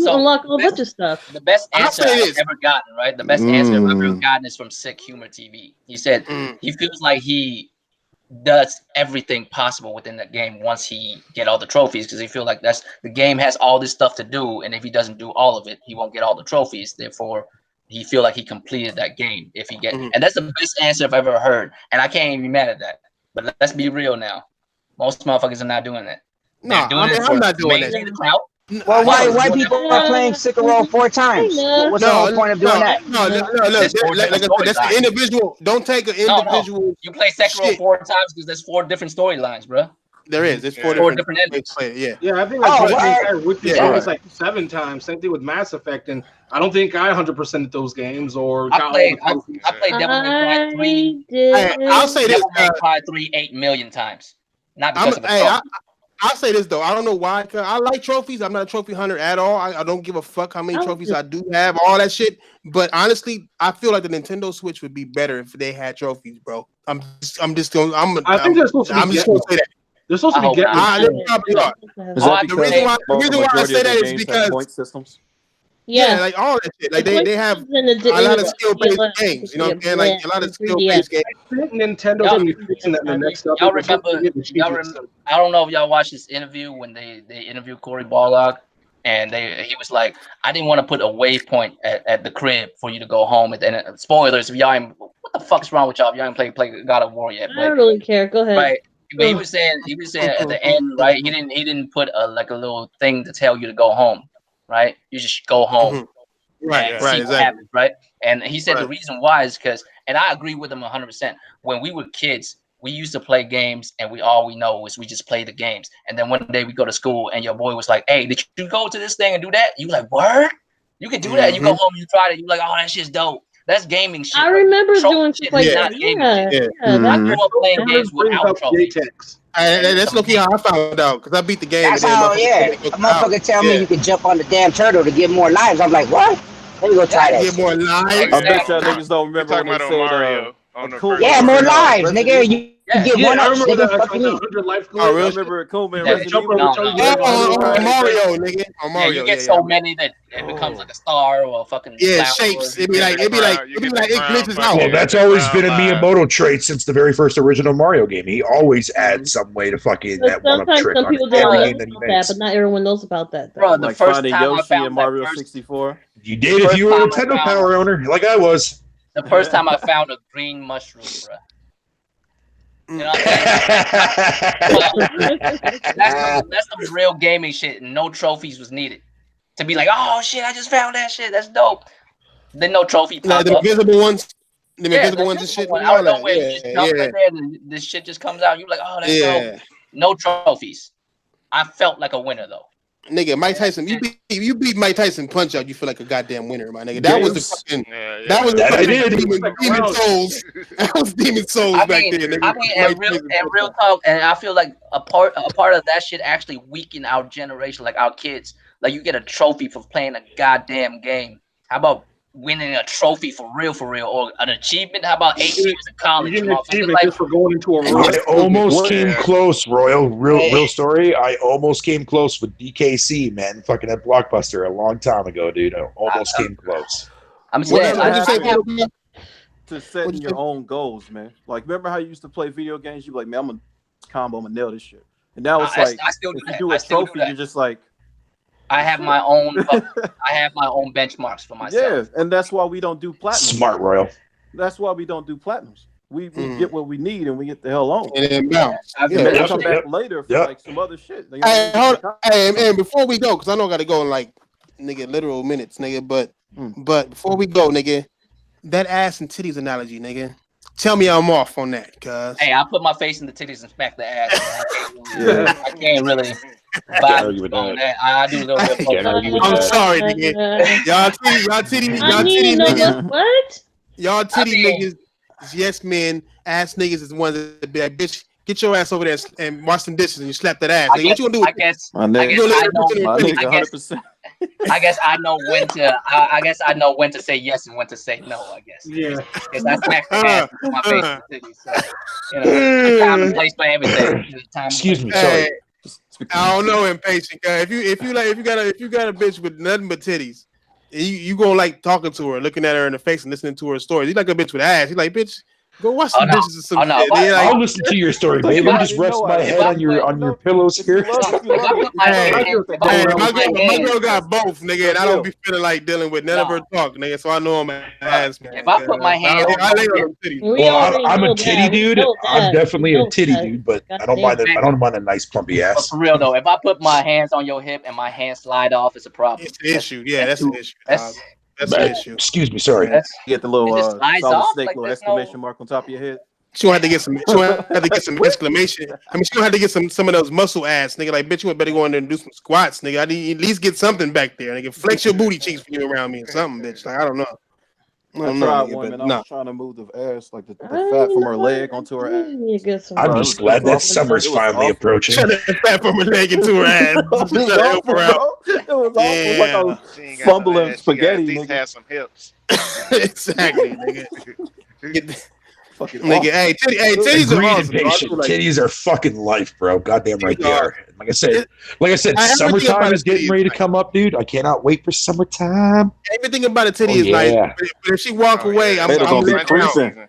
unlock a whole bunch of stuff. The best answer I've ever gotten, right? The best answer I've ever gotten is from Sick Humor TV. He said he feels like he does everything possible within the game once he get all the trophies, because he feels like the game has all this stuff to do, and if he doesn't do all of it, he won't get all the trophies. Therefore, he feel like he completed that game if he get, and that's the best answer I've ever heard, and I can't even be mad at that. But let's be real now. Most motherfuckers are not doing that. No, I'm not doing that. Well, why people are playing Sekiro 4 times? What's the whole point of doing that? No, like I said, that's an individual. Don't take an individual. No. You play Sekiro 4 times because there's 4 different storylines, bro. There is. It's 4 different endings. Yeah, I think it's like 7 times. Same thing with Mass Effect, and I don't think I 100%ed those games or. I played Devil May Cry 3. I'll say this: Devil May Cry 3 8 million times. Not because of the trophy. I'll say this though. I don't know why. I like trophies. I'm not a trophy hunter at all. I don't give a fuck how many trophies I do have. All that shit. But honestly, I feel like the Nintendo Switch would be better if they had trophies, bro. I think they're supposed to be. I'm just gonna say that. They're supposed to be getting. They probably are. The reason why I say that is because point systems. Yeah, like all that shit. Like they have a lot of skill-based games. You know what I'm saying? Like a lot of skill-based games. Nintendo's gonna be fixing that in the next couple. Y'all remember? I don't know if y'all watched this interview when they interviewed Corey Barlog, and he was like, I didn't want to put a waypoint at the crib for you to go home. And spoilers, if y'all ain't, what the fuck's wrong with y'all? If y'all ain't play God of War yet? I don't really care. Go ahead. Right. But he was saying at the end, right? He didn't put a little thing to tell you to go home. Right, you just go home, right, exactly. Happens, right. And he said the reason why is because, and I agree with him 100%. When we were kids, we used to play games, and all we know is we just play the games. And then one day we go to school, and your boy was like, "Hey, did you go to this thing and do that?" You like, "Word? You can do that." You go home, you try it, you like, "Oh, that shit's dope." That's gaming shit. I remember doing shit like that. I grew up playing games without trophies. That's low-key how I found out, because I beat the game. That's how, a motherfucker tell me you can jump on the damn turtle to get more lives. I'm like, what? Let me go try that. Get more lives? I bet y'all niggas don't remember when they said, yeah, more lives, nigga. You You get Yeah, one I up. remember They that. fucking me. 100 life Oh, I real? remember Coleman Yeah, Resident jump Evil. over Charlie no. Oh, Mario, nigga. Oh, Yeah, Mario. you get Yeah, so yeah. many that it becomes like a star or a fucking Yeah, flower. shapes. You It'd be get like that crown. You get that it crown. glitches fucking- out. Well, that's that always crown been a live. Miyamoto trait since the very first original Mario game. He always adds some way to fucking But that one-up sometimes trick some on people every don't know game that he about that, makes. but not everyone knows about that. Though. Bro, the Like first finding time I Yoshi found in Mario that first, 64. You did if first you were a time I Nintendo found- Power owner, like I was. the first time I found a green mushroom, bro. You know what I'm saying? That's the real gaming shit, and no trophies was needed to be like, oh shit, I just found that shit. That's dope. Then no trophy Like pop the up. invisible ones. The Yeah, invisible ones and shit. one. And Out all of that. nowhere, you just jump right there, and this shit just comes out. You're like, oh, that's dope. Yeah. No trophies. I felt like a winner though. Nigga, Mike Tyson, you beat Mike Tyson Punch Out, you feel like a goddamn winner, my nigga. That was the fucking that was That I fucking did. Demon Souls. That was Demon Souls I back mean, there, nigga. and real talk, and I feel like a part of that shit actually weakened our generation, like our kids. Like you get a trophy for playing a goddamn game. How about winning a trophy for real, or an achievement? How about 8 years of college? You get an achievement just for going into a room. I almost came close, Royal. Real story. I almost came close with DKC, man. Fucking at Blockbuster a long time ago, dude. I almost came close. I'm saying, to setting your own goals, man. Like, remember how you used to play video games? You be like, man, I'm gonna combo, I'm gonna nail this shit. And now it's like, I still do if you that. do a trophy, you're just like, I have my own. I have my own benchmarks for myself. yeah, and that's why we don't do platinum. Smart, Royal. That's why we don't do platinums. We get what we need and we get the hell on. And then bounce. And maybe come back later for like some other shit. You know, Hey, and before we go, because I know I gotta go in like nigga literal minutes, nigga. But before we go, nigga, that ass and titties analogy, nigga. Tell me I'm off on that, cuz. Hey, I put my face in the titties and smack the ass. I can't really vibe on that. I do a little bit of both. I'm sorry, nigga. Y'all titty niggas. What? Y'all titty niggas, yes men, ass niggas is the ones that be like, bitch, get your ass over there and wash some dishes and you slap that ass. Like, what you gonna do with I guess I know when to. I guess I know when to say yes and when to say no. I guess. Yeah. Because I smack the ass with my face in the titties. So, you know, time and place for everything. Excuse me, sorry. I don't know, impatient guy. If you got a bitch with nothing but titties, you gonna like talking to her, looking at her in the face and listening to her stories. You like a bitch with ass. You like, bitch, go wash some dishes or some shit. I'll listen to your story, babe. Let me just rest my head on your pillows here. My girl got both, nigga, and I don't be feeling like dealing with none of her talk, nigga. So I know I'm an ass man. If I put my hand I lay on them titties. Well, I'm a titty dude. I'm definitely a titty dude, but I don't mind. I don't mind a nice plumpy ass. For real though, if I put my hands on your hip and my hands slide off, it's a problem. It's an issue. Yeah, that's an issue. That's an issue. Excuse me, sorry. You get the little slides solid off, snake, like, little there's exclamation mark on top of your head. She gonna have to get some. She gonna have to get some exclamation. I mean, she gonna have to get some of those muscle ass, nigga. Like, bitch, you better go in there and do some squats, nigga. I need at least get something back there, nigga. Flex your booty cheeks when you around me or something, bitch. Like, I don't know. I tried one, and I was trying to move the ass, like the fat from her leg onto her ass. I'm just glad that summer's finally approaching. Shut that fat from her leg into her ass. It was awful, bro. It was awful. It was like I was fumbling spaghetti. At least have some hips. Exactly, nigga. Nigga, hey, titties are awesome. Titties are fucking life, bro. Goddamn right they are. Like I said, summertime is getting ready to come up, dude. I cannot wait for summertime. Everything about a titty is nice. But if she walk away, I'm cruising.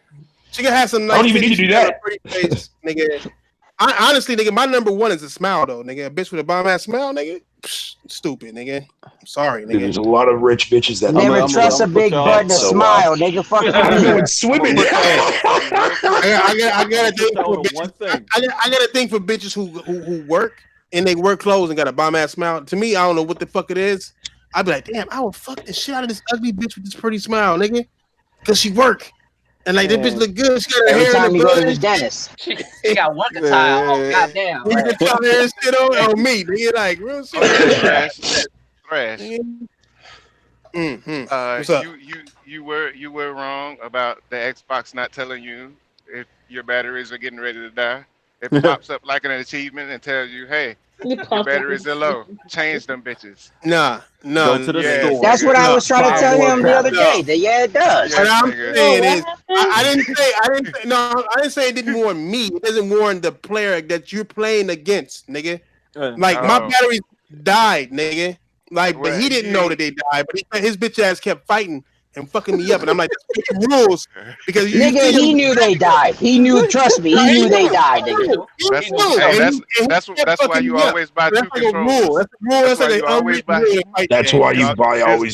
She can have some nice. I don't even need to do that, face, nigga. Honestly, nigga, my number one is a smile, though, nigga. A bitch with a bomb ass smile, nigga. Psh, stupid, nigga. I'm sorry, nigga. Dude, there's a lot of rich bitches that never trust a big butt and a smile, nigga. Fuck you. Swimming. I gotta think for bitches. I gotta think for bitches who work and they wear clothes and got a bomb ass smile. To me, I don't know what the fuck it is. I'd be like, damn, I would fuck the shit out of this ugly bitch with this pretty smile, nigga, because she work. And like, this bitch look good. She got her hair in the go to the dentist. She got one guitar. Oh, goddamn. You can tell her shit on me. Nigga, like, real shit. Thrash. What's up? You were wrong about the Xbox not telling you if your batteries are getting ready to die. It pops up like an achievement and tells you, hey, your batteries are low. Change them bitches. Nah. Go to the store. That's what I was trying to tell him the other day. That it does. What I'm saying is, I didn't say it didn't warn me. It doesn't warn the player that you're playing against, nigga. Like my batteries died, nigga. Like, but he didn't know that they died. But his bitch ass kept fighting and fucking me up, and I'm like, that's rules because nigga, he knew they died. He knew, trust me, he knew they died. Nigga. That's why you always buy two controllers. That's why you always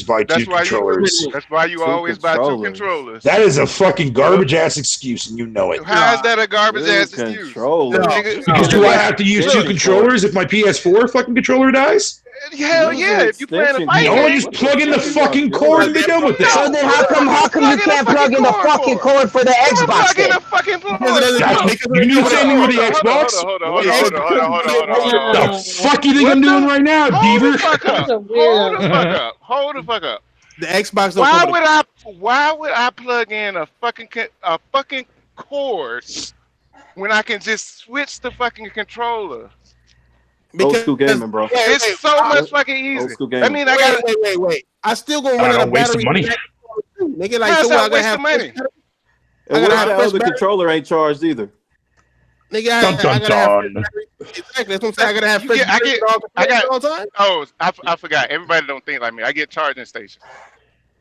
buy two controllers. That's why you always buy two controllers. That is a fucking garbage ass excuse, and you know it. How is that a garbage ass excuse? Because do I have to use two controllers if my PS4 fucking controller dies? Hell yeah! If you plan to fight, no, just plug in the fucking cord and be done with it. So then, how come you can't plug in the fucking cord for the Xbox? Then? You knew the same thing with the Xbox. Hold on. The fuck you think I'm doing right now, Deaver? Hold the fuck up. The Xbox. Why would I plug in a fucking cord when I can just switch the fucking controller? Old school gaming, bro. It's so much fucking easy. Old school gaming. I mean, I got wait. I still gonna run out of waste money. Nigga, like, so I gotta have money. And what if the other controller ain't charged either? Nigga, I gotta have exactly. That's what I'm saying. I gotta have fresh all the time. Oh, I forgot. Everybody don't think like me. I get charging stations.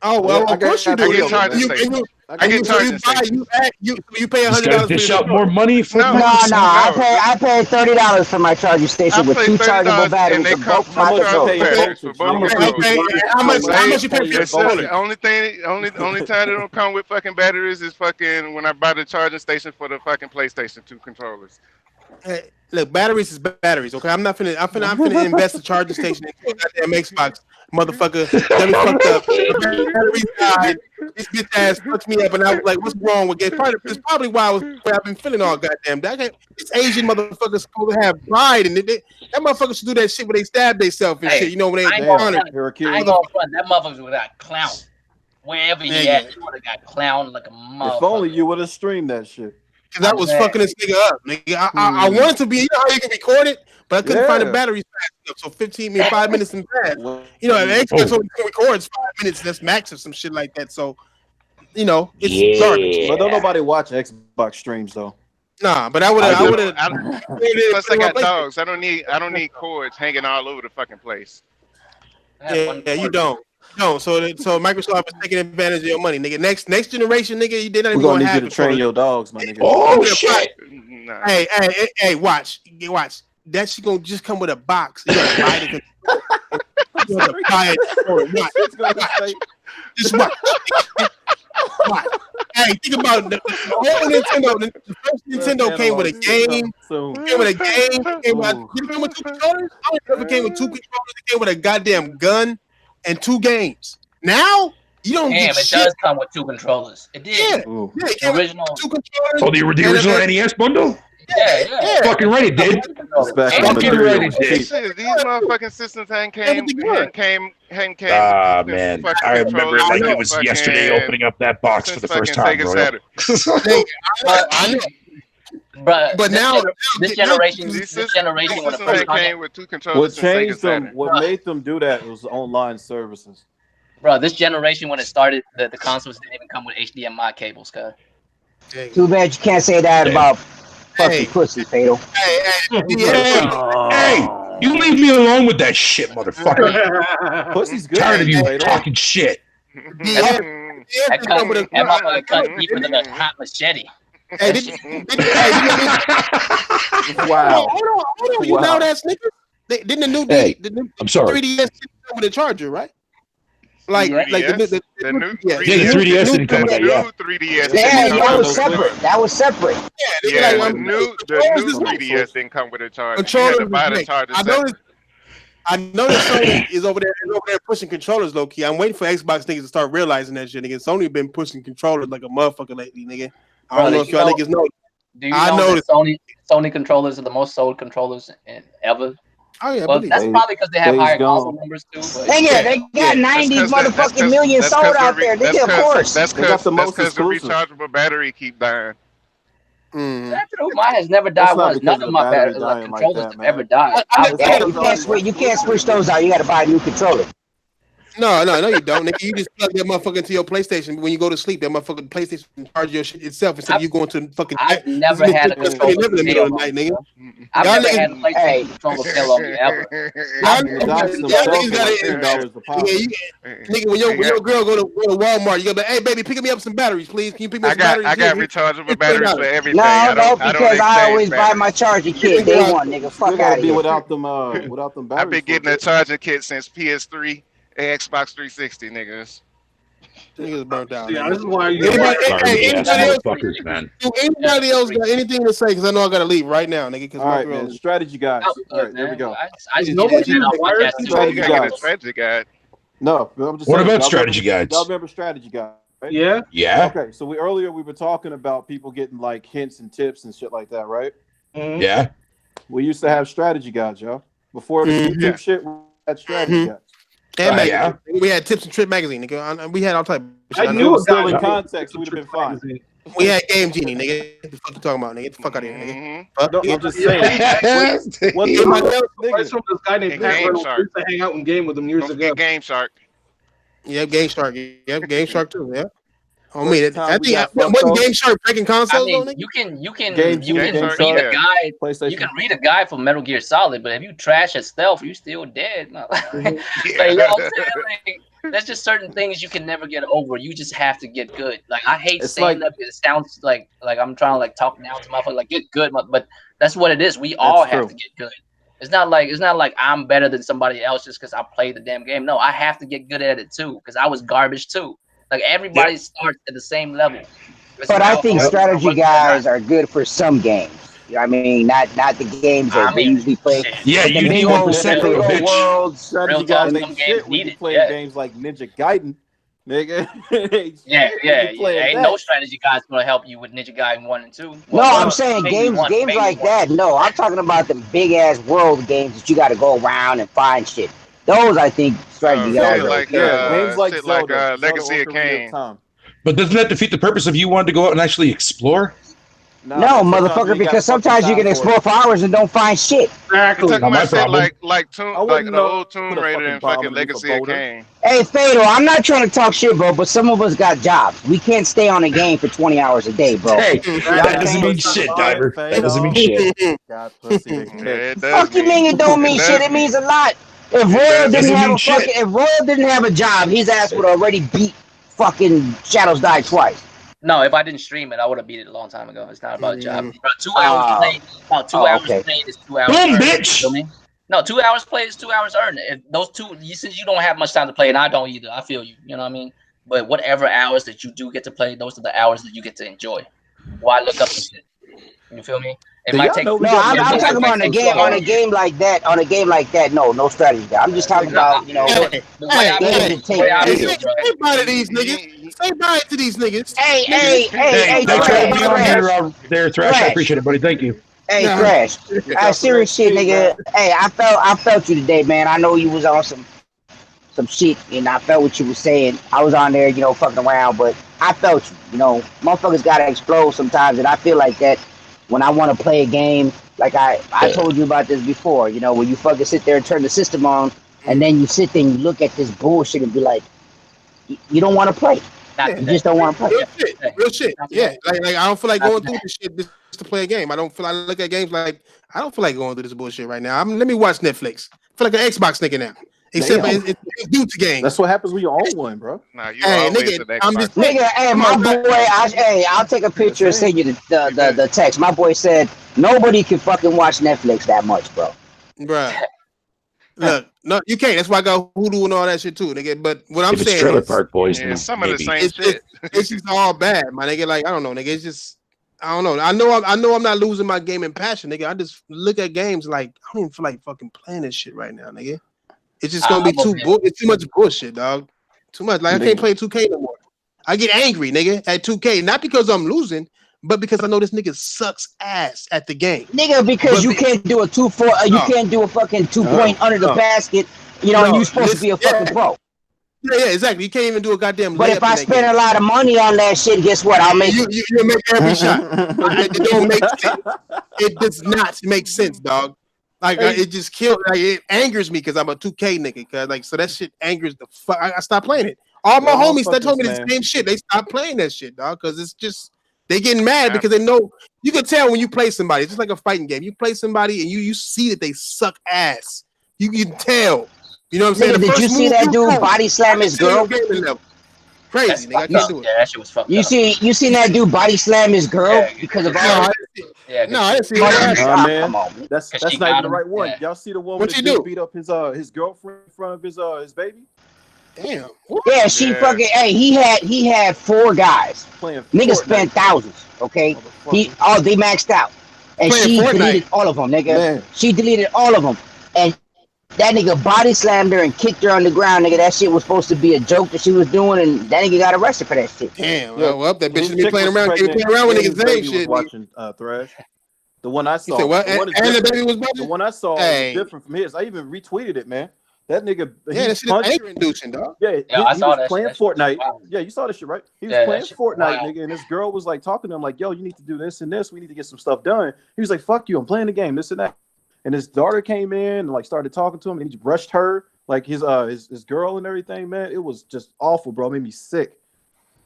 Oh well, of course you do. I get charging stations. I get charging stations. You pay $100 dish out more money for I pay $30 for my charging station with two chargeable batteries. And they come my How much you pay for your phone? The only time they don't come with fucking batteries is fucking when I buy the charging station for the fucking PlayStation 2 controllers. Hey, look, batteries is batteries, okay? I'm finna invest the charging station into a goddamn Xbox, motherfucker. Let me fucked up. Batteries died. This bitch ass fucked me up, and I was like, "What's wrong with it?" It's probably why I've been feeling all goddamn. This Asian motherfucker's supposed to have pride, and that motherfucker should do that shit when they stab themselves and shit. You know when they ain't honored. I ain't gonna front. That motherfucker would have got clown. Wherever he at, he would have got clown like a motherfucker. If only you would have streamed that shit. Cause I was fucking this nigga up, nigga. I wanted to be, you know how you can record it, but I couldn't find the batteries fast enough. So 5 minutes and fast. You know, the Xbox only records 5 minutes. That's max or some shit like that. So, you know, it's garbage. But don't nobody watch Xbox streams though. Nah, but I would have. Plus, I got dogs. I don't need cords hanging all over the fucking place. Yeah, you don't. No, so Microsoft is taking advantage of your money, nigga. Next generation, nigga, you did not even gonna need you to train your dogs, my nigga. Oh shit! Nah. Hey, watch. That shit gonna just come with a box. You gotta buy it. You gotta buy it. Watch. Just watch. Hey, think about the whole Nintendo. The first Nintendo came with a game. Did it come with two controllers? I don't know if it came with two controllers. It came with a goddamn gun and 2 games. Now you don't get shit. It does come with 2 controllers. It did. Yeah, it came with 2 controllers. Oh, the original NES bundle? Yeah. Fucking right, it did. Fucking right, it did. These motherfucking systems hadn't came. Ah, man. I remember like it was yesterday opening up that box for the first time, bro. But now this generation when the first came with 2 controllers. What changed them? What made them do that was online services. Bro, this generation when it started, the consoles didn't even come with HDMI cables, cuz. Too bad you can't say that about fucking pussy, Fatal. Hey, you leave me alone with that shit, motherfucker. Pussy's good. Tired of you talking shit. That motherfucker cut deeper than a hot machete. Hey, wow. Hold on. You know that nigga? Didn't the new I'm sorry. 3DS come with a charger, right? Like the new 3DS. Yeah, the 3DS didn't come with that. Yeah, 3DS. Yeah, that was separate. Yeah, the new 3DS didn't come with a charger. You had to buy the charger. I know that Sony is over there pushing controllers low key. I'm waiting for Xbox niggas to start realizing that shit. Nigga, Sony been pushing controllers like a motherfucker lately, nigga. I don't know if y'all niggas know. Do you know that Sony controllers are the most sold controllers ever? Oh yeah, well, that's probably because they have higher console numbers too. But they got 90 motherfucking million sold out there. Of course. That's because the rechargeable battery keep dying. Mine has never died once. None of my controllers have ever died. You can't switch those out. You got to buy a new controller. No, you don't, nigga. You just plug that motherfucker into your PlayStation when you go to sleep. That motherfucking PlayStation charge your shit itself instead of you going to the fucking. I've never had a controller in the middle of the night, nigga. I've never had a PlayStation controller fail on me ever. Nigga, when your girl go to Walmart, you go be, hey baby, pick me up some batteries, please. Can you pick me up some batteries? I got rechargeable batteries for everything. No, because I always buy my charger kit. Day one, nigga. Fuck out of here. Without them batteries. I've been getting a charger kit since PS3 and Xbox 360, niggas. Niggas burnt out. Yeah, this is why anybody else got anything to say? Because I know I gotta leave right now, nigga. All right, man. Strategy guys. All right, there we go. Strategy guide. No, I'm just. What about strategy guides? Y'all remember strategy guide? Right? Yeah. Yeah. Okay, so we were talking about people getting like hints and tips and shit like that, right? Mm-hmm. Yeah. We used to have strategy guides, y'all. Before the YouTube shit, we had strategy guides. And we had Tips and Trip magazine, nigga. We had all type of shit. I knew it was still in context. We'd have been fine. We had Game Genie, nigga. What the fuck you talking about, nigga? Get the fuck out of here, nigga. No, I'm just saying. What's from this guy named Pat Reynolds used to hang out and game with him years ago. Game Shark. Yeah, Game Shark. Yeah, Game Shark too. Yeah. I mean, I think wasn't Game Shark breaking consoles. I mean, you can read a guide. You can read a guide for Metal Gear Solid, but if you trash at stealth, you still dead. Like, you know what I'm saying? Like, there's just certain things you can never get over. You just have to get good. Like I hate saying that. It sounds like I'm trying to like talk down to motherfuckers. Like get good, but that's what it is. We all have to get good. It's not like I'm better than somebody else just because I played the damn game. No, I have to get good at it too because I was garbage too. Like everybody starts at the same level. But I think strategy guys are good for some games. I mean, not the games that we usually play. Yeah, you need 1% for a bitch. World strategy guys make shit when you play games like Ninja Gaiden, nigga. Ain't no strategy guys gonna help you with Ninja Gaiden 1 and 2. No, I'm saying games like that. No, I'm talking about the big ass world games that you got to go around and find shit. Those I think strategy guys are games like Zelda, Legacy of Kain. But doesn't that defeat the purpose of you wanting to go out and actually explore? No, motherfucker, because sometimes you can explore for hours and don't find shit. Exactly. Talking about shit like the old Tomb Raider and fucking Legacy of Kain. Hey, Fatal, I'm not trying to talk shit, bro, but some of us got jobs. We can't stay on a game for 20 hours a day, bro. Hey, that doesn't mean shit, Diver. That doesn't mean shit. Fuck you mean it don't mean shit? It means a lot. If Royal didn't have a job, his ass would already beat fucking Shadows Die twice. No, if I didn't stream it, I would have beat it a long time ago. It's not about a job. 2 hours played, about 2 hours played is 2 hours. Boom, bitch. No, 2 hours played is 2 hours earned. If those two, since you don't have much time to play, and I don't either, I feel you. You know what I mean? But whatever hours that you do get to play, those are the hours that you get to enjoy. Why look up the shit? You feel me? It might take. No, I'm talking about on a game like that. On a game like that, no strategy. I'm just talking about Say bye to these niggas. Say bye to these niggas. Hey, Thanks for being on here, there, Thrash. I appreciate it, buddy. Thank you. Hey, Thrash. Serious shit, nigga. Hey, I felt you today, man. I know you was on some shit, and I felt what you was saying. I was on there, fucking around, but I felt you. Motherfuckers gotta explode sometimes, and I feel like that. When I want to play a game, like I told you about this before, when you fucking sit there and turn the system on, and then you sit there and you look at this bullshit and be like, you don't want to play. You just don't want to play. Real shit. Yeah. Like I don't feel like going through this shit just to play a game. I look at games like I don't feel like going through this bullshit right now. Let me watch Netflix. I feel like an Xbox nigga now. Except it's due to games. That's what happens when you own one, bro. Nah, you always an Xbox. Hey, my boy, I'll take a picture and send you the text. My boy said nobody can fucking watch Netflix that much, bro. Bruh. Look, no, you can't. That's why I got Hulu and all that shit too, nigga. But what I'm saying Trailer Park Boys, some of the same shit. It's just all bad, my nigga. Like I don't know, nigga. It's just I don't know. I know I'm not losing my gaming passion, nigga. I just look at games like I don't even feel like fucking playing this shit right now, nigga. It's just gonna be it's too much bullshit, dog. Too much. Like I can't play 2K no more. I get angry, nigga, at 2K, not because I'm losing, but because I know this nigga sucks ass at the game. Nigga, because you can't do a 2-4, you can't do a fucking 2 point under the basket, and you're supposed to be a fucking pro. Yeah, exactly. You can't even do a goddamn. But if I spend a lot of money on that shit, guess what? I'll make you make every shot. It don't make sense. It does not make sense, dog. Like it just kills. Like it angers me because I'm a 2K nigga. Cause like so that shit angers the fuck. I stopped playing it. All my homies that told me the same shit. They stopped playing that shit, dog. Cause it's just they getting mad because they know you can tell when you play somebody. It's just like a fighting game. You play somebody and you see that they suck ass. You can tell. You know what I'm saying? Nigga, did you see that dude body slam his girl? Crazy, nigga. I can't do it. Yeah, that shit was fucked up. You seen that dude body slam his girl because of all? No, I didn't see that. Man, come on. That's not even the right one. Y'all see the one What where you the dude do? beat up his girlfriend in front of his baby? Damn. Yeah, she fucking. Hey, he had 4 guys. Playing Nigga Fortnite. spent thousands. Okay, they maxed out, and Playing she Fortnite. deleted all of them, nigga. Man. She deleted all of them, and that nigga body slammed her and kicked her on the ground, nigga. That shit was supposed to be a joke that she was doing, and that nigga got arrested for that shit. Damn. Yeah. Well, that bitch His should be chick playing was around. Can't be pregnant, playing around with and niggas his saying baby was shit. watching Thrash. The one I You saw. said what? The one, And the baby was watching? the one I saw Hey. was different from his. I even retweeted it, man. That nigga. Yeah, that shit is anger inducing, dog. Yeah, I he saw was that playing shit. That shit was Fortnite. wild. Yeah, you saw this shit, right? He was Yeah, playing that shit Fortnite, wild. nigga, and this girl was like talking to him, like, "Yo, you need to do this and this. We need to get some stuff done." He was like, "Fuck you, I'm playing the game, this and that." And his daughter came in and like started talking to him, and he brushed her, like his girl and everything. Man, it was just awful, bro. It made me sick.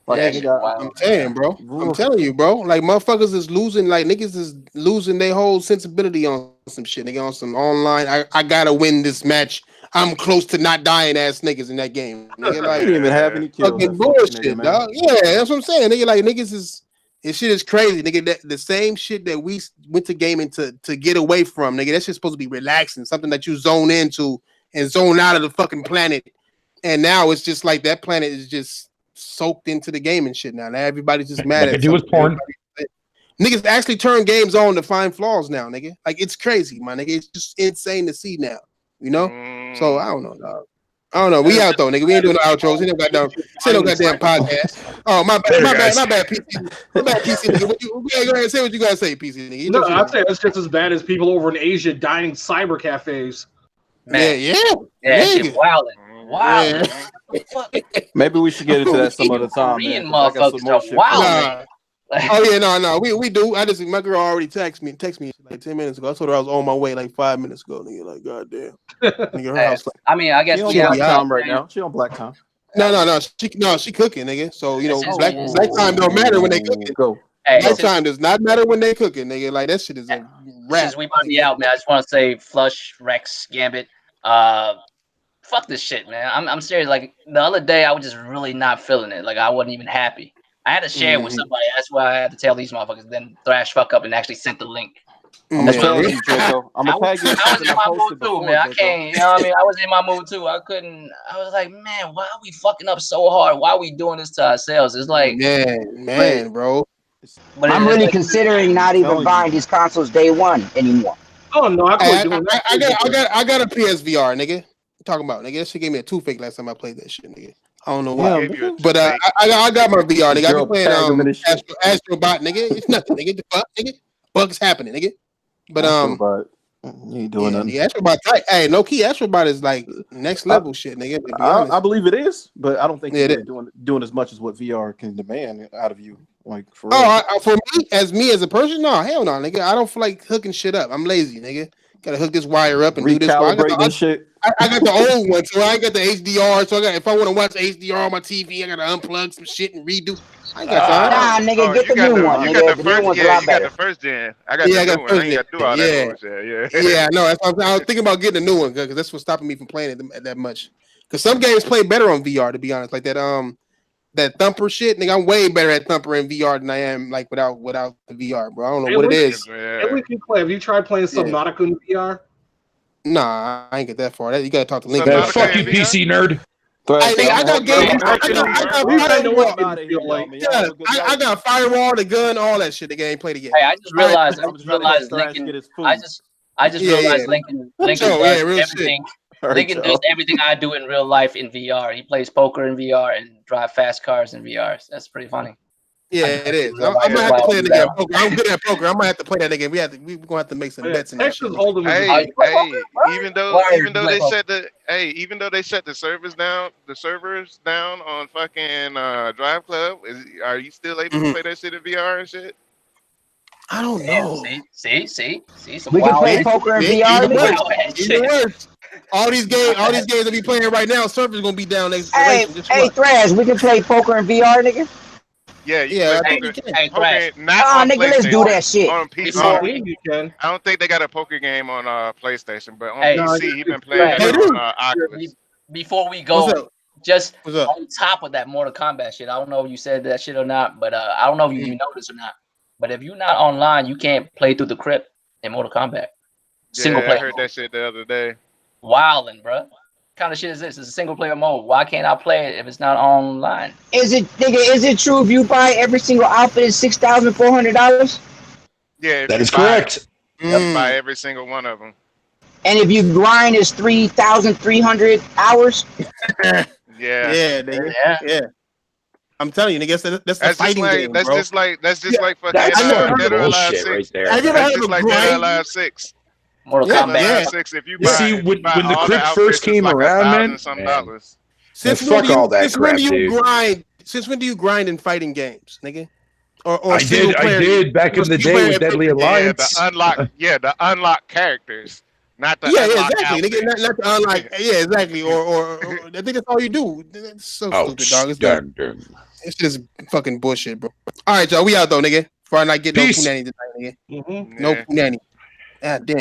Like, Yeah, nigga, I'm saying, bro. I'm telling you, bro. Like motherfuckers is losing, like niggas is losing their whole sensibility on some shit. Nigga on some online. I gotta win this match. I'm close to not dying ass niggas in that game. Nigga, I like didn't even have any kills. fucking That bullshit, fucking nigga, man. dog. Yeah, that's what I'm saying. Nigga, like niggas is this shit is crazy. Nigga, the same shit that we went to gaming to get away from, nigga. That shit's supposed to be relaxing, something that you zone into and zone out of the fucking planet. And now it's just like that planet is just soaked into the game and shit now. Now everybody's just mad at do with porn. Niggas actually turn games on to find flaws now, nigga. Like it's crazy, my nigga. It's just insane to see now, you know? So I don't know, dog. I don't know. We out though, nigga. We ain't doing no outros. We don't got no goddamn podcast. Oh, my bad, PC. My bad, PC. Nigga. Go ahead and say what you gotta say, PC. Nigga. No, I'd say it's just as bad as people over in Asia dining cyber cafes. Man. Yeah. That shit wildin'. Wow. Maybe we should get into that some other time, Korean man. 'Cause I got some more motherfuckers shit. are Oh yeah, no. We do. My girl already texted me like 10 minutes ago. I told her I was on my way like 5 minutes ago. Nigga, like goddamn. Nigga, her house. Like, I mean, I guess She on we black out time right now. She on black time. No. She cooking, nigga. So you know, black time don't matter when they cooking. Go. Hey, Black time does not matter when they cooking, nigga. Like that shit is a rap. Since we about to be out, man, I just want to say, Flush, Rex, Gambit, fuck this shit, man. I'm serious. Like the other day, I was just really not feeling it. Like I wasn't even happy. I had to share it with somebody. That's why I had to tell these motherfuckers. Then Thrash fuck up and actually sent the link. I'm gonna tag you, Draco. I'm gonna tag you. I was in my mood too, man. I can't. You know what I mean? I was in my mood too. I couldn't. I was like, man, why are we fucking up so hard? Why are we doing this to ourselves? It's like, man, bro. But I'm really considering not even buying these consoles day one anymore. Oh no, I got a PSVR, nnigga. What you talking about, nigga? That shit gave me a toothache last time I played that shit, nigga. I don't know why, but I got my VR, nigga. I be playing Astrobot, nigga. It's nothing, nigga. The fuck, nigga. Bugs happening, nigga. But you ain't doing nothing. Yeah, Astrobot, hey, no key. Astrobot is like next level shit, nigga. I believe it is, but I don't think it's doing as much as what VR can demand out of you. Like for real. For me as a person, no, hell no, nigga. I don't feel like hooking shit up. I'm lazy, nigga. Gotta hook this wire up and do this. Shit. I got the old one, so I got the HDR. So if I want to watch HDR on my TV, I gotta unplug some shit and redo. I ain't got time. Nah, nigga, get the new one. You got the first, you got the first gen. I got the new one. I ain't got to do all that bullshit. Yeah, no, that's what I was thinking about getting a new one because that's what's stopping me from playing it that much. Because some games play better on VR, to be honest. Like that Thumper shit, nigga. I'm way better at Thumper in VR than I am like without the VR, bro. I don't know what it is. And we can play. Have you tried playing Subnautica in VR? Nah, I ain't get that far. You gotta talk to Link. Fuck you, PC nerd. I got games. I got firewall, the gun, all that shit. The game played again. Hey, I just realized Lincoln. I just realized Lincoln does everything. Lincoln does everything I do in real life in VR. He plays poker in VR and drive fast cars in VR. That's pretty funny. Yeah, it is. I'm gonna have to play that nigga at poker. I'm good at poker. I'm gonna have to play that nigga. We're gonna have to make some bets in that shit. Hey, even though they shut the servers down, on fucking Drive Club, are you still able to play that shit in VR and shit? I don't know. See. We can play poker in VR. Even worse. All these games that we playing right now, servers gonna be down next. Hey, Thrash, we can play poker in VR, nigga. Yeah, I think you can. Poker, not on nigga, let's do that shit. On PC, you can. I don't think they got a poker game on PlayStation, but on PC, he been playing that on Oculus. Before we go, just on top of that Mortal Kombat shit, I don't know if you said that shit or not, but I don't know if you know this or not. But if you're not online, you can't play through the crypt in Mortal Kombat. Single player. I heard that shit the other day. Wildin', bro. What kind of shit is this? It's a single player mode. Why can't I play it if it's not online? Is it true if you buy every single outfit is $6,400? Yeah, that is correct. You buy every single one of them. And if you grind, is 3,300 hours. Yeah. I'm telling you, nigga, that's a fighting game, bro. That's just like fucking Dead or Alive 6. Right there. Have you ever heard of like Dead or Alive 6? Mortal Kombat 6. If you buy, when the crypt first came around, man. Since when do you grind in fighting games, nigga? Or I did back in the day with Deadly Alliance. The unlock characters. Not the exactly. Nigga, not the unlock. Yeah, exactly. Or I think that's all you do. It's so stupid, dog. It's just fucking bullshit, bro. All right, y'all. We out though, nigga. For I not get no punani tonight, nigga. No punani. God damn.